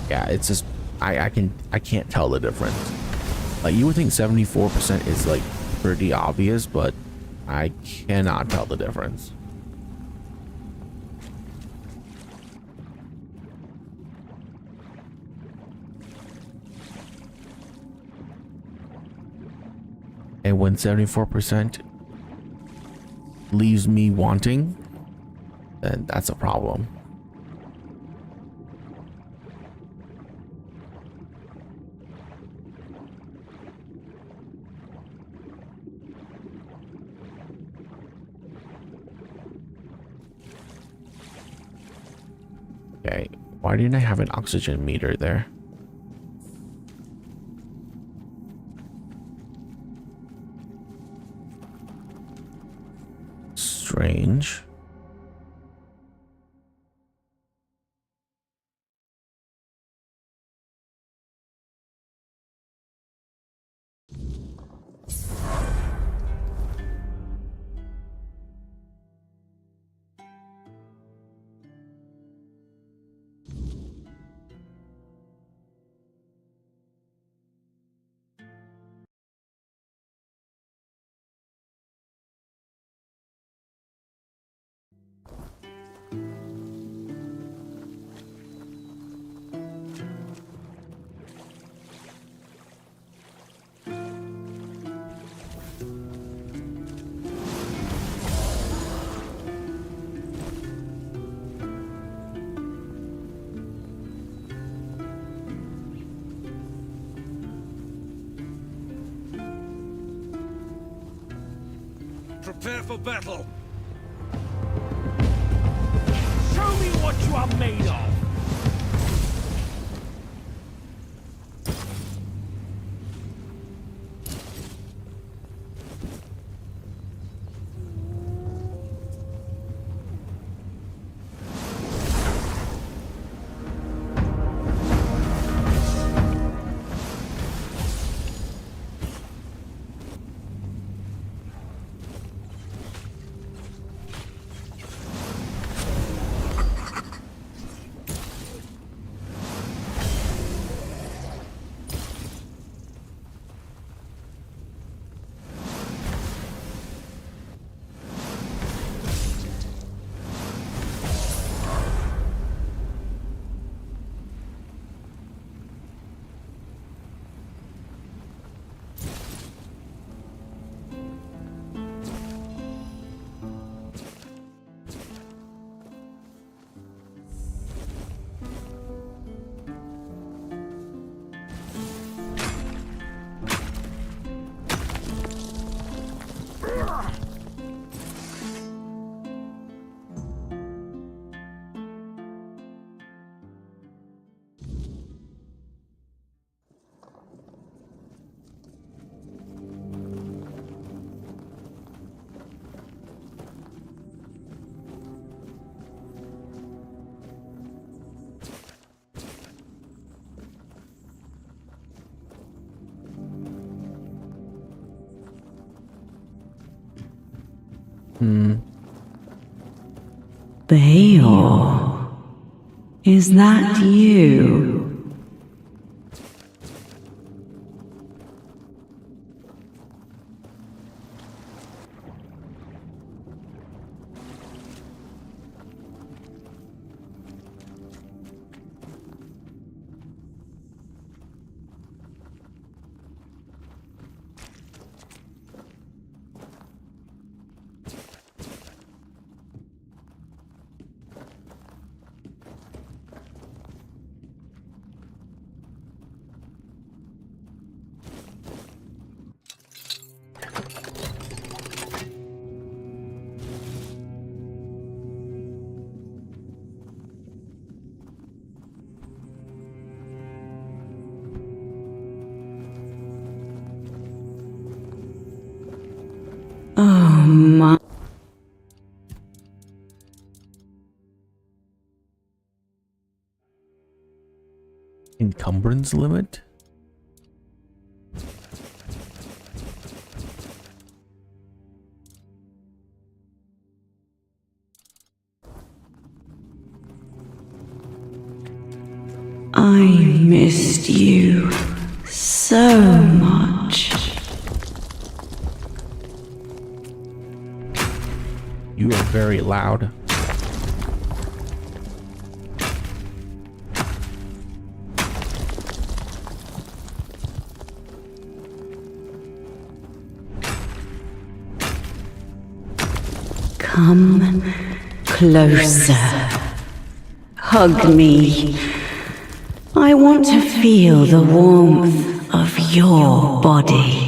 Yeah, it's just I can't tell the difference. Like, you would think 74% is like pretty obvious, but I cannot tell the difference. And when 74% leaves me wanting, then that's a problem. Okay, why didn't I have an oxygen meter there? Strange. Prepare for battle. Show me what you are made of! Baal, is that you? Oh my. Encumbrance limit? I missed you so much. You are very loud. Come closer. Hug me. I want to feel the warmth of your body.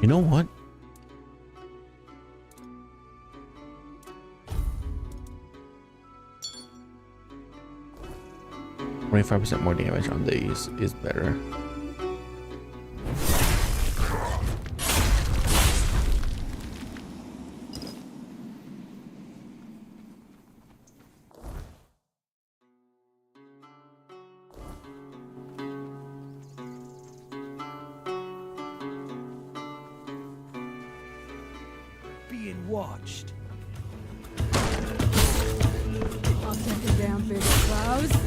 You know what? %25 more damage on these is better. Being watched. I'll take him down, big clouds.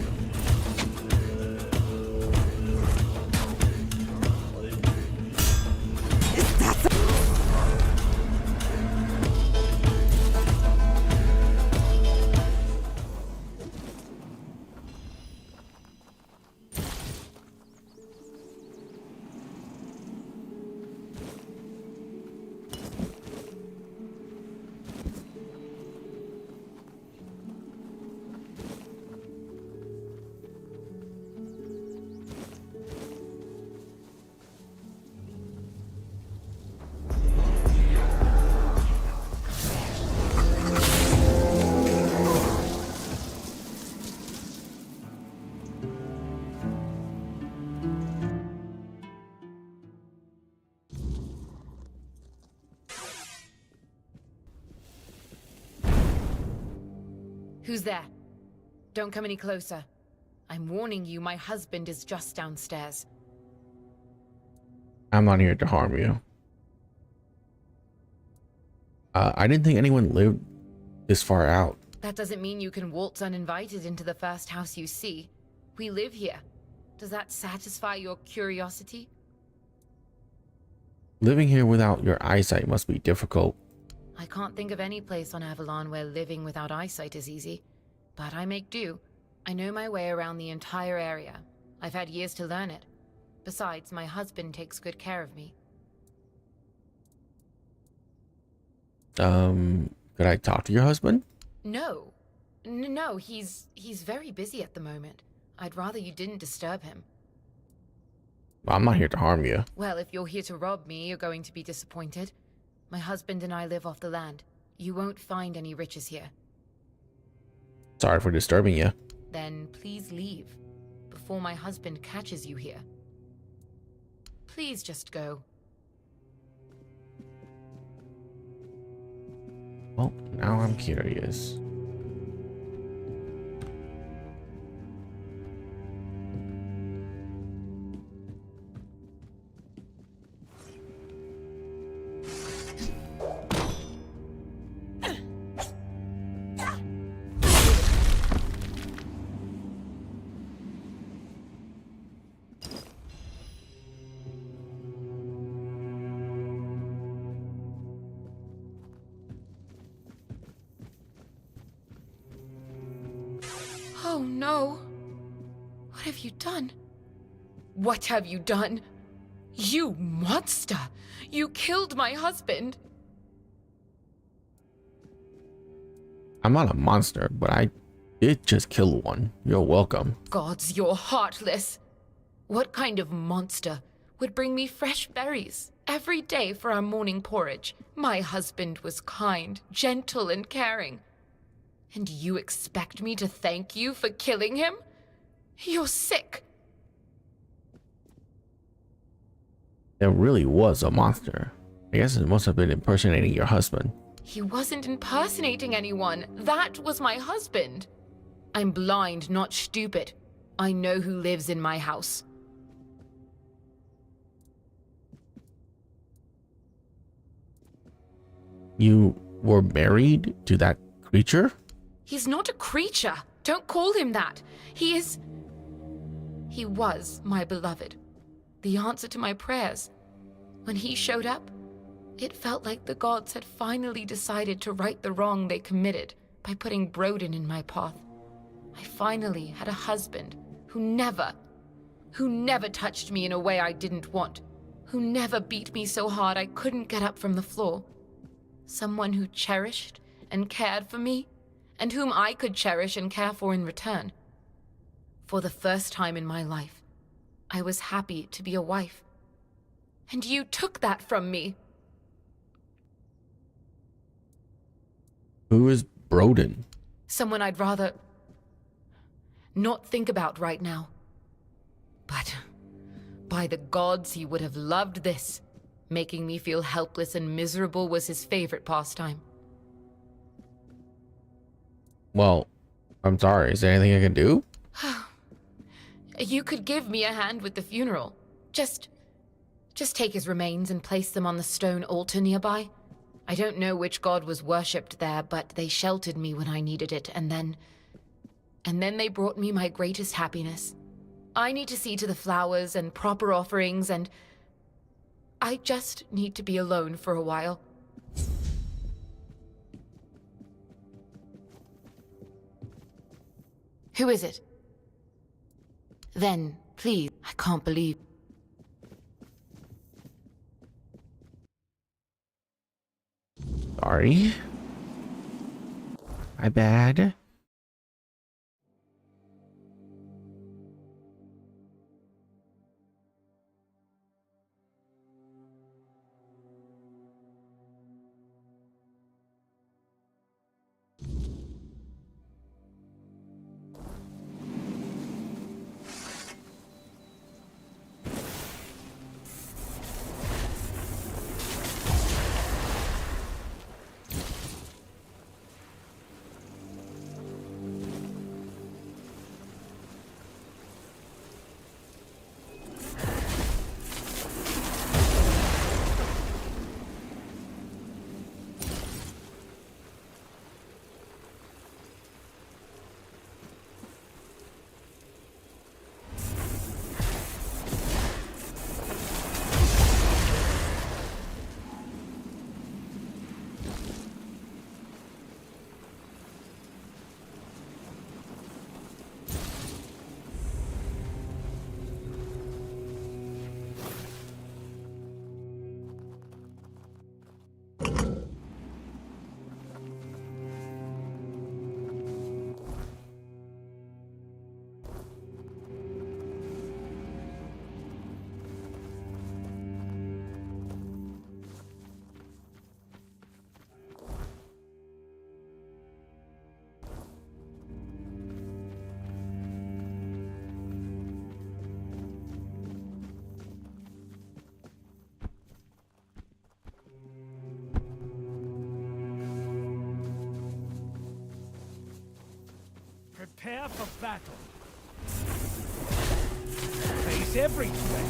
Who's there? Don't come any closer. I'm warning you, my husband is just downstairs. I'm not here to harm you. I didn't think anyone lived this far out. That doesn't mean you can waltz uninvited into the first house you see. We live here. Does that satisfy your curiosity? Living here without your eyesight must be difficult. I can't think of any place on Avalon where living without eyesight is easy. But I make do. I know my way around the entire area. I've had years to learn it. Besides, my husband takes good care of me. Could I talk to your husband? No. No, he's very busy at the moment. I'd rather you didn't disturb him. I'm not here to harm you. Well, if you're here to rob me, you're going to be disappointed. My husband and I live off the land. You won't find any riches here. Sorry for disturbing you. Then please leave, before my husband catches you here. Please just go. Well, now I'm curious. Oh no. What have you done? What have you done? You monster! You killed my husband! I'm not a monster, but I did just kill one. You're welcome. Gods, you're heartless. What kind of monster would bring me fresh berries every day for our morning porridge? My husband was kind, gentle, and caring. And you expect me to thank you for killing him? You're sick. There really was a monster. I guess it must have been impersonating your husband. He wasn't impersonating anyone. That was my husband. I'm blind, not stupid. I know who lives in my house. You were married to that creature? He's not a creature. Don't call him that. He was my beloved. The answer to my prayers. When he showed up, it felt like the gods had finally decided to right the wrong they committed by putting Broden in my path. I finally had a husband who never touched me in a way I didn't want, who never beat me so hard I couldn't get up from the floor. Someone who cherished and cared for me, and whom I could cherish and care for in return. For the first time in my life, I was happy to be a wife. And you took that from me. Who is Broden? Someone I'd rather not think about right now. But by the gods, he would have loved this. Making me feel helpless and miserable was his favorite pastime. Well, I'm sorry. Is there anything I can do? You could give me a hand with the funeral. Just take his remains and place them on the stone altar nearby. I don't know which god was worshipped there, but they sheltered me when I needed it, and then they brought me my greatest happiness. I need to see to the flowers and proper offerings, and I just need to be alone for a while. Who is it? Then, please, I can't believe. Sorry. My bad. up a battle. Face every threat.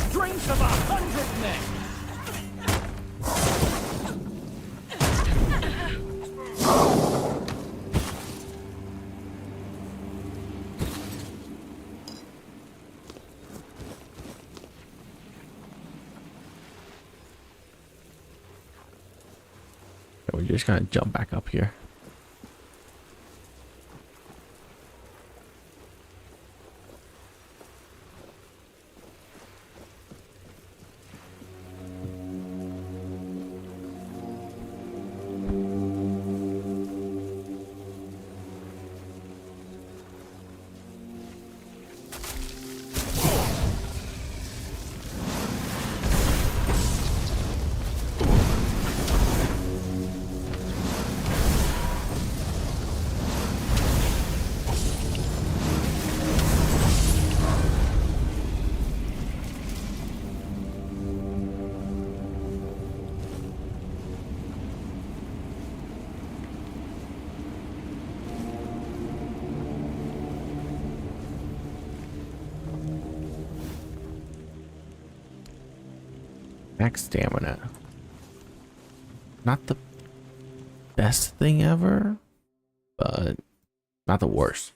Strength of 100 men. We're just gonna jump back up here. Max stamina. Not the best thing ever, but not the worst.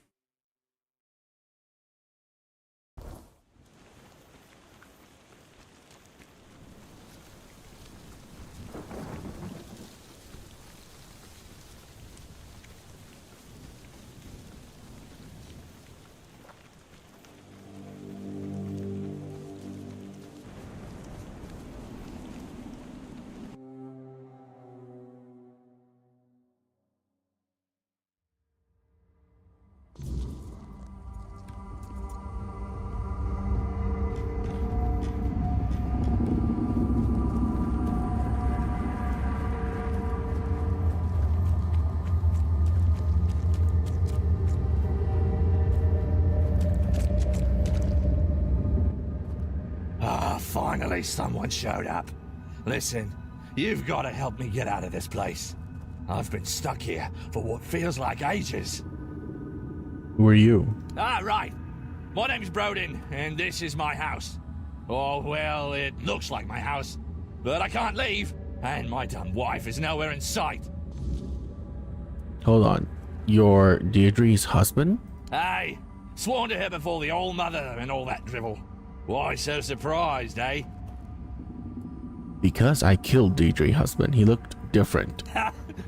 Finally, someone showed up. Listen, you've got to help me get out of this place. I've been stuck here for what feels like ages. Who are you? Ah, right. My name's Brodin, and this is my house. Oh, well, it looks like my house, but I can't leave, and my dumb wife is nowhere in sight. Hold on. You're Deirdre's husband? Aye, sworn to her before the old mother and all that drivel. Why so surprised, eh? Because I killed Deirdre's husband. He looked different.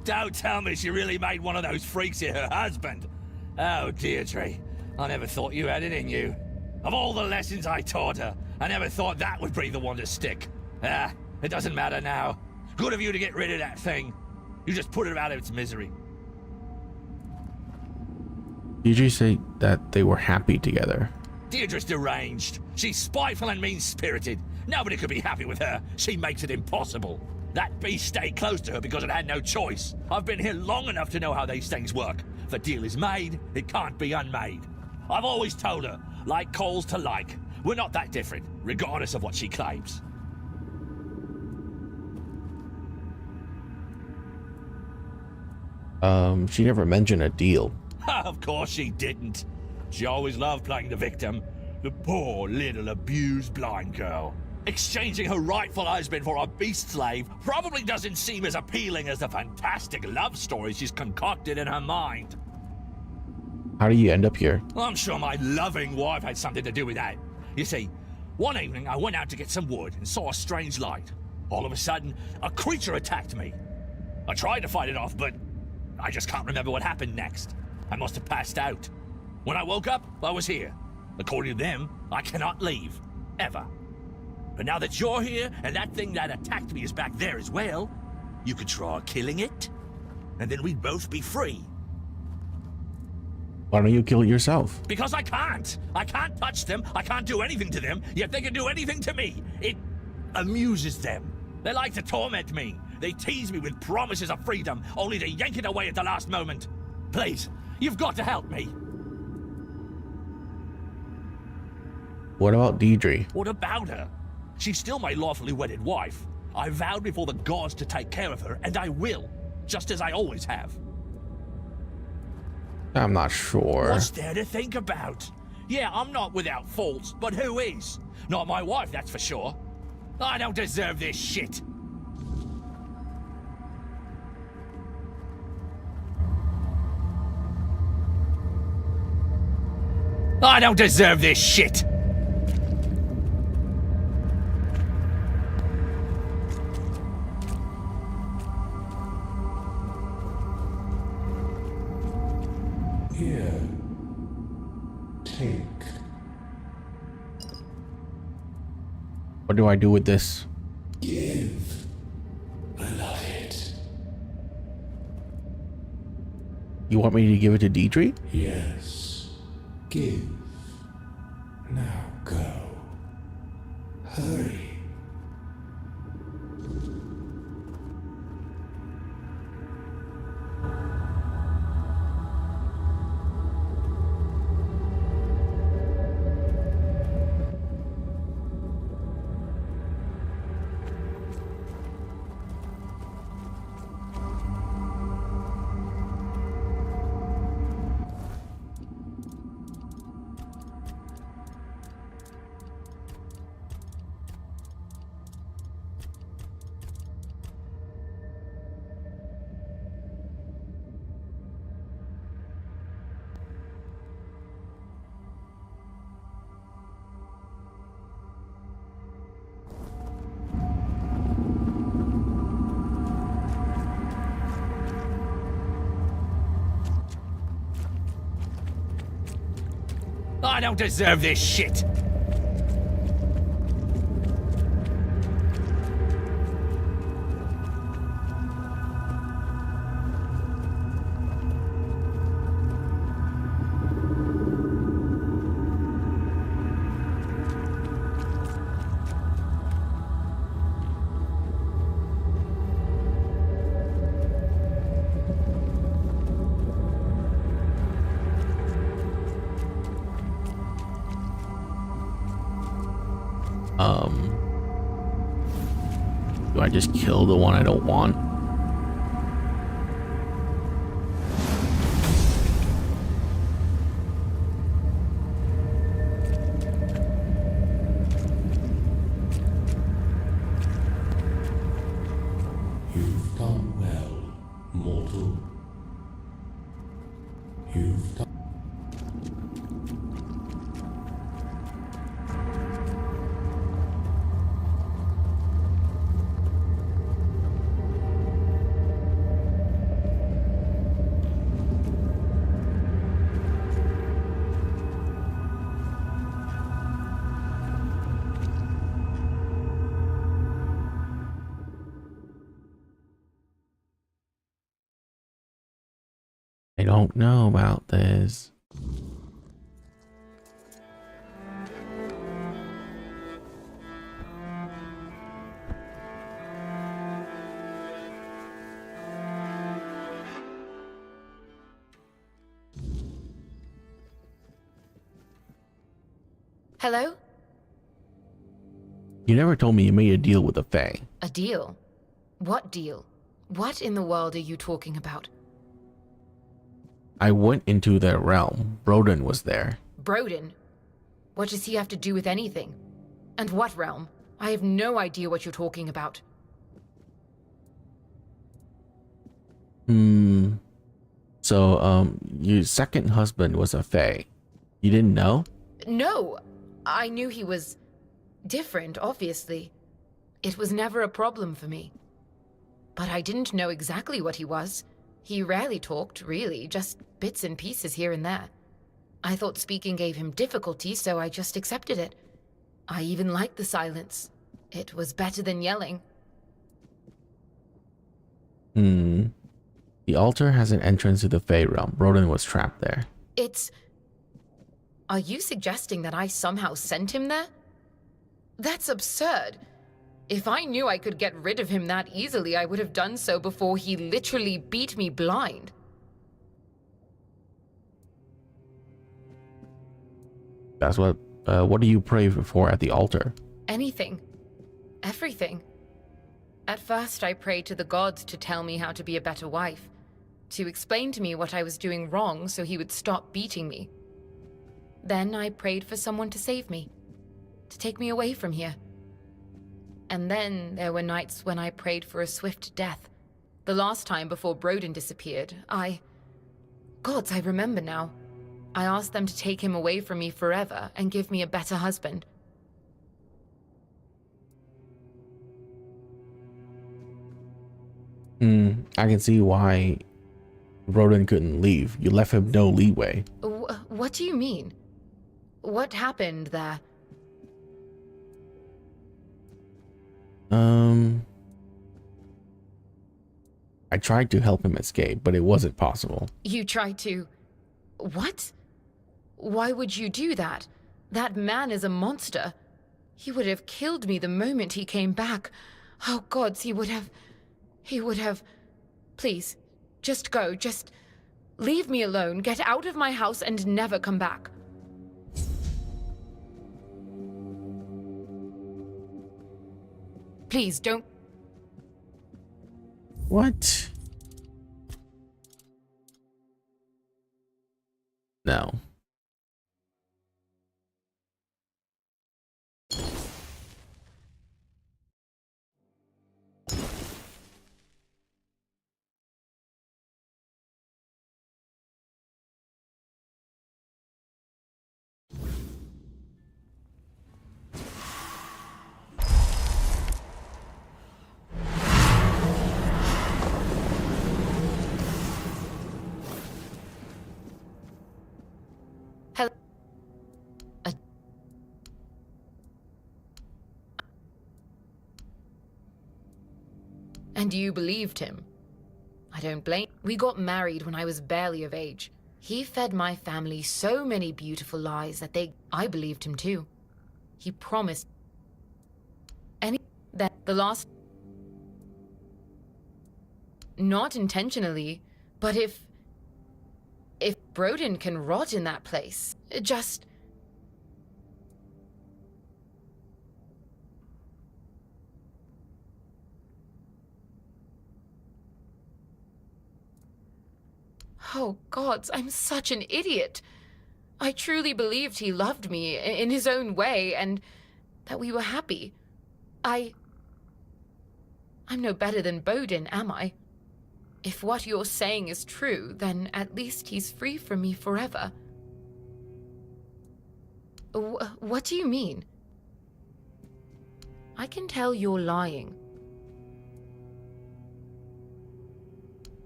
Don't tell me she really made one of those freaks here her husband. Oh, Deirdre, I never thought you had it in you. Of all the lessons I taught her, I never thought that would be the one to stick. It doesn't matter now. Good of you to get rid of that thing. You just put it out of its misery. Deirdre said that they were happy together. Deirdre's deranged. She's spiteful and mean-spirited. Nobody could be happy with her. She makes it impossible. That beast stayed close to her because it had no choice. I've been here long enough to know how these things work. If a deal is made, it can't be unmade. I've always told her, like coals to like. We're not that different, regardless of what she claims. She never mentioned a deal. Of course she didn't. She always loved playing the victim. The poor little abused blind girl. Exchanging her rightful husband for a beast slave probably doesn't seem as appealing as the fantastic love story she's concocted in her mind. How do you end up here? I'm sure my loving wife had something to do with that. You see, one evening I went out to get some wood and saw a strange light. All of a sudden, a creature attacked me. I tried to fight it off, but I just can't remember what happened next. I must have passed out. When I woke up, I was here. According to them, I cannot leave. Ever. But now that you're here, and that thing that attacked me is back there as well, you could try killing it, and then we'd both be free. Why don't you kill it yourself? Because I can't. I can't touch them, I can't do anything to them, yet they can do anything to me. It amuses them. They like to torment me. They tease me with promises of freedom, only to yank it away at the last moment. Please, you've got to help me. What about Deirdre? What about her? She's still my lawfully wedded wife. I vowed before the gods to take care of her, and I will. just as I always have. I'm not sure. What's there to think about? Yeah, I'm not without faults, but who is? Not my wife, that's for sure. I don't deserve this shit. I don't deserve this shit. Here. Take. What do I do with this? Give. I love it. You want me to give it to Deidre? Yes. Give. Now go. Hurry. I don't deserve this shit. Do I just kill the one I don't want? You've done well, mortal. You've done. I don't know about this. Hello? You never told me you made a deal with the Fae. A deal? What deal? What in the world are you talking about? I went into their realm. Broden was there. Broden? What does he have to do with anything? And what realm? I have no idea what you're talking about. So, your second husband was a Fae. You didn't know? No, I knew he was different, obviously. It was never a problem for me. But I didn't know exactly what he was. He rarely talked, really, just bits and pieces here and there. I thought speaking gave him difficulty, so I just accepted it. I even liked the silence. It was better than yelling. The altar has an entrance to the Fae realm. Broden was trapped there. Are you suggesting that I somehow sent him there? That's absurd. If I knew I could get rid of him that easily, I would have done so before he literally beat me blind. That's what do you pray for at the altar? Anything. Everything. At first, I prayed to the gods to tell me how to be a better wife, to explain to me what I was doing wrong so he would stop beating me. Then I prayed for someone to save me, to take me away from here. And then there were nights when I prayed for a swift death. The last time before Broden disappeared, Gods, I remember now. I asked them to take him away from me forever and give me a better husband. I can see why Broden couldn't leave. You left him no leeway. What do you mean? What happened there? I tried to help him escape, but it wasn't possible. You tried to... What? Why would you do that? That man is a monster. He would have killed me the moment he came back. Oh, gods, he would have... Please, just go. Just leave me alone. Get out of my house and never come back. Please, don't... What? No. And you believed him? I don't blame... We got married when I was barely of age. He fed my family so many beautiful lies that I believed him too. He promised... that the last... Not intentionally, but if Broden can rot in that place, just... Oh, gods, I'm such an idiot. I truly believed he loved me in his own way and that we were happy. I'm no better than Bodin, am I? If what you're saying is true, then at least he's free from me forever. What do you mean? I can tell you're lying.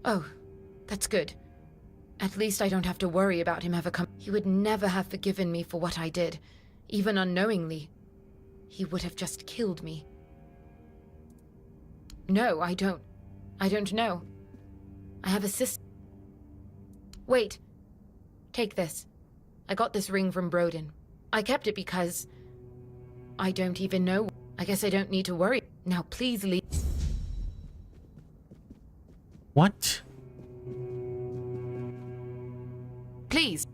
Oh, that's good. At least I don't have to worry about him ever coming. He would never have forgiven me for what I did, even unknowingly. He would have just killed me. No, I don't know. I have a sister. Wait. Take this. I got this ring from Broden. I kept it because... I don't even know. I guess I don't need to worry. Now please leave. What? Please.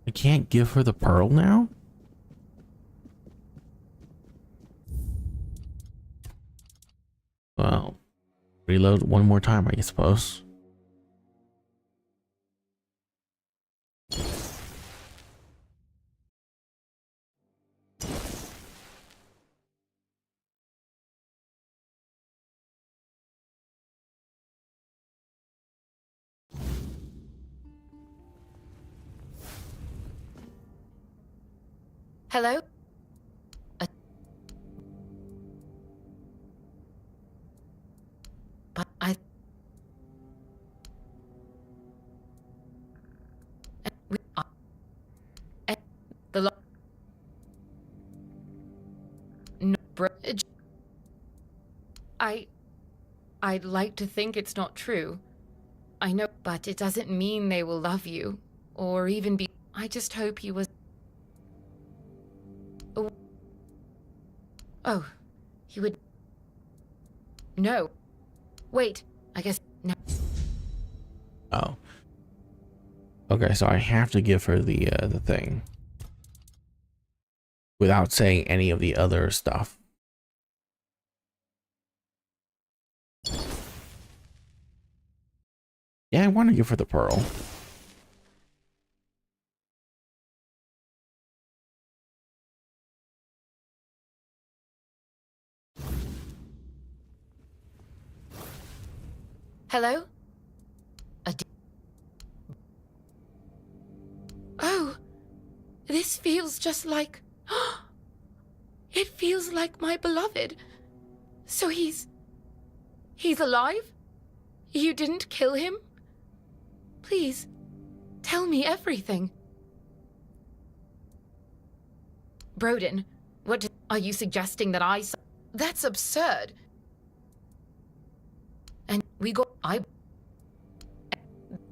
I can't give her the pearl now? Well, reload one more time, I suppose. Hello? But I'd like to think it's not true. I know, but it doesn't mean they will love you, or even be... I just hope he was... Oh, he would... No. Wait, I guess... No. Oh. Okay, so I have to give her the thing. Without saying any of the other stuff. Yeah, I want to give her the pearl. Hello? Oh, this feels just like... It feels like my beloved. So he's alive? You didn't kill him? Please, tell me everything. Broden, are you suggesting that I... That's absurd. And we got...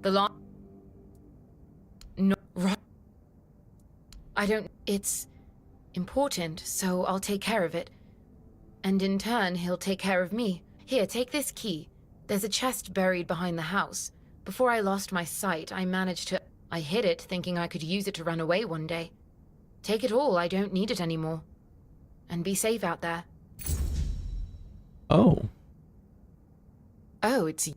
The law... No, right. I don't... It's important, so I'll take care of it. And in turn, he'll take care of me. Here, take this key. There's a chest buried behind the house. Before I lost my sight, I managed to... I hid it, thinking I could use it to run away one day. Take it all, I don't need it anymore. And be safe out there. Oh. Oh, it's...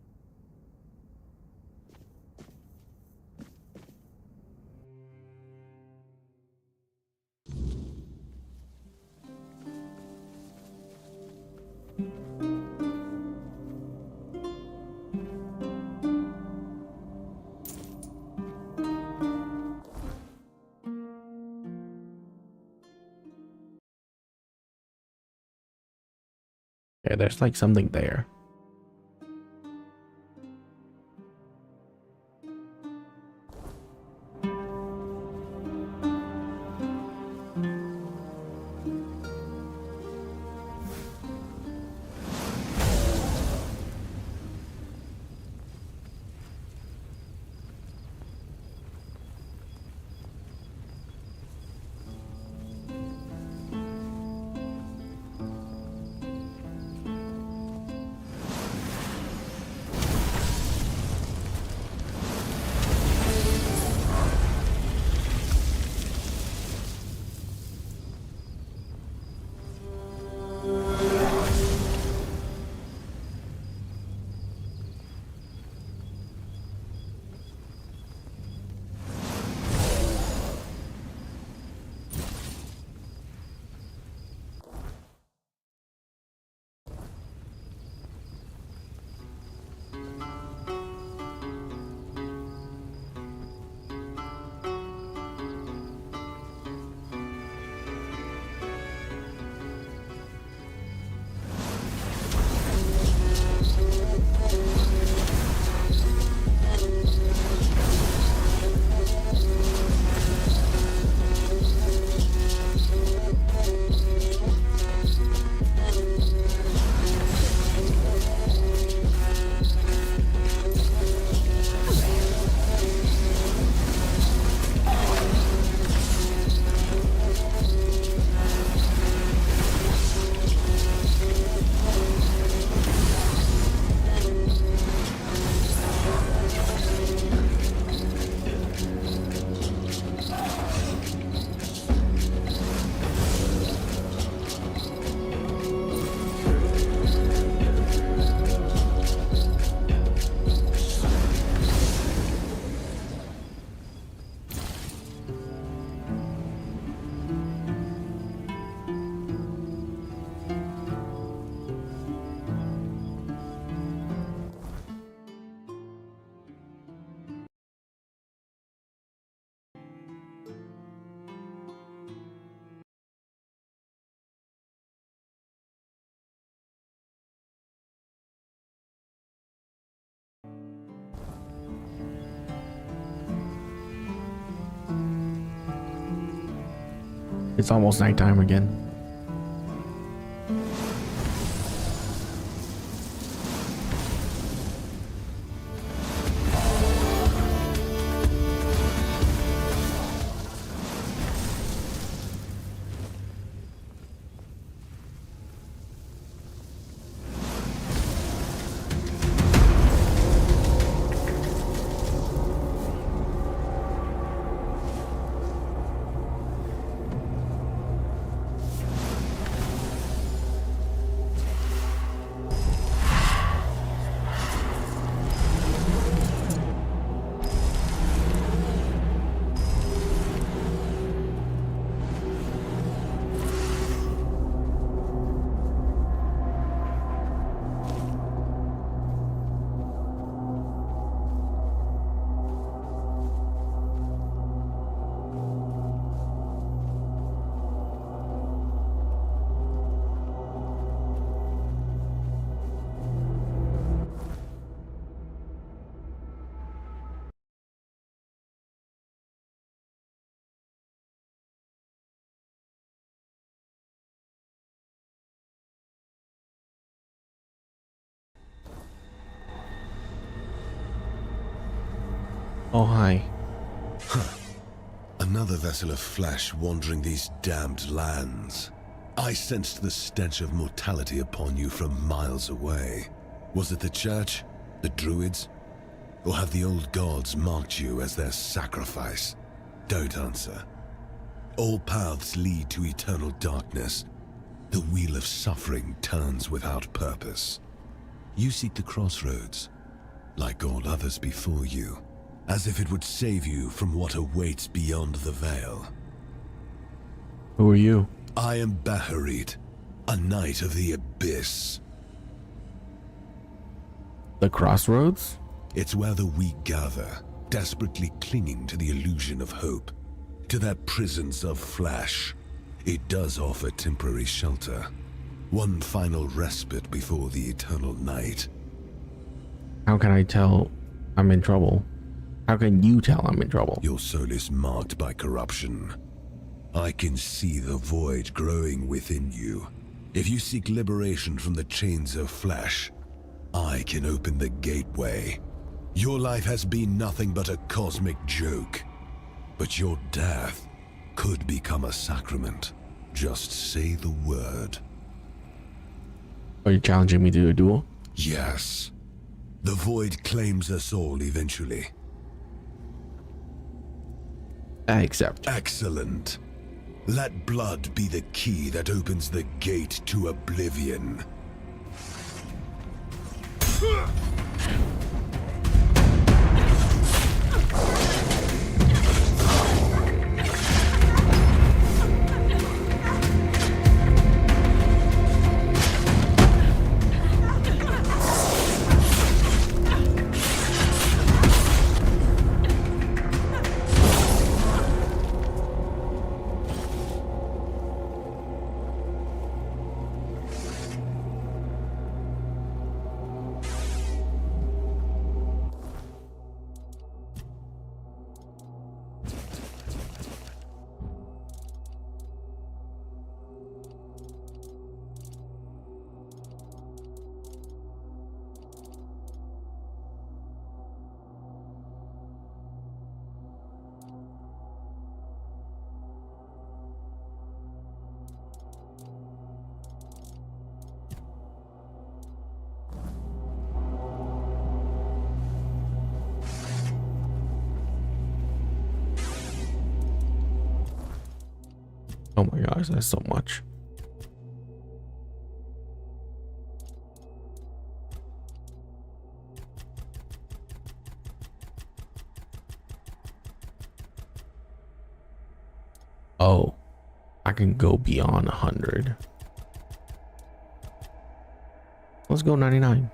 Yeah, there's like something there. It's almost nighttime again. Oh, hi. Another vessel of flesh wandering these damned lands. I sensed the stench of mortality upon you from miles away. Was it the church? The druids? Or have the old gods marked you as their sacrifice? Don't answer. All paths lead to eternal darkness. The wheel of suffering turns without purpose. You seek the crossroads, like all others before you, as if it would save you from what awaits beyond the veil. Who are you? I am Baharit, a knight of the abyss. The crossroads? It's where the weak gather, desperately clinging to the illusion of hope, to their prisons of flesh. It does offer temporary shelter, one final respite before the eternal night. How can I tell I'm in trouble? How can you tell I'm in trouble? Your soul is marked by corruption. I can see the void growing within you. If you seek liberation from the chains of flesh, I can open the gateway. Your life has been nothing but a cosmic joke, but your death could become a sacrament. Just say the word. Are you challenging me to a duel? Yes. The void claims us all eventually. I accept. Excellent. Let blood be the key that opens the gate to oblivion. Oh my gosh, that's so much. Oh, I can go beyond 100. Let's go 99.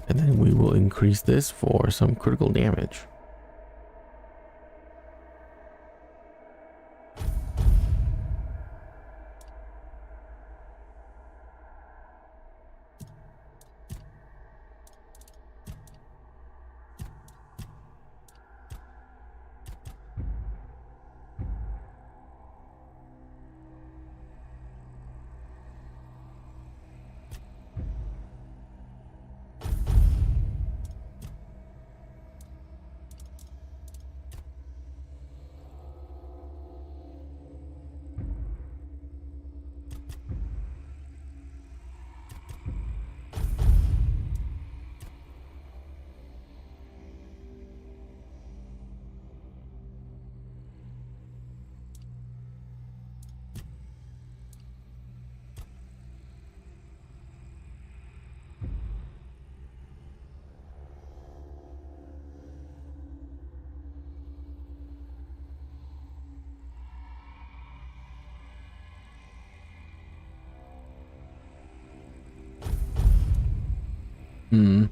And then we will increase this for some critical damage. Hmm.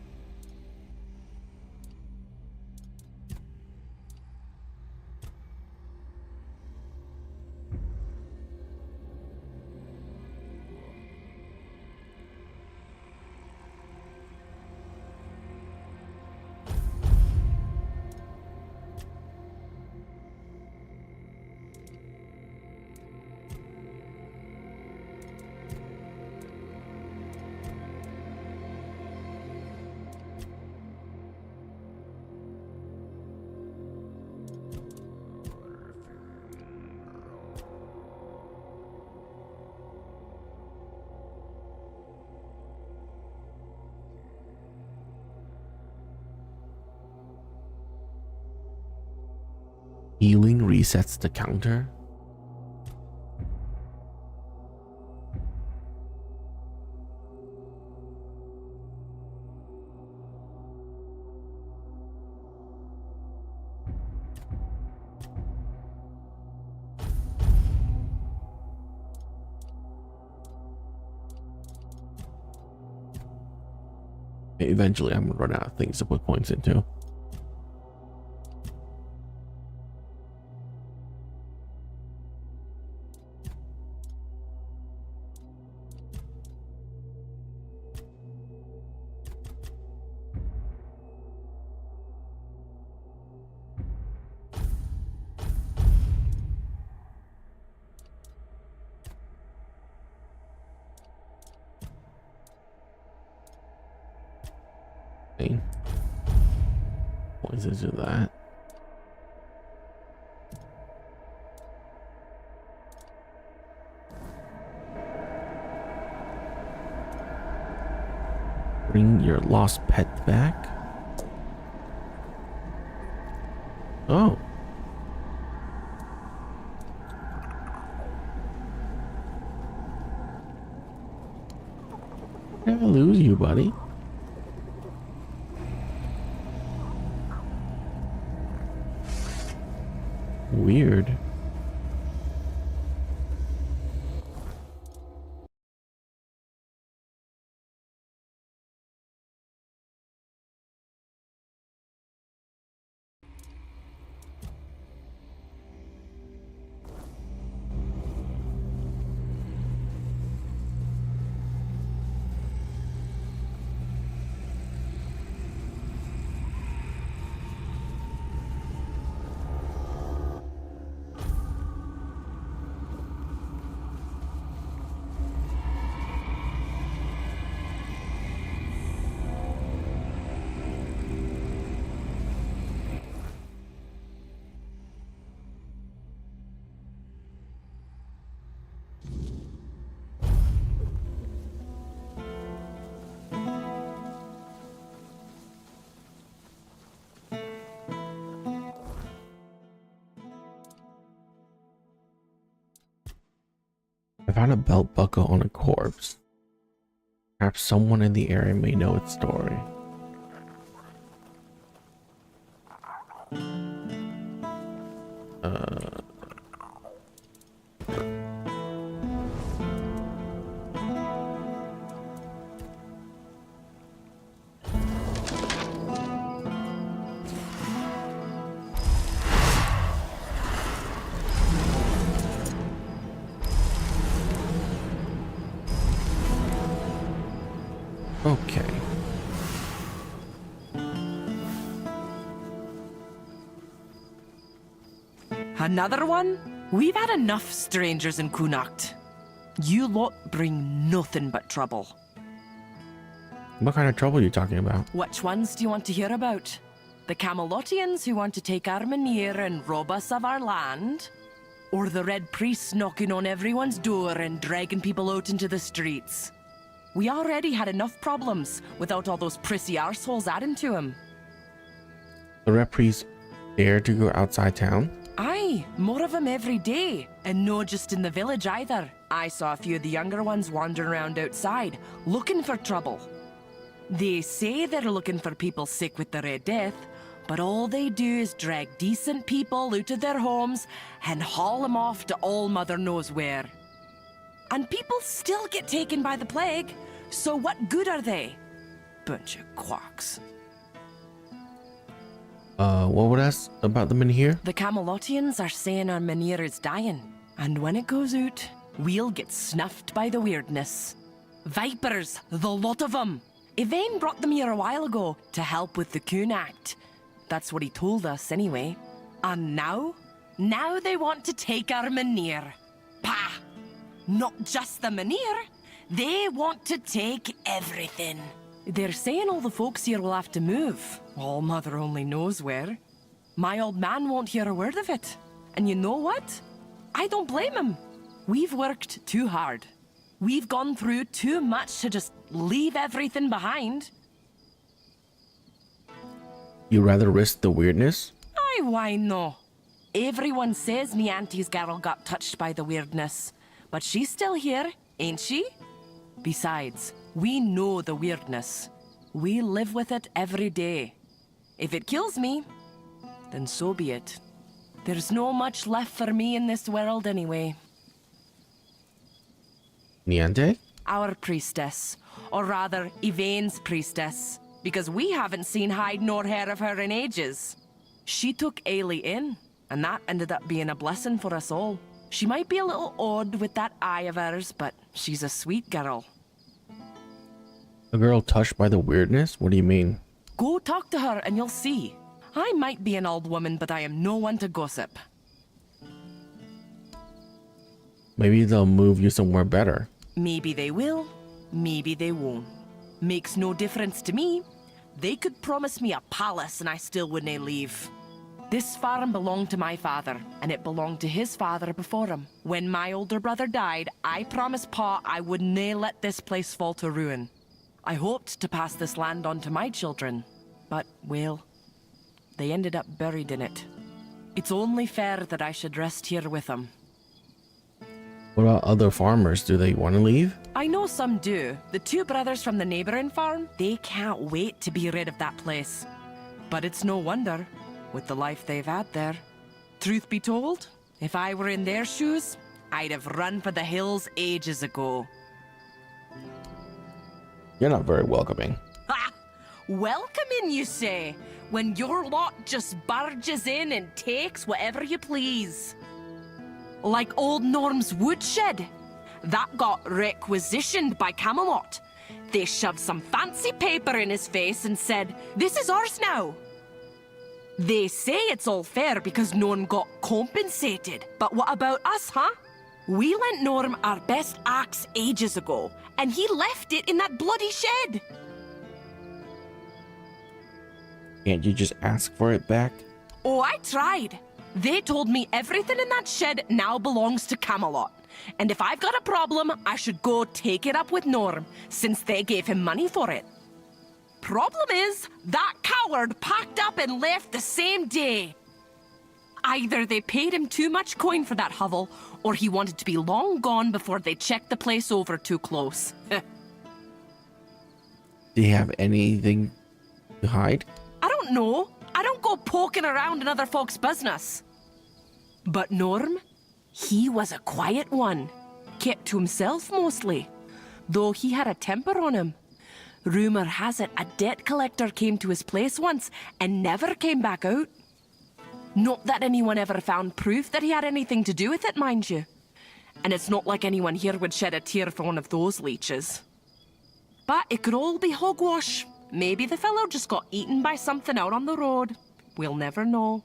Healing resets the counter. Eventually, I'm gonna run out of things to put points into. Points into that. Bring your lost pet back. Oh. Did I lose you, buddy? Weird. I found a belt buckle on a corpse. Perhaps someone in the area may know its story. Okay. Another one? We've had enough strangers in Kunakt. You lot bring nothing but trouble. What kind of trouble are you talking about? Which ones do you want to hear about? The Camelotians who want to take our Manir and rob us of our land? Or the Red Priests knocking on everyone's door and dragging people out into the streets? We already had enough problems without all those prissy arseholes adding to them. The Red Priests dare to go outside town? Aye, more of them every day. And no just in the village either. I saw a few of the younger ones wandering around outside, looking for trouble. They say they're looking for people sick with the Red Death, but all they do is drag decent people out of their homes and haul them off to all mother knows where. And people still get taken by the plague, so what good are they? Bunch of quacks. What would ask about them in here? The Camelotians are saying our Manir is dying, and when it goes out, we'll get snuffed by the weirdness. Vipers, the lot of them. Yvain brought them here a while ago to help with the Kunakt. That's what he told us anyway. And now they want to take our Manir. Pah! Not just the Manir, they want to take everything. They're saying all the folks here will have to move. All mother only knows where. My old man won't hear a word of it. And you know what? I don't blame him. We've worked too hard. We've gone through too much to just leave everything behind. You rather risk the weirdness? Aye, why no? Everyone says me auntie's girl got touched by the weirdness. But she's still here, ain't she? Besides, we know the weirdness. We live with it every day. If it kills me, then so be it. There's no much left for me in this world anyway. Niente? Our priestess, or rather, Yvain's priestess, because we haven't seen hide nor hair of her in ages. She took Ailey in, and that ended up being a blessing for us all. She might be a little odd with that eye of hers, but she's a sweet girl. A girl touched by the weirdness? What do you mean? Go talk to her and you'll see. I might be an old woman, but I am no one to gossip. Maybe they'll move you somewhere better. Maybe they will, maybe they won't. Makes no difference to me. They could promise me a palace and I still wouldn't leave. This farm belonged to my father, and it belonged to his father before him. When my older brother died, I promised Pa I would nae let this place fall to ruin. I hoped to pass this land on to my children, but, well, they ended up buried in it. It's only fair that I should rest here with them. What about other farmers? Do they want to leave? I know some do. The two brothers from the neighboring farm, they can't wait to be rid of that place. But it's no wonder, with the life they've had there. Truth be told, if I were in their shoes, I'd have run for the hills ages ago. You're not very welcoming. Ha! Welcoming, you say? When your lot just barges in and takes whatever you please. Like old Norm's woodshed. That got requisitioned by Camelot. They shoved some fancy paper in his face and said, "This is ours now." They say it's all fair because Norm got compensated. But what about us, huh? We lent Norm our best axe ages ago, and he left it in that bloody shed. Can't you just ask for it back? Oh, I tried. They told me everything in that shed now belongs to Camelot. And if I've got a problem, I should go take it up with Norm, since they gave him money for it. Problem is, that coward packed up and left the same day. Either they paid him too much coin for that hovel, or he wanted to be long gone before they checked the place over too close. Do you have anything to hide? I don't know. I don't go poking around in other folks' business. But Norm, he was a quiet one. Kept to himself mostly. Though he had a temper on him. Rumour has it a debt collector came to his place once and never came back out. Not that anyone ever found proof that he had anything to do with it, mind you. And it's not like anyone here would shed a tear for one of those leeches. But it could all be hogwash. Maybe the fellow just got eaten by something out on the road. We'll never know.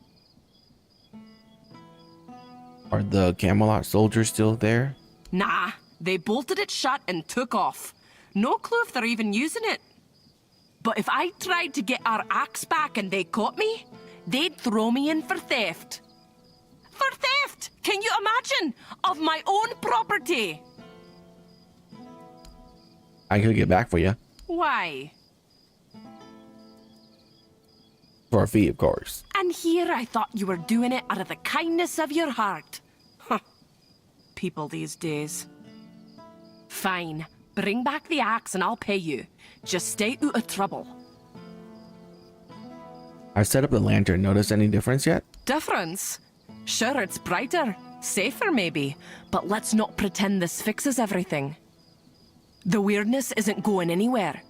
Are the Camelot soldiers still there? Nah, they bolted it shut and took off. No clue if they're even using it. But if I tried to get our axe back and they caught me, they'd throw me in for theft. For theft! Can you imagine? Of my own property! I could get back for you. Why? For a fee, of course. And here I thought you were doing it out of the kindness of your heart. Huh. People these days. Fine. Bring back the axe and I'll pay you. Just stay out of trouble. I've set up the lantern. Notice any difference yet? Difference? Sure, it's brighter. Safer, maybe. But let's not pretend this fixes everything. The weirdness isn't going anywhere.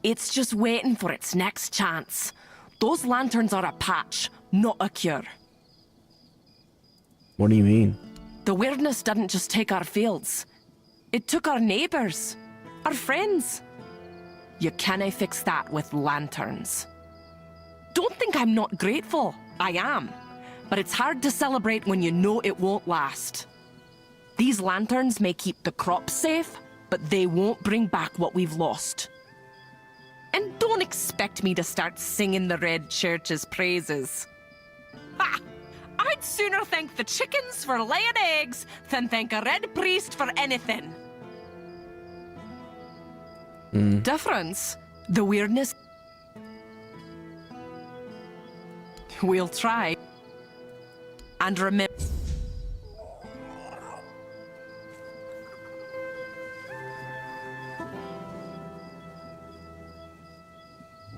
It's just waiting for its next chance. Those lanterns are a patch, not a cure. What do you mean? The weirdness didn't just take our fields. It took our neighbors, our friends. You cannae fix that with lanterns. Don't think I'm not grateful. I am. But it's hard to celebrate when you know it won't last. These lanterns may keep the crops safe, but they won't bring back what we've lost. And don't expect me to start singing the Red Church's praises. Ha! I'd sooner thank the chickens for laying eggs than thank a red priest for anything. Difference? The weirdness? We'll try. And remember.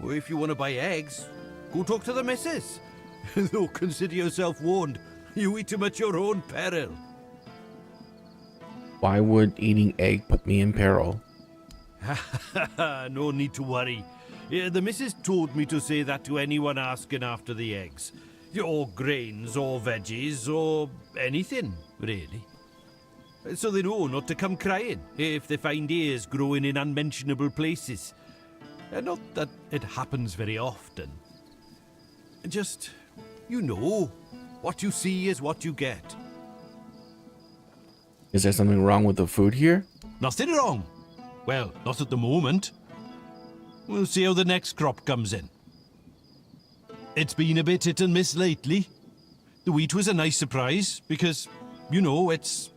Well, if you want to buy eggs, go talk to the missus. Though consider yourself warned. You eat them at your own peril. Why would eating egg put me in peril? No need to worry. The missus told me to say that to anyone asking after the eggs. Or grains, or veggies, or anything, really. So they know not to come crying if they find ears growing in unmentionable places. Not that it happens very often. Just, you know, what you see is what you get. Is there something wrong with the food here? Nothing wrong. Well, not at the moment. We'll see how the next crop comes in. It's been a bit hit and miss lately. The wheat was a nice surprise because, you know, it's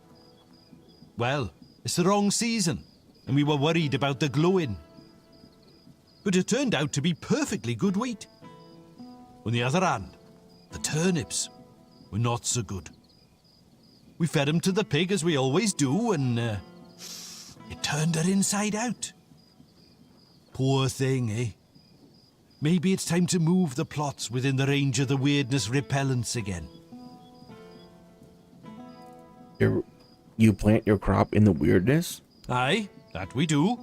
the wrong season and we were worried about the glowing. But it turned out to be perfectly good wheat. On the other hand, the turnips were not so good. We fed them to the pig as we always do, and it turned her inside out. Poor thing, eh? Maybe it's time to move the plots within the range of the weirdness repellents again. You plant your crop in the weirdness? Aye, that we do.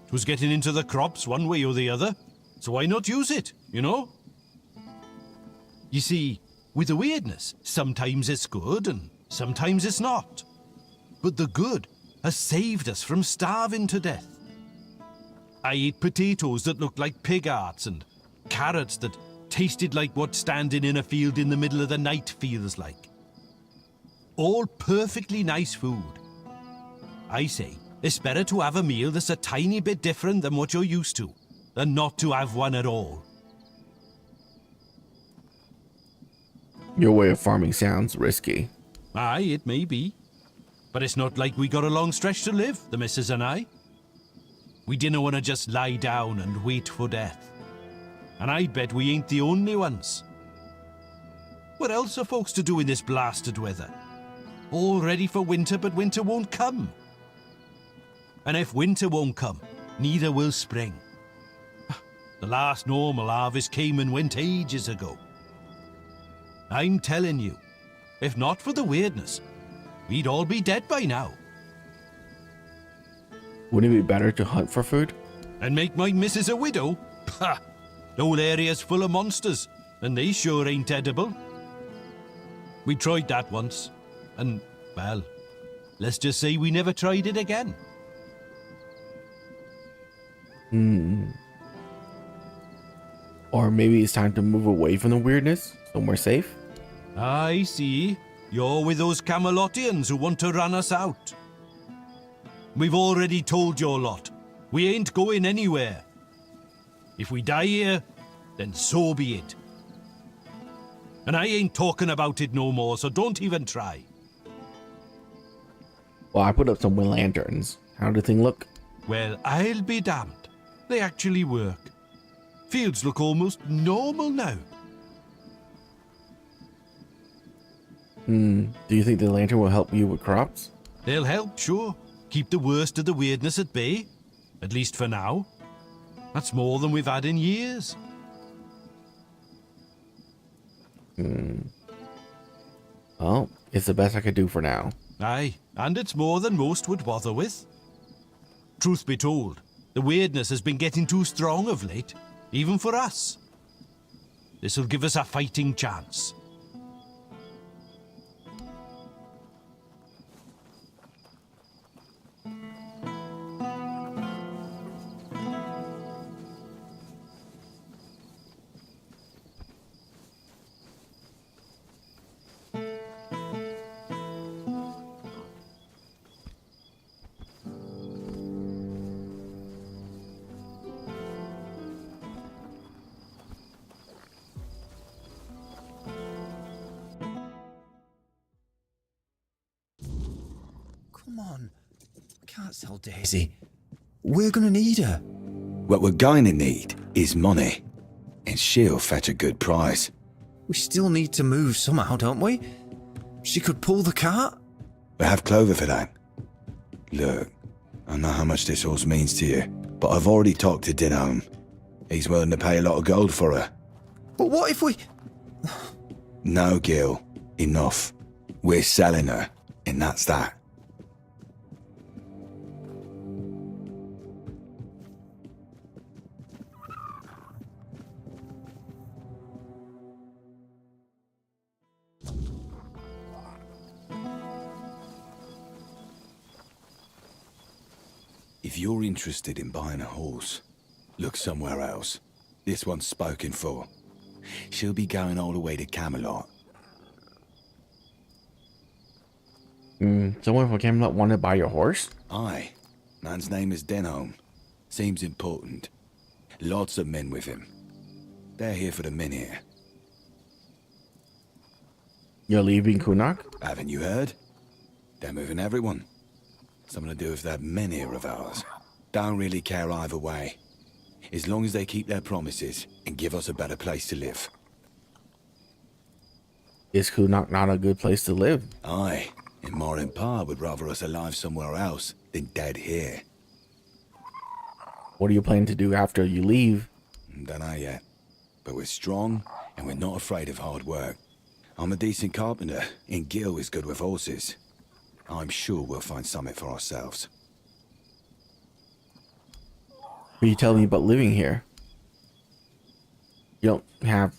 It was getting into the crops one way or the other, so why not use it, you know? You see, with the weirdness, sometimes it's good and sometimes it's not. But the good has saved us from starving to death. I ate potatoes that looked like pig hearts and carrots that tasted like what standing in a field in the middle of the night feels like. All perfectly nice food. I say, it's better to have a meal that's a tiny bit different than what you're used to, than not to have one at all. Your way of farming sounds risky. Aye, it may be. But it's not like we got a long stretch to live, the missus and I. We didn't want to just lie down and wait for death. And I'd bet we ain't the only ones. What else are folks to do in this blasted weather? All ready for winter, but winter won't come. And if winter won't come, neither will spring. The last normal harvest came and went ages ago. I'm telling you, if not for the weirdness, we'd all be dead by now. Wouldn't it be better to hunt for food? And make my missus a widow? Pah! The whole area's full of monsters, and they sure ain't edible. We tried that once, and, well, let's just say we never tried it again. Or maybe it's time to move away from the weirdness, somewhere safe? I see. You're with those Camelotians who want to run us out. We've already told your lot. We ain't going anywhere. If we die here, then so be it. And I ain't talking about it no more, so don't even try. Well, I put up some wind lanterns. How did the thing look? Well, I'll be damned. They actually work. Fields look almost normal now. Do you think the lantern will help you with crops? They'll help, sure. Keep the worst of the weirdness at bay. At least for now. That's more than we've had in years. Well, it's the best I could do for now. Aye, and it's more than most would bother with. Truth be told, the weirdness has been getting too strong of late, even for us. This'll give us a fighting chance. Come on. We can't sell Daisy. We're gonna need her. What we're going to need is money, and she'll fetch a good price. We still need to move somehow, don't we? She could pull the cart. We have Clover for that. Look, I know how much this horse means to you, but I've already talked to Dinham. He's willing to pay a lot of gold for her. But what if we... No, Gil. Enough. We're selling her, and that's that. If you're interested in buying a horse, look somewhere else. This one's spoken for. She'll be going all the way to Camelot. Someone from Camelot want to buy your horse? Aye. Man's name is Denholm. Seems important. Lots of men with him. They're here for the minute. You're leaving Kunak? Haven't you heard? They're moving everyone. Something to do with that men here of ours. Don't really care either way. As long as they keep their promises and give us a better place to live. Is Kunak not a good place to live? Aye. And Morin Pa would rather us alive somewhere else than dead here. What are you planning to do after you leave? Don't know yet. But we're strong and we're not afraid of hard work. I'm a decent carpenter and Gil is good with horses. I'm sure we'll find something for ourselves. Are you telling me about living here? You don't have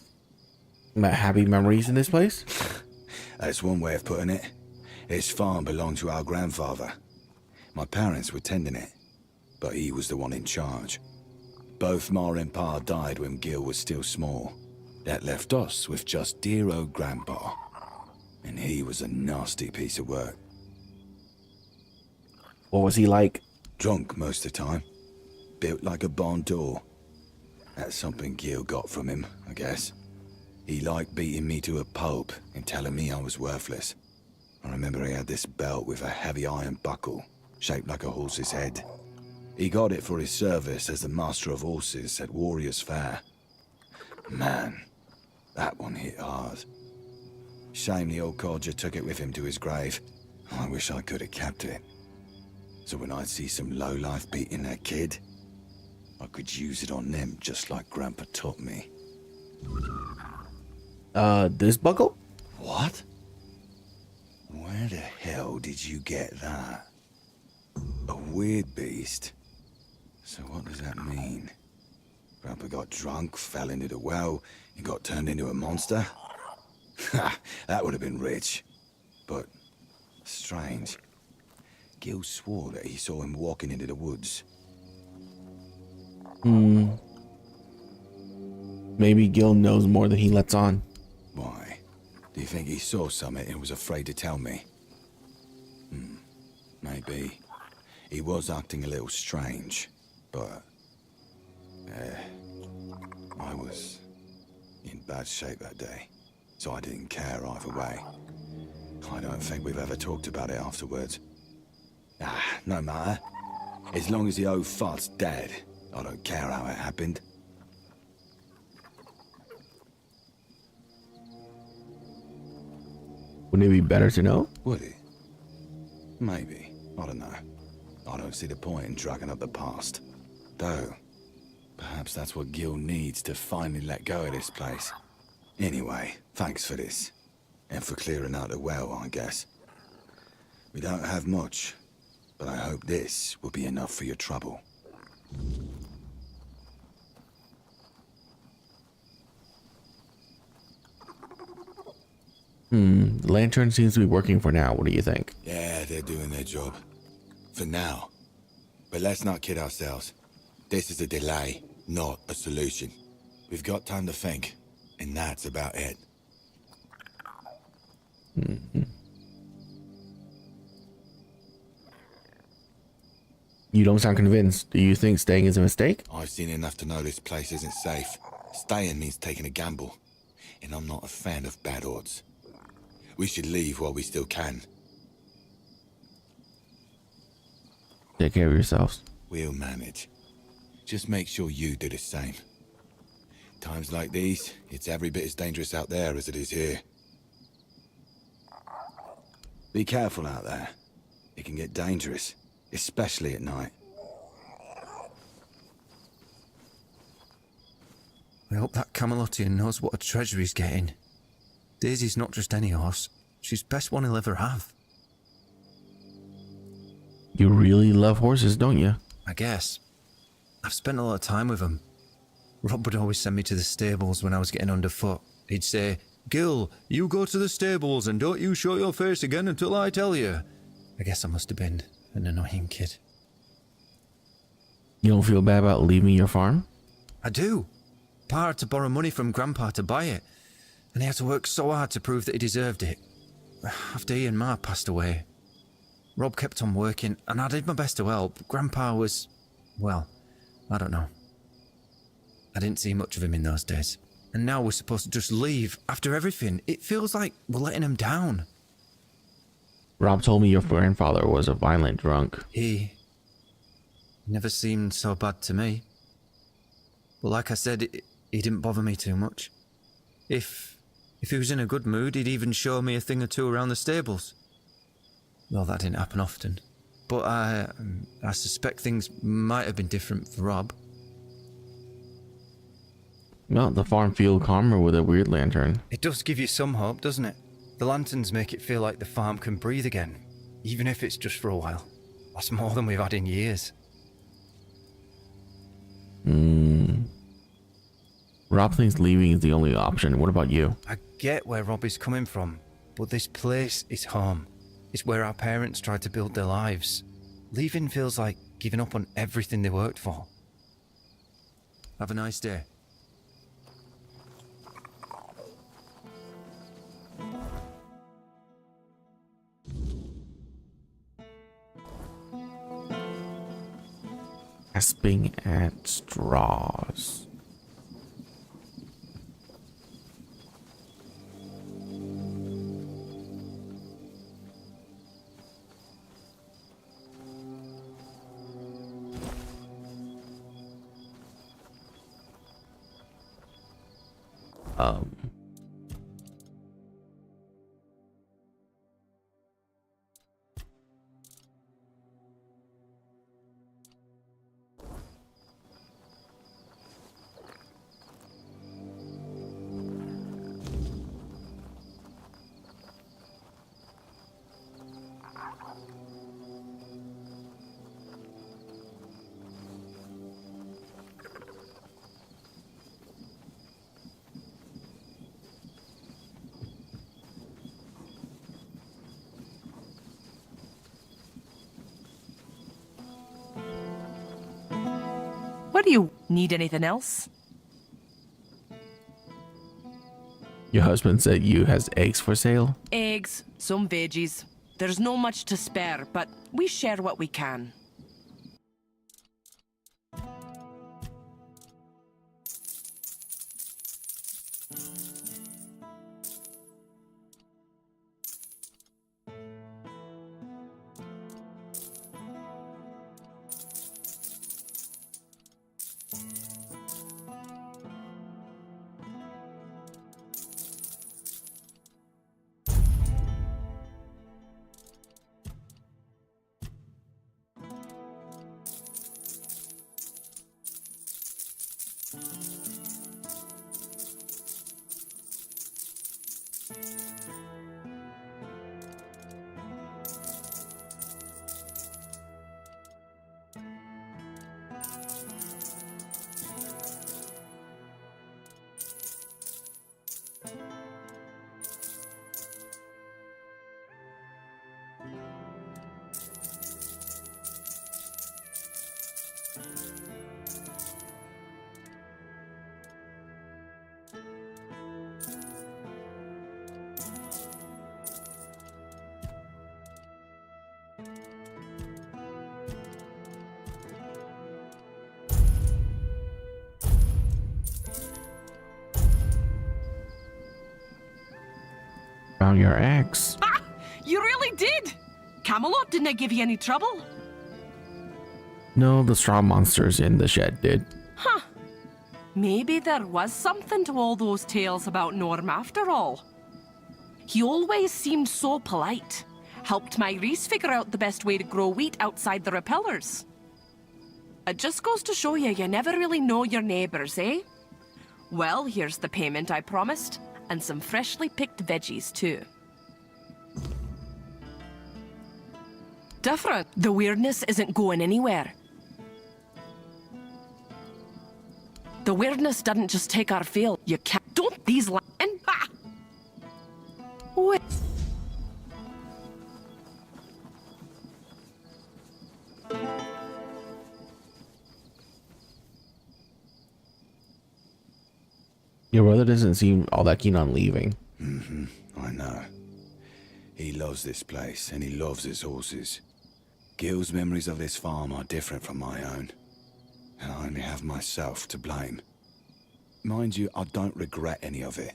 happy memories in this place? That's one way of putting it. This farm belonged to our grandfather. My parents were tending it, but he was the one in charge. Both Ma and Pa died when Gil was still small. That left us with just dear old Grandpa. And he was a nasty piece of work. What was he like? Drunk most of the time. Built like a barn door. That's something Gil got from him, I guess. He liked beating me to a pulp and telling me I was worthless. I remember he had this belt with a heavy iron buckle, shaped like a horse's head. He got it for his service as the master of horses at Warrior's Fair. Man, that one hit hard. Shame the old codger took it with him to his grave. I wish I could have kept it. So when I'd see some lowlife beating their kid, I could use it on them just like Grandpa taught me. This buckle? What? Where the hell did you get that? A weird beast? So what does that mean? Grandpa got drunk, fell into the well, and got turned into a monster? Ha! That would have been rich. But strange. Gil swore that he saw him walking into the woods. Maybe Gil knows more than he lets on. Why? Do you think he saw something and was afraid to tell me? Maybe. He was acting a little strange, but... I was in bad shape that day, so I didn't care either way. I don't think we've ever talked about it afterwards. No matter. As long as the old fart's dead, I don't care how it happened. Wouldn't it be better to know? Would it? Maybe. I don't know. I don't see the point in dragging up the past. Though, perhaps that's what Gil needs to finally let go of this place. Anyway, thanks for this. And for clearing out the well, I guess. We don't have much, but I hope this will be enough for your trouble. The lantern seems to be working for now. What do you think? Yeah, they're doing their job. For now. But let's not kid ourselves. This is a delay, not a solution. We've got time to think, and that's about it. You don't sound convinced. Do you think staying is a mistake? I've seen enough to know this place isn't safe. Staying means taking a gamble, and I'm not a fan of bad odds. We should leave while we still can. Take care of yourselves. We'll manage. Just make sure you do the same. Times like these, it's every bit as dangerous out there as it is here. Be careful out there. It can get dangerous, especially at night. I hope that Camelotian knows what a treasure he's getting. Daisy's not just any horse. She's the best one he'll ever have. You really love horses, don't you? I guess. I've spent a lot of time with them. Rob would always send me to the stables when I was getting underfoot. He'd say, "Gil, you go to the stables and don't you show your face again until I tell you." I guess I must have been an annoying kid. You don't feel bad about leaving your farm? I do. Pa had to borrow money from Grandpa to buy it, and he had to work so hard to prove that he deserved it. After he and Ma passed away, Rob kept on working, and I did my best to help. Grandpa was, well, I don't know. I didn't see much of him in those days. And now we're supposed to just leave after everything. It feels like we're letting him down. Rob told me your grandfather was a violent drunk. He never seemed so bad to me. But like I said, he didn't bother me too much. If he was in a good mood, he'd even show me a thing or two around the stables. Well, that didn't happen often. But I suspect things might have been different for Rob. Well, the farm feel calmer with a weird lantern. It does give you some hope, doesn't it? The lanterns make it feel like the farm can breathe again, even if it's just for a while. That's more than we've had in years. Rob thinks leaving is the only option. What about you? I get where Rob is coming from, but this place is home. It's where our parents tried to build their lives. Leaving feels like giving up on everything they worked for. Have a nice day. Grasping at straws. What do you need? Anything else? Your husband said you has eggs for sale? Eggs, some veggies. There's no much to spare, but we share what we can. Found your eggs. Ah! You really did! Camelot didn't give you any trouble? No, the straw monsters in the shed did. Huh. Maybe there was something to all those tales about Norm after all. He always seemed so polite. Helped my Reese figure out the best way to grow wheat outside the repellers. It just goes to show you never really know your neighbors, eh? Well, here's the payment I promised, and some freshly picked veggies, too. Different. The weirdness isn't going anywhere. The weirdness doesn't just take our field. You can't. Don't these and ah! Wait. Your brother doesn't seem all that keen on leaving. I know. He loves this place, and he loves his horses. Gil's memories of this farm are different from my own, and I only have myself to blame. Mind you, I don't regret any of it,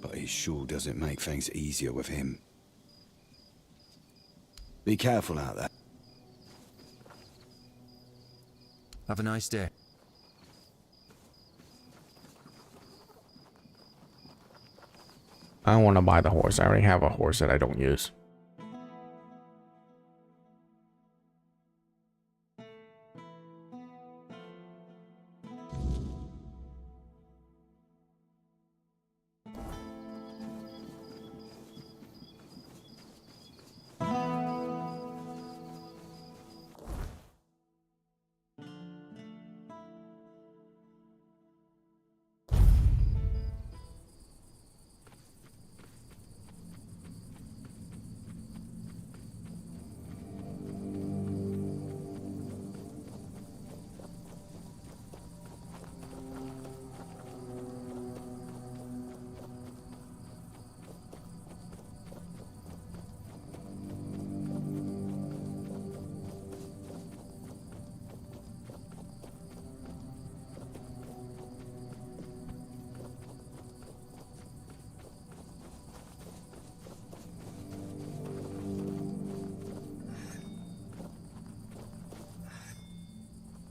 but it sure doesn't make things easier with him. Be careful out there. Have a nice day. I don't want to buy the horse. I already have a horse that I don't use.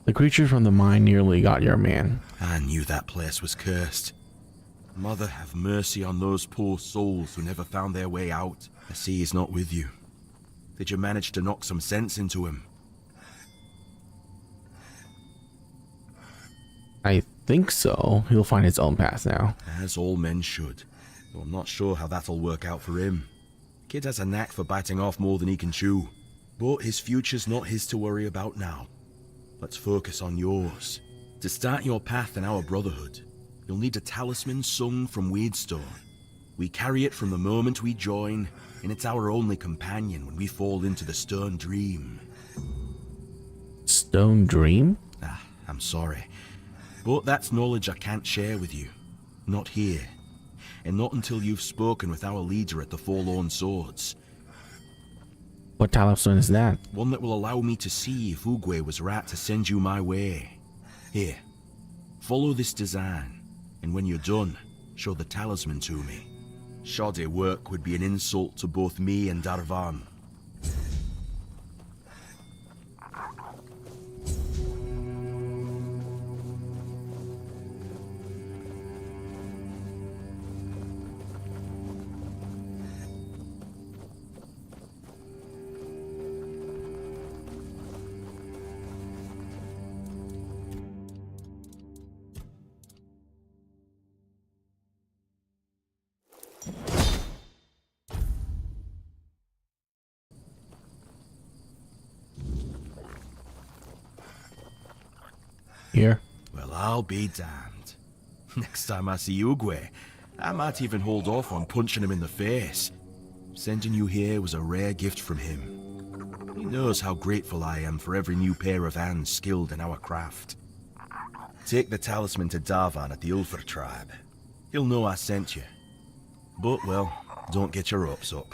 The creature from the mine nearly got your man. I knew that place was cursed. Mother, have mercy on those poor souls who never found their way out. I see he's not with you. Did you manage to knock some sense into him? I think so. He'll find his own path now. As all men should. Though I'm not sure how that'll work out for him. Kid has a knack for biting off more than he can chew. But his future's not his to worry about now. Let's focus on yours. To start your path in our brotherhood, you'll need a talisman sung from Weedstone. We carry it from the moment we join, and it's our only companion when we fall into the Stone Dream. Stone Dream? I'm sorry, but that's knowledge I can't share with you. Not here. And not until you've spoken with our leader at the Forlorn Swords. What talisman is that? One that will allow me to see if Oogway was right to send you my way. Here, follow this design, and when you're done, show the talisman to me. Shoddy work would be an insult to both me and Darvan. Here. Well, I'll be damned. Next time I see Oogway, I might even hold off on punching him in the face. Sending you here was a rare gift from him. He knows how grateful I am for every new pair of hands skilled in our craft. Take the talisman to Darvan at the Ulfer tribe. He'll know I sent you. But, well, don't get your hopes up.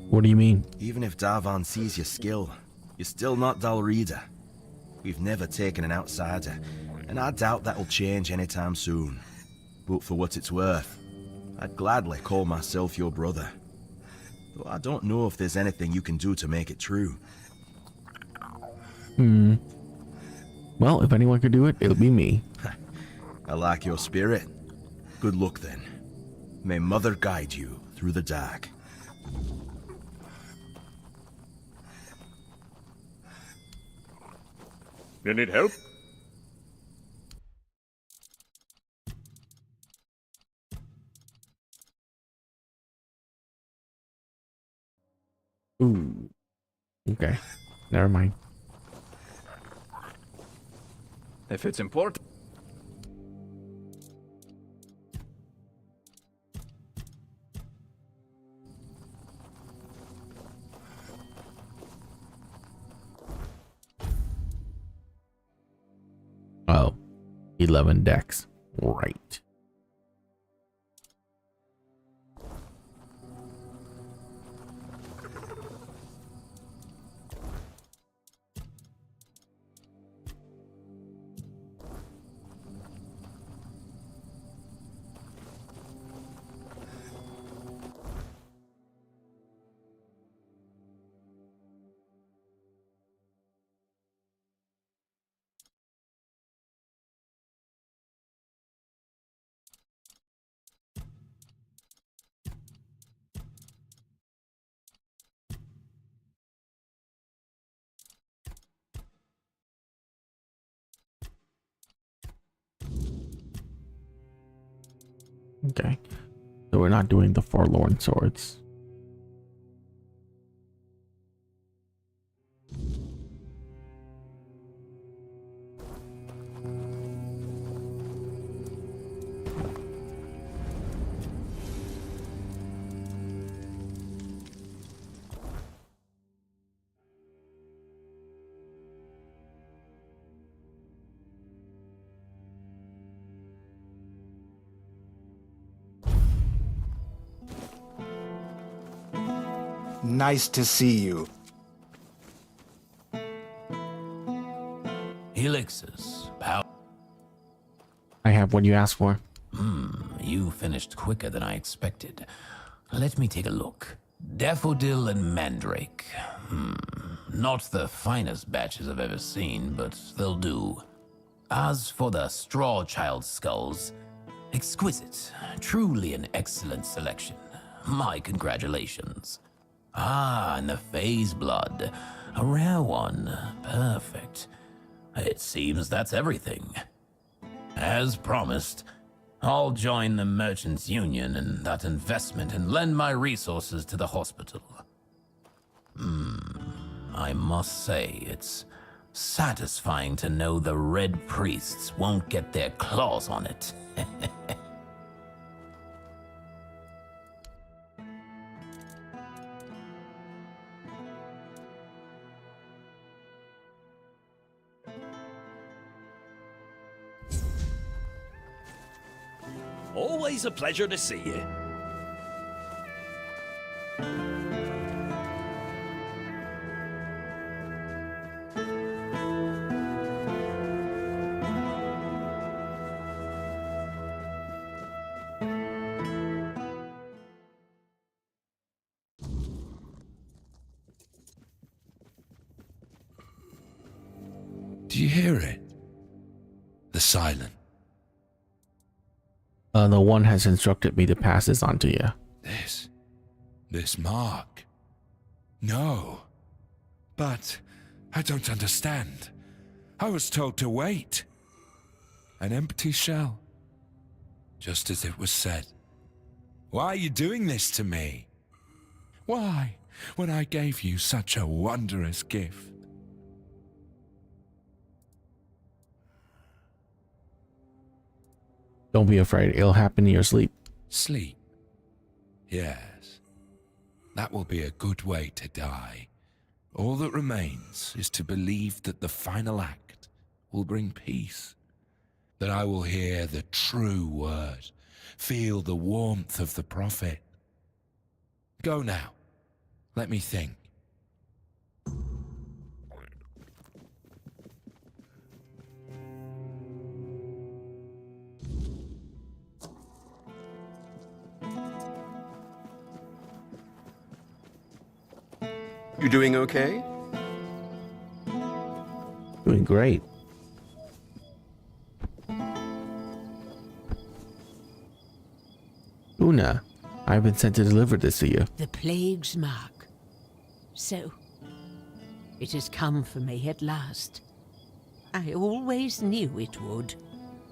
What do you mean? Even if Darvan sees your skill, you're still not Dalrida. We've never taken an outsider, and I doubt that'll change anytime soon. But for what it's worth, I'd gladly call myself your brother. Though I don't know if there's anything you can do to make it true. Well, if anyone could do it, it'll be me. I like your spirit. Good luck then. May Mother guide you through the dark. You need help? Ooh. Okay. Never mind. If it's important. Oh. 11 decks. Right. Okay. So we're not doing the Forlorn Swords. Nice to see you. Elixirs, power. I have what you asked for. You finished quicker than I expected. Let me take a look. Daffodil and Mandrake. Not the finest batches I've ever seen, but they'll do. As for the Straw Child skulls, exquisite. Truly an excellent selection. My congratulations. Ah, and the Phase Blood. A rare one. Perfect. It seems that's everything. As promised, I'll join the Merchants Union in that investment and lend my resources to the hospital. I must say, it's satisfying to know the Red Priests won't get their claws on it. Always a pleasure to see you. Do you hear it? The silence. The one has instructed me to pass this on to you. This mark. No. But I don't understand. I was told to wait. An empty shell. Just as it was said. Why are you doing this to me? Why, when I gave you such a wondrous gift? Don't be afraid, it'll happen in your sleep. Sleep. Yes. That will be a good way to die. All that remains is to believe that the final act will bring peace. That I will hear the true word, feel the warmth of the prophet. Go now. Let me think. You doing okay? Doing great. Kuna. I've been sent to deliver this to you. The plague's mark. So, it has come for me at last. I always knew it would.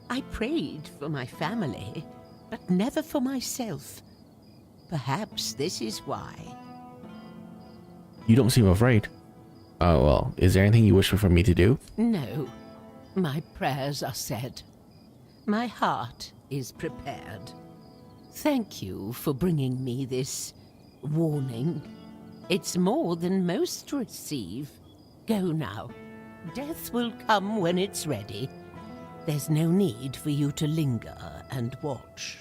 I prayed for my family, but never for myself. Perhaps this is why. You don't seem afraid. Oh, well, is there anything you wish for me to do? No, my prayers are said. My heart is prepared. Thank you for bringing me this warning. It's more than most receive. Go now. Death will come when it's ready. There's no need for you to linger and watch.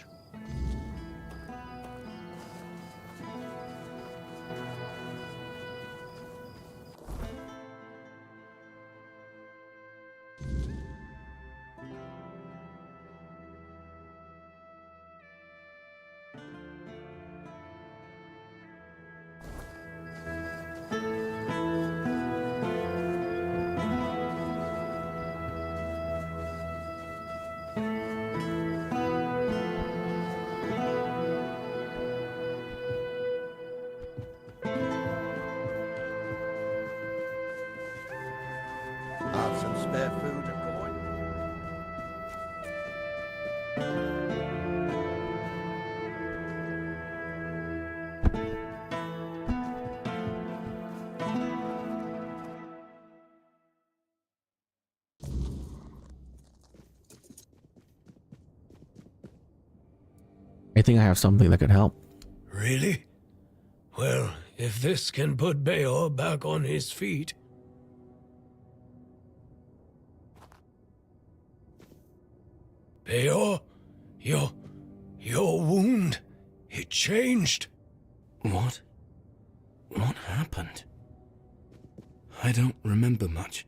Have some spare food or coin? I think I have something that could help. Really? Well, if this can put Beor back on his feet. Beor, your wound, it changed. What? What happened? I don't remember much.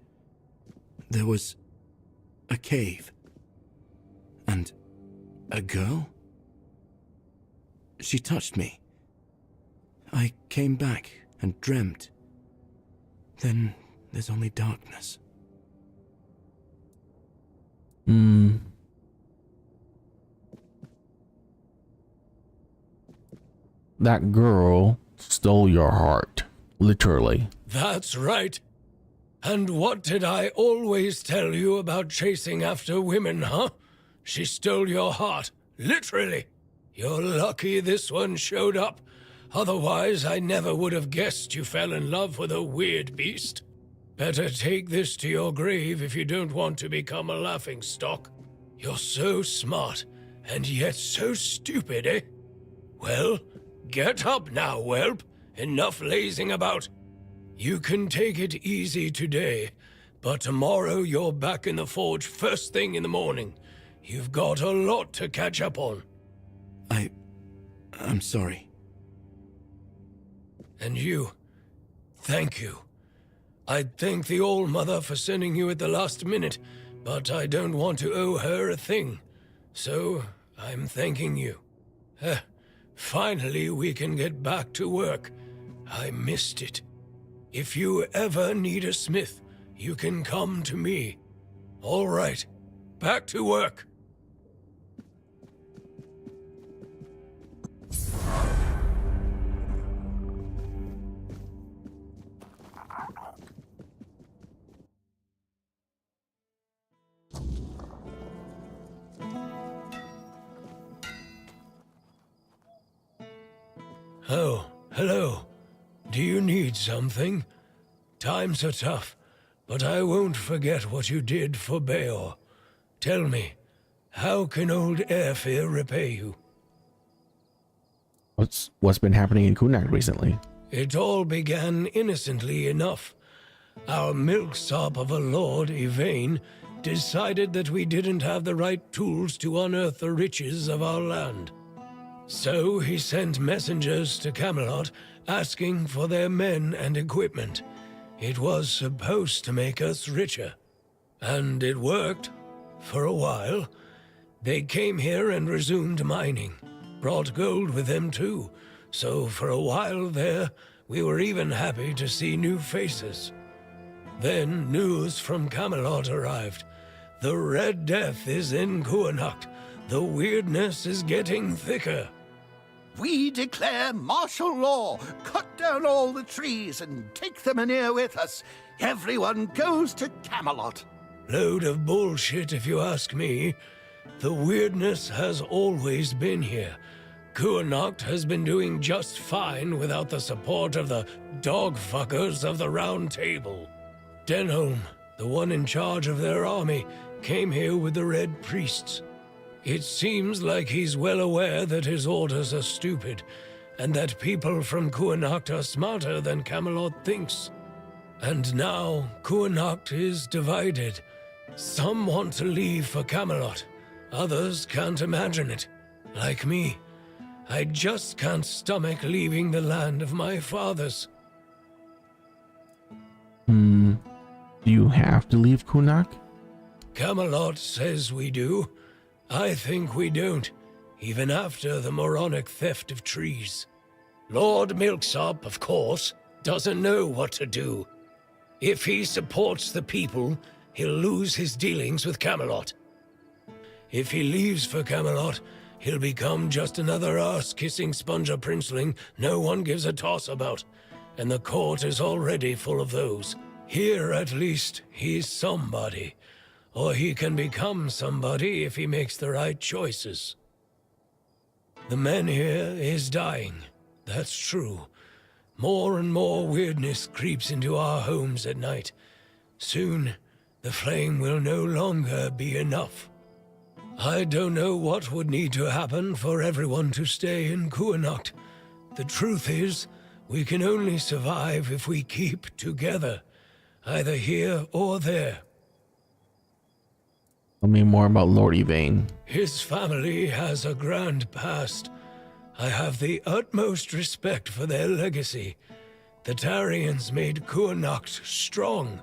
There was a cave. And a girl? She touched me. I came back and dreamt. Then there's only darkness. That girl stole your heart. Literally. That's right. And what did I always tell you about chasing after women, huh? She stole your heart. Literally. You're lucky this one showed up. Otherwise, I never would have guessed you fell in love with a weird beast. Better take this to your grave if you don't want to become a laughingstock. You're so smart, and yet so stupid, eh? Well, get up now, whelp. Enough lazing about. You can take it easy today, but tomorrow you're back in the forge first thing in the morning. You've got a lot to catch up on. I'm sorry. And you, thank you. I'd thank the All-Mother for sending you at the last minute, but I don't want to owe her a thing. So, I'm thanking you. Finally, we can get back to work. I missed it. If you ever need a smith, you can come to me. All right, back to work. Oh, hello. Do you need something? Times are tough, but I won't forget what you did for Beor. Tell me, how can old Airfear repay you? What's been happening in Kunag recently? It all began innocently enough. Our milksop of a lord, Yvain, decided that we didn't have the right tools to unearth the riches of our land. So he sent messengers to Camelot asking for their men and equipment. It was supposed to make us richer. And it worked. For a while. They came here and resumed mining. Brought gold with them too. So for a while there, we were even happy to see new faces. Then news from Camelot arrived. The Red Death is in Kuanacht. The weirdness is getting thicker. We declare martial law, cut down all the trees and take the manure with us. Everyone goes to Camelot. Load of bullshit, if you ask me. The weirdness has always been here. Kuanacht has been doing just fine without the support of the dog-fuckers of the Round Table. Denholm, the one in charge of their army, came here with the Red Priests. It seems like he's well aware that his orders are stupid, and that people from Kuanacht are smarter than Camelot thinks. And now Kuanacht is divided. Some want to leave for Camelot. Others can't imagine it. Like me, I just can't stomach leaving the land of my fathers. Do you have to leave Kunak? Camelot says we do. I think we don't, even after the moronic theft of trees. Lord Milksop, of course, doesn't know what to do. If he supports the people, he'll lose his dealings with Camelot. If he leaves for Camelot, he'll become just another arse-kissing sponger princeling no one gives a toss about, and the court is already full of those. Here, at least, he's somebody. Or he can become somebody if he makes the right choices. The man here is dying, that's true. More and more weirdness creeps into our homes at night. Soon, the flame will no longer be enough. I don't know what would need to happen for everyone to stay in Kuanacht. The truth is, we can only survive if we keep together, either here or there. Tell me more about Lord Yvain. His family has a grand past. I have the utmost respect for their legacy. The Tarians made Kuanacht strong.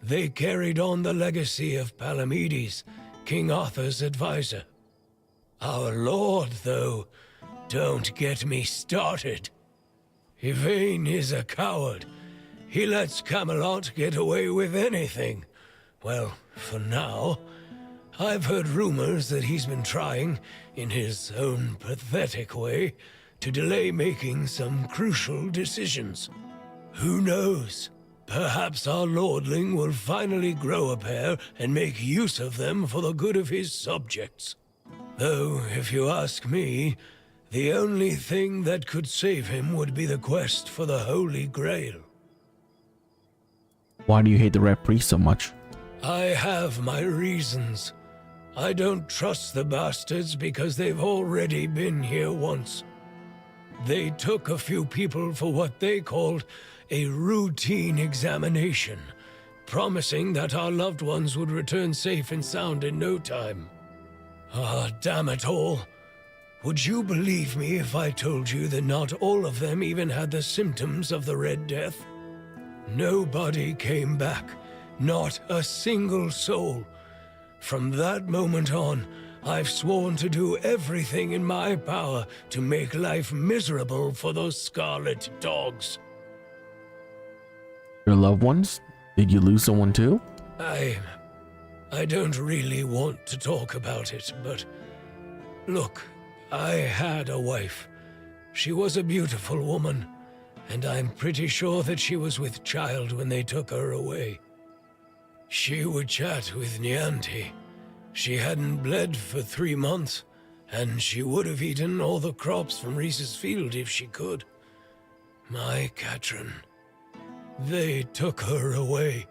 They carried on the legacy of Palamedes, King Arthur's advisor. Our lord, though, don't get me started. Yvain is a coward. He lets Camelot get away with anything. Well, for now. I've heard rumors that he's been trying, in his own pathetic way, to delay making some crucial decisions. Who knows? Perhaps our lordling will finally grow a pair and make use of them for the good of his subjects. Though, if you ask me, the only thing that could save him would be the quest for the Holy Grail. Why do you hate the Red Priest so much? I have my reasons. I don't trust the bastards because they've already been here once. They took a few people for what they called a routine examination, promising that our loved ones would return safe and sound in no time. Ah, damn it all. Would you believe me if I told you that not all of them even had the symptoms of the Red Death? Nobody came back, not a single soul. From that moment on, I've sworn to do everything in my power to make life miserable for those scarlet dogs. Your loved ones? Did you lose someone too? I don't really want to talk about it, but look, I had a wife. She was a beautiful woman, and I'm pretty sure that she was with child when they took her away. She would chat with Nianti. She hadn't bled for 3 months, and she would have eaten all the crops from Reese's field if she could. My Katrin. They took her away.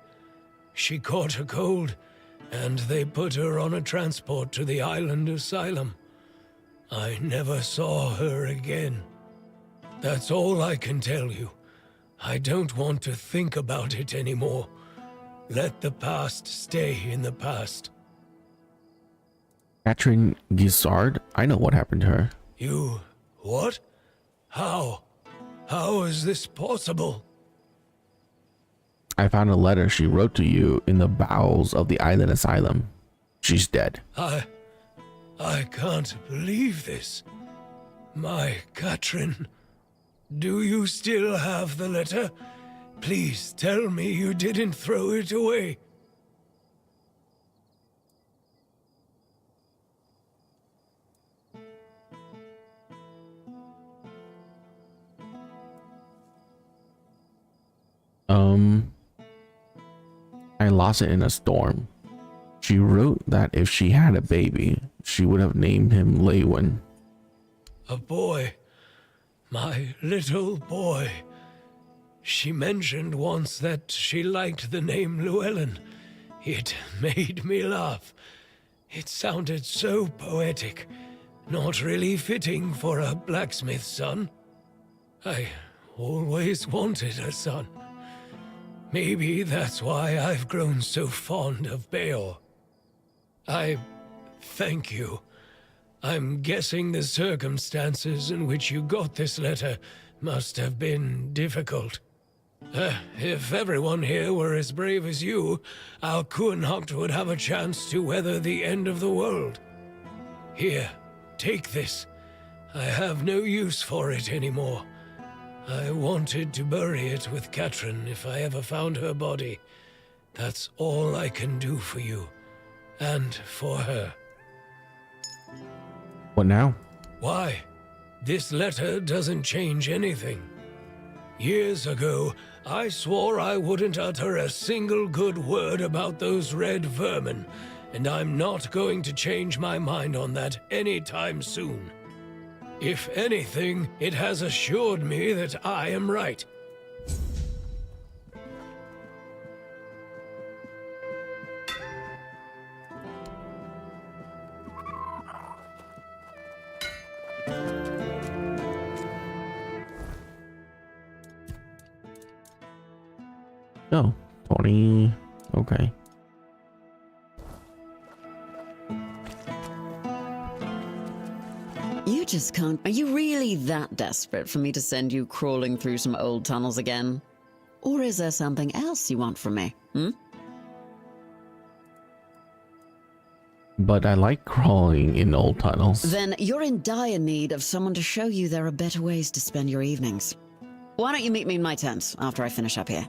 She caught a cold, and they put her on a transport to the island asylum. I never saw her again. That's all I can tell you. I don't want to think about it anymore. Let the past stay in the past. Katrin Gizzard? I know what happened to her. You... what? How? How is this possible? I found a letter she wrote to you in the bowels of the island asylum. She's dead. I can't believe this. My Katrin. Do you still have the letter? Please tell me you didn't throw it away. I lost it in a storm. She wrote that if she had a baby, she would have named him Leywin. A boy. My little boy. She mentioned once that she liked the name Llewellyn. It made me laugh. It sounded so poetic, not really fitting for a blacksmith's son. I always wanted a son. Maybe that's why I've grown so fond of Beor. I thank you. I'm guessing the circumstances in which you got this letter must have been difficult. If everyone here were as brave as you, our Kuhnhacht would have a chance to weather the end of the world. Here, take this. I have no use for it anymore. I wanted to bury it with Katrin if I ever found her body. That's all I can do for you, and for her. What now? Why? This letter doesn't change anything. Years ago, I swore I wouldn't utter a single good word about those red vermin, and I'm not going to change my mind on that anytime soon. If anything, it has assured me that I am right. Oh, 20. Okay. You just can't. Are you really that desperate for me to send you crawling through some old tunnels again? Or is there something else you want from me? But I like crawling in old tunnels. Then you're in dire need of someone to show you there are better ways to spend your evenings. Why don't you meet me in my tent after I finish up here?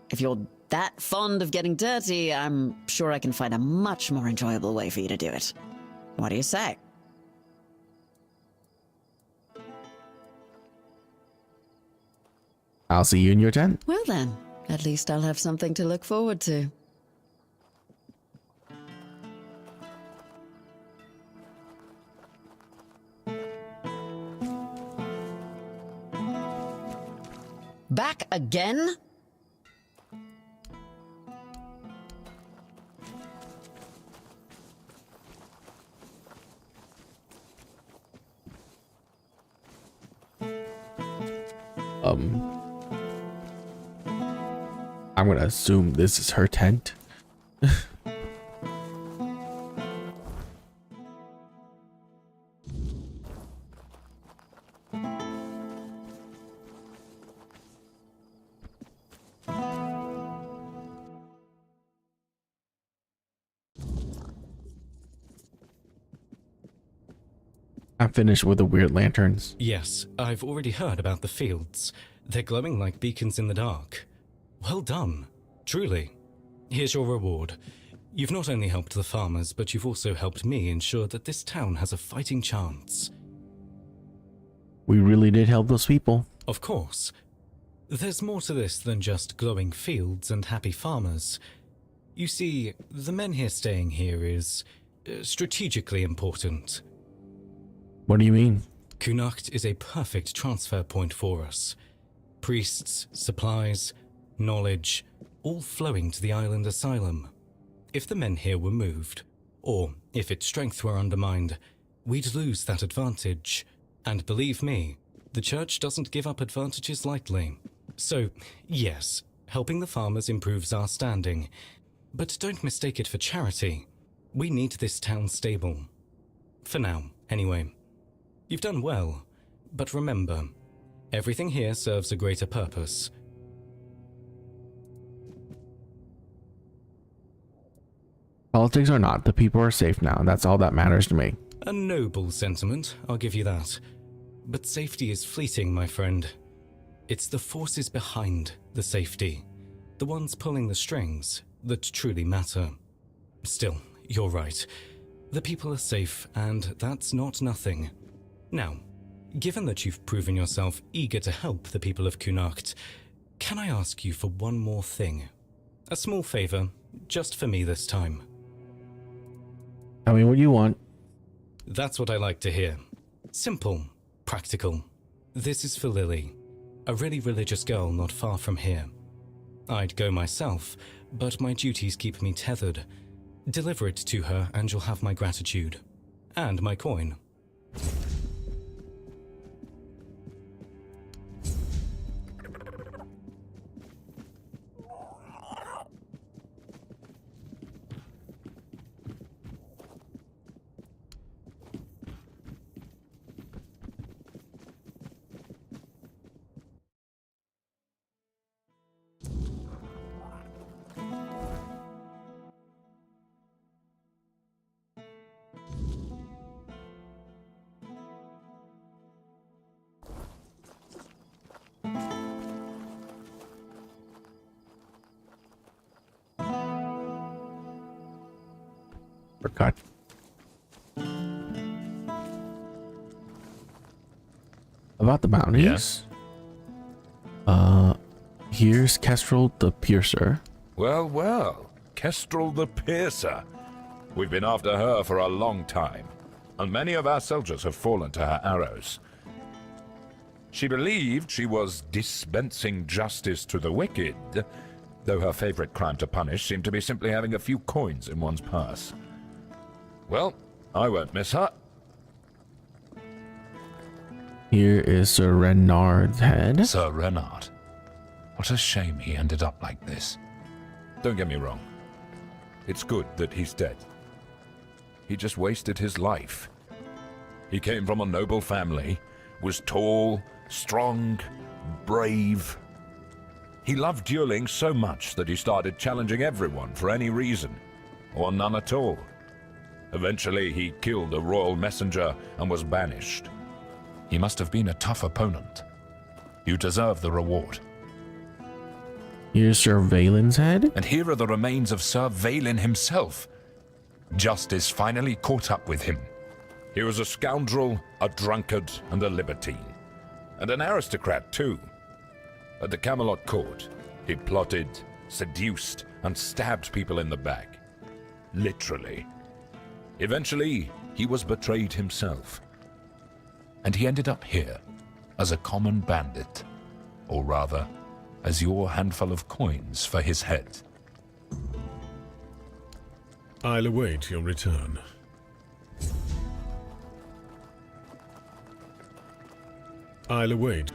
If you're that fond of getting dirty, I'm sure I can find a much more enjoyable way for you to do it. What do you say? I'll see you in your tent. Well then, at least I'll have something to look forward to. Back again? I'm gonna assume this is her tent. I'm finished with the weird lanterns. Yes, I've already heard about the fields. They're glowing like beacons in the dark. Well done, truly. Here's your reward. You've not only helped the farmers, but you've also helped me ensure that this town has a fighting chance. We really did help those people. Of course. There's more to this than just glowing fields and happy farmers. You see, the men here staying here is strategically important. What do you mean? Kuhnhacht is a perfect transfer point for us. Priests, supplies, knowledge, all flowing to the island asylum. If the men here were moved, or if its strength were undermined, we'd lose that advantage. And believe me, the church doesn't give up advantages lightly. So, yes, helping the farmers improves our standing. But don't mistake it for charity. We need this town stable. For now, anyway. You've done well, but remember, everything here serves a greater purpose. Politics or not, the people are safe now. That's all that matters to me. A noble sentiment, I'll give you that. But safety is fleeting, my friend. It's the forces behind the safety, the ones pulling the strings, that truly matter. Still, you're right. The people are safe, and that's not nothing. Now, given that you've proven yourself eager to help the people of Kuhnhacht, Can I ask you for one more thing? A small favor, just for me this time. Tell me what you want. That's what I like to hear. Simple, practical. This is for Lily, a really religious girl not far from here. I'd go myself, but my duties keep me tethered. Deliver it to her and you'll have my gratitude. And my coin. Forgot. About the bounties. Here's Kestrel the Piercer. Well, well, Kestrel the Piercer. We've been after her for a long time, and many of our soldiers have fallen to her arrows. She believed she was dispensing justice to the wicked, though her favorite crime to punish seemed to be simply having a few coins in one's purse. Well, I won't miss her. Here is Sir Renard's head. Sir Renard. What a shame he ended up like this. Don't get me wrong. It's good that he's dead. He just wasted his life. He came from a noble family, was tall, strong, brave. He loved dueling so much that he started challenging everyone for any reason, or none at all. Eventually, he killed a royal messenger and was banished. He must have been a tough opponent. You deserve the reward. Here's Sir Valen's head. And here are the remains of Sir Valen himself. Justice finally caught up with him. He was a scoundrel, a drunkard, and a libertine. And an aristocrat, too. At the Camelot court, he plotted, seduced, and stabbed people in the back. Literally. Eventually, he was betrayed himself. And he ended up here, as a common bandit. Or rather, as your handful of coins for his head. I'll await your return. I'll await.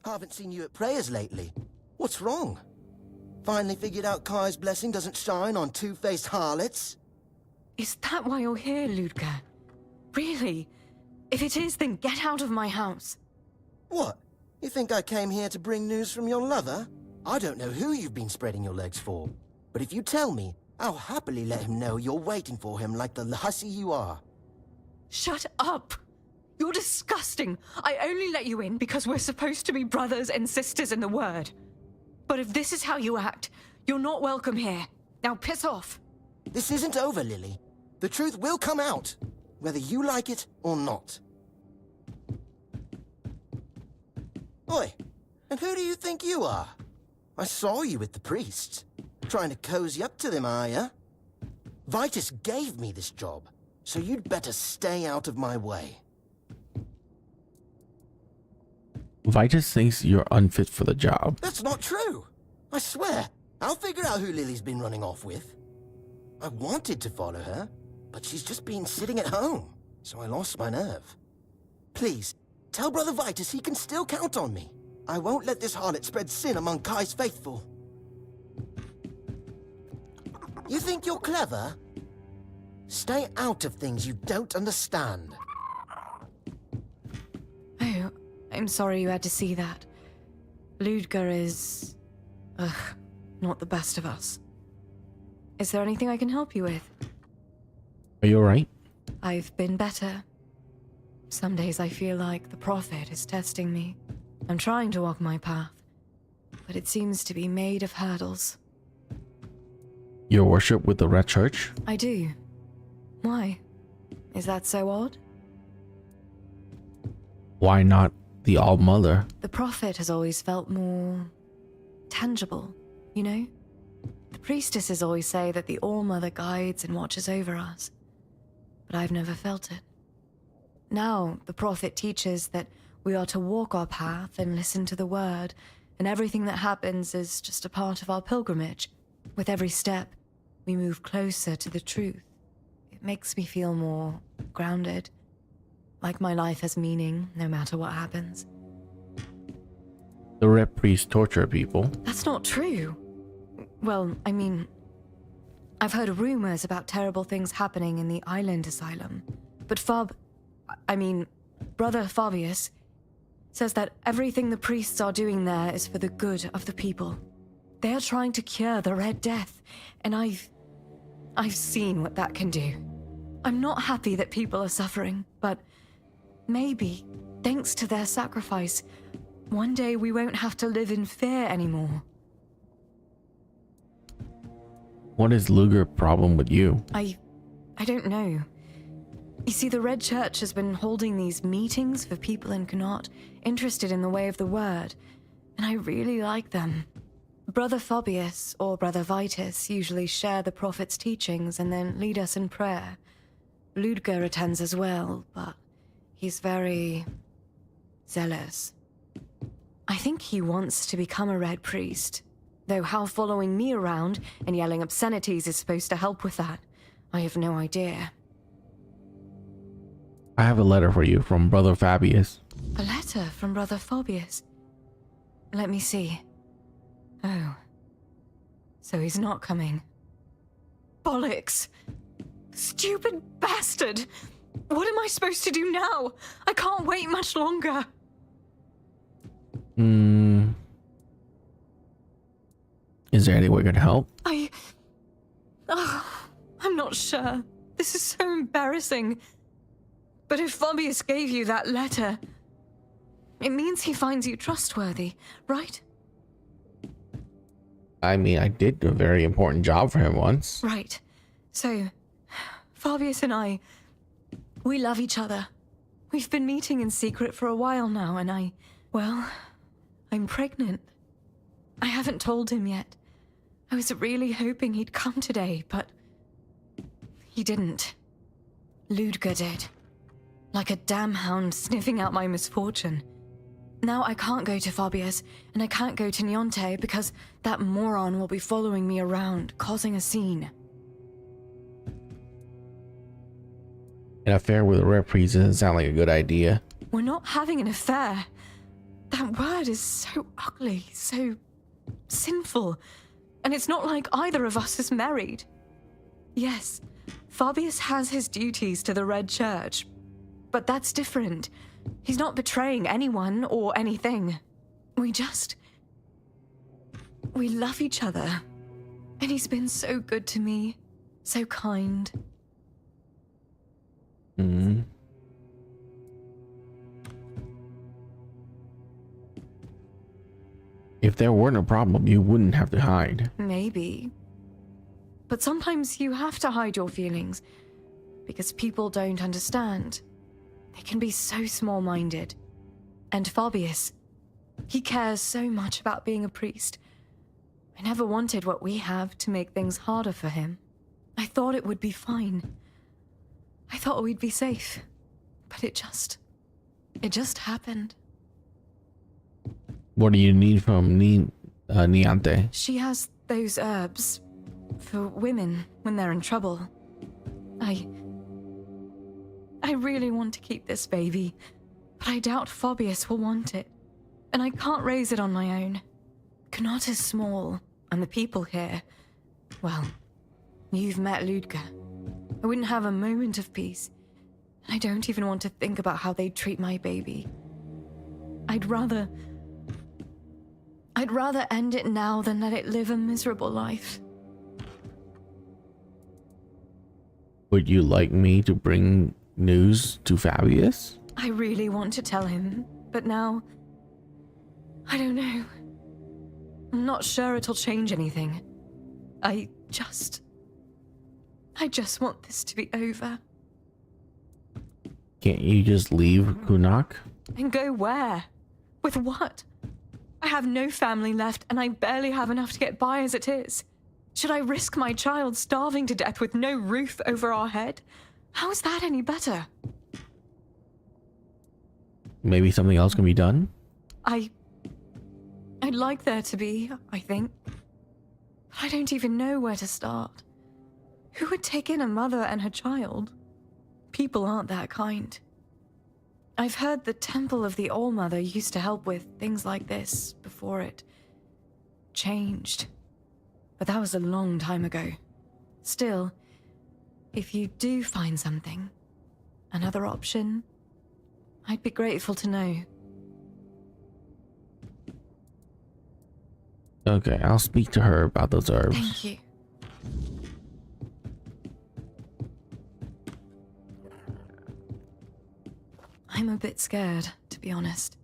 Haven't seen you at prayers lately. What's wrong? Finally figured out Kai's blessing doesn't shine on two-faced harlots? Is that why you're here, Ludger? Really? If it is, then get out of my house. What? You think I came here to bring news from your lover? I don't know who you've been spreading your legs for. But if you tell me, I'll happily let him know you're waiting for him like the hussy you are. Shut up! You're disgusting. I only let you in because we're supposed to be brothers and sisters in the word. But if this is how you act, you're not welcome here. Now piss off. This isn't over, Lily. The truth will come out, whether you like it or not. Oi, and who do you think you are? I saw you with the priests. Trying to cozy up to them, are ya? Vitus gave me this job, so you'd better stay out of my way. Vitus thinks you're unfit for the job. That's not true. I swear. I'll figure out who Lily's been running off with. I wanted to follow her, but she's just been sitting at home, so I lost my nerve. Please, tell Brother Vitus he can still count on me. I won't let this harlot spread sin among Kai's faithful. You think you're clever? Stay out of things you don't understand. Oh, I'm sorry you had to see that. Ludger is... not the best of us. Is there anything I can help you with? Are you alright? I've been better. Some days I feel like the Prophet is testing me. I'm trying to walk my path, but it seems to be made of hurdles. Your worship with the Red Church? I do. Why? Is that so odd? Why not the All-Mother? The Prophet has always felt more... tangible, you know? The priestesses always say that the All-Mother guides and watches over us, but I've never felt it. Now, the Prophet teaches that we are to walk our path and listen to the word, and everything that happens is just a part of our pilgrimage. With every step, we move closer to the truth. It makes me feel more grounded, like my life has meaning no matter what happens. The Red Priest torture people. That's not true. Well, I mean, I've heard rumors about terrible things happening in the island asylum, but Brother Fabius says that everything the priests are doing there is for the good of the people. They are trying to cure the Red Death, and I've seen what that can do. I'm not happy that people are suffering, but maybe, thanks to their sacrifice, one day we won't have to live in fear anymore. What is Ludger's problem with you? I don't know. You see, the Red Church has been holding these meetings for people in Connaught interested in the way of the word, and I really like them. Brother Fabius or Brother Vitus usually share the Prophet's teachings and then lead us in prayer. Ludger attends as well, but he's very zealous. I think he wants to become a Red Priest, though how following me around and yelling obscenities is supposed to help with that, I have no idea. I have a letter for you from Brother Fabius. A letter from Brother Fabius? Let me see. Oh. So he's not coming. Bollocks! Stupid bastard! What am I supposed to do now? I can't wait much longer. Is there any way we can help? I'm not sure. This is so embarrassing. But if Fabius gave you that letter, it means he finds you trustworthy, right? I mean, I did a very important job for him once. Right. So, Fabius and I, we love each other. We've been meeting in secret for a while now, and I'm pregnant. I haven't told him yet. I was really hoping he'd come today, but he didn't. Ludger did. Like a damn hound sniffing out my misfortune. Now I can't go to Fabius, and I can't go to Niente because that moron will be following me around, causing a scene. An affair with a Red Priest doesn't sound like a good idea. We're not having an affair. That word is so ugly, so sinful. And it's not like either of us is married. Yes, Fabius has his duties to the Red Church, but that's different. He's not betraying anyone or anything. We love each other. And he's been so good to me, so kind. If there weren't a problem, you wouldn't have to hide. Maybe. But sometimes you have to hide your feelings because people don't understand. They can be so small-minded. And Fabius, he cares so much about being a priest. I never wanted what we have to make things harder for him. I thought it would be fine. I thought we'd be safe. But it just happened. What do you need from Niente? She has those herbs for women when they're in trouble. I really want to keep this baby, but I doubt Fabius will want it, and I can't raise it on my own. Connaught is small, and the people here, well, You've met Ludger. I wouldn't have a moment of peace. I don't even want to think about how they'd treat my baby. I'd rather end it now than let it live a miserable life. Would you like me to bring news to Fabius? I really want to tell him, but now... I don't know. I'm not sure it'll change anything. I just want this to be over. Can't you just leave Kunak? And go where? With what? I have no family left, and I barely have enough to get by as it is. Should I risk my child starving to death with no roof over our head? How is that any better? Maybe something else can be done? I'd like there to be, I think. But I don't even know where to start. Who would take in a mother and her child? People aren't that kind. I've heard the Temple of the All-Mother used to help with things like this before it changed. But that was a long time ago. Still, if you do find something, another option, I'd be grateful to know. Okay, I'll speak to her about those herbs. Thank you. I'm a bit scared, to be honest.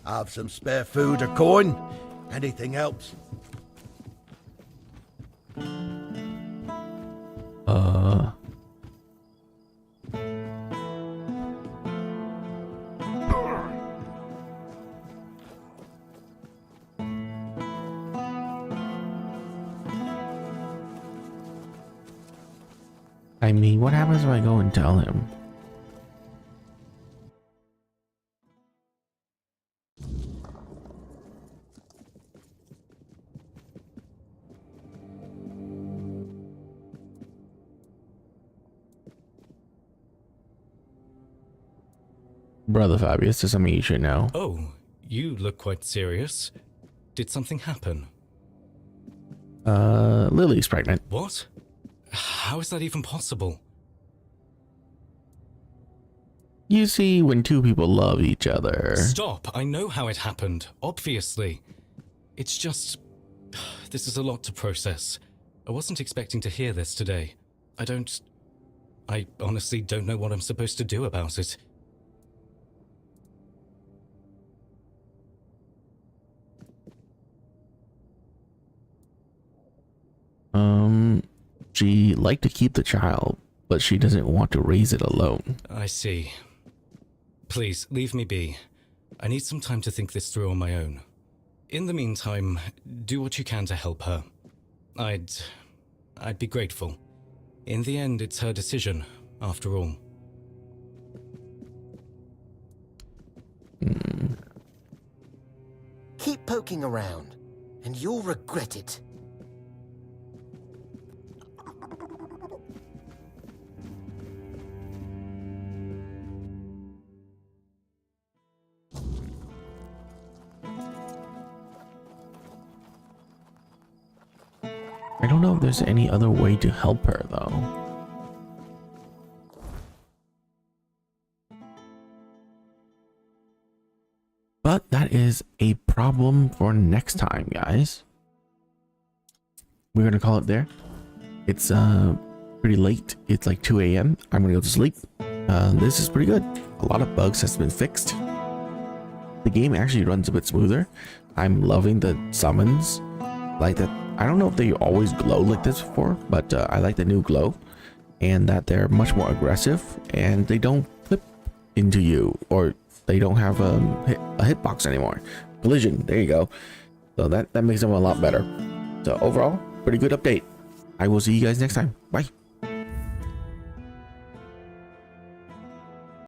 Have some spare food or coin? Anything helps. I mean, what happens if I go and tell him? Brother Fabius, there's something you should know. Oh, you look quite serious. Did something happen? Lily's pregnant. What? How is that even possible? You see, when two people love each other... Stop! I know how it happened, obviously. It's just... This is a lot to process. I wasn't expecting to hear this today. I honestly don't know what I'm supposed to do about it. She'd like to keep the child, but she doesn't want to raise it alone. I see. Please, leave me be. I need some time to think this through on my own. In the meantime, do what you can to help her. I'd be grateful. In the end, it's her decision, after all. Keep poking around, and you'll regret it. I don't know if there's any other way to help her, though. But that is a problem for next time, guys. We're gonna call it there. It's pretty late. It's like 2 a.m. I'm gonna go to sleep. This is pretty good. A lot of bugs has been fixed. The game actually runs a bit smoother. I'm loving the summons. Like that. I don't know if they always glow like this before, but I like the new glow, and that they're much more aggressive and they don't flip into you, or they don't have a hitbox anymore. Collision, there you go. So that makes them a lot better. So overall, pretty good update. I will see you guys next time. Bye.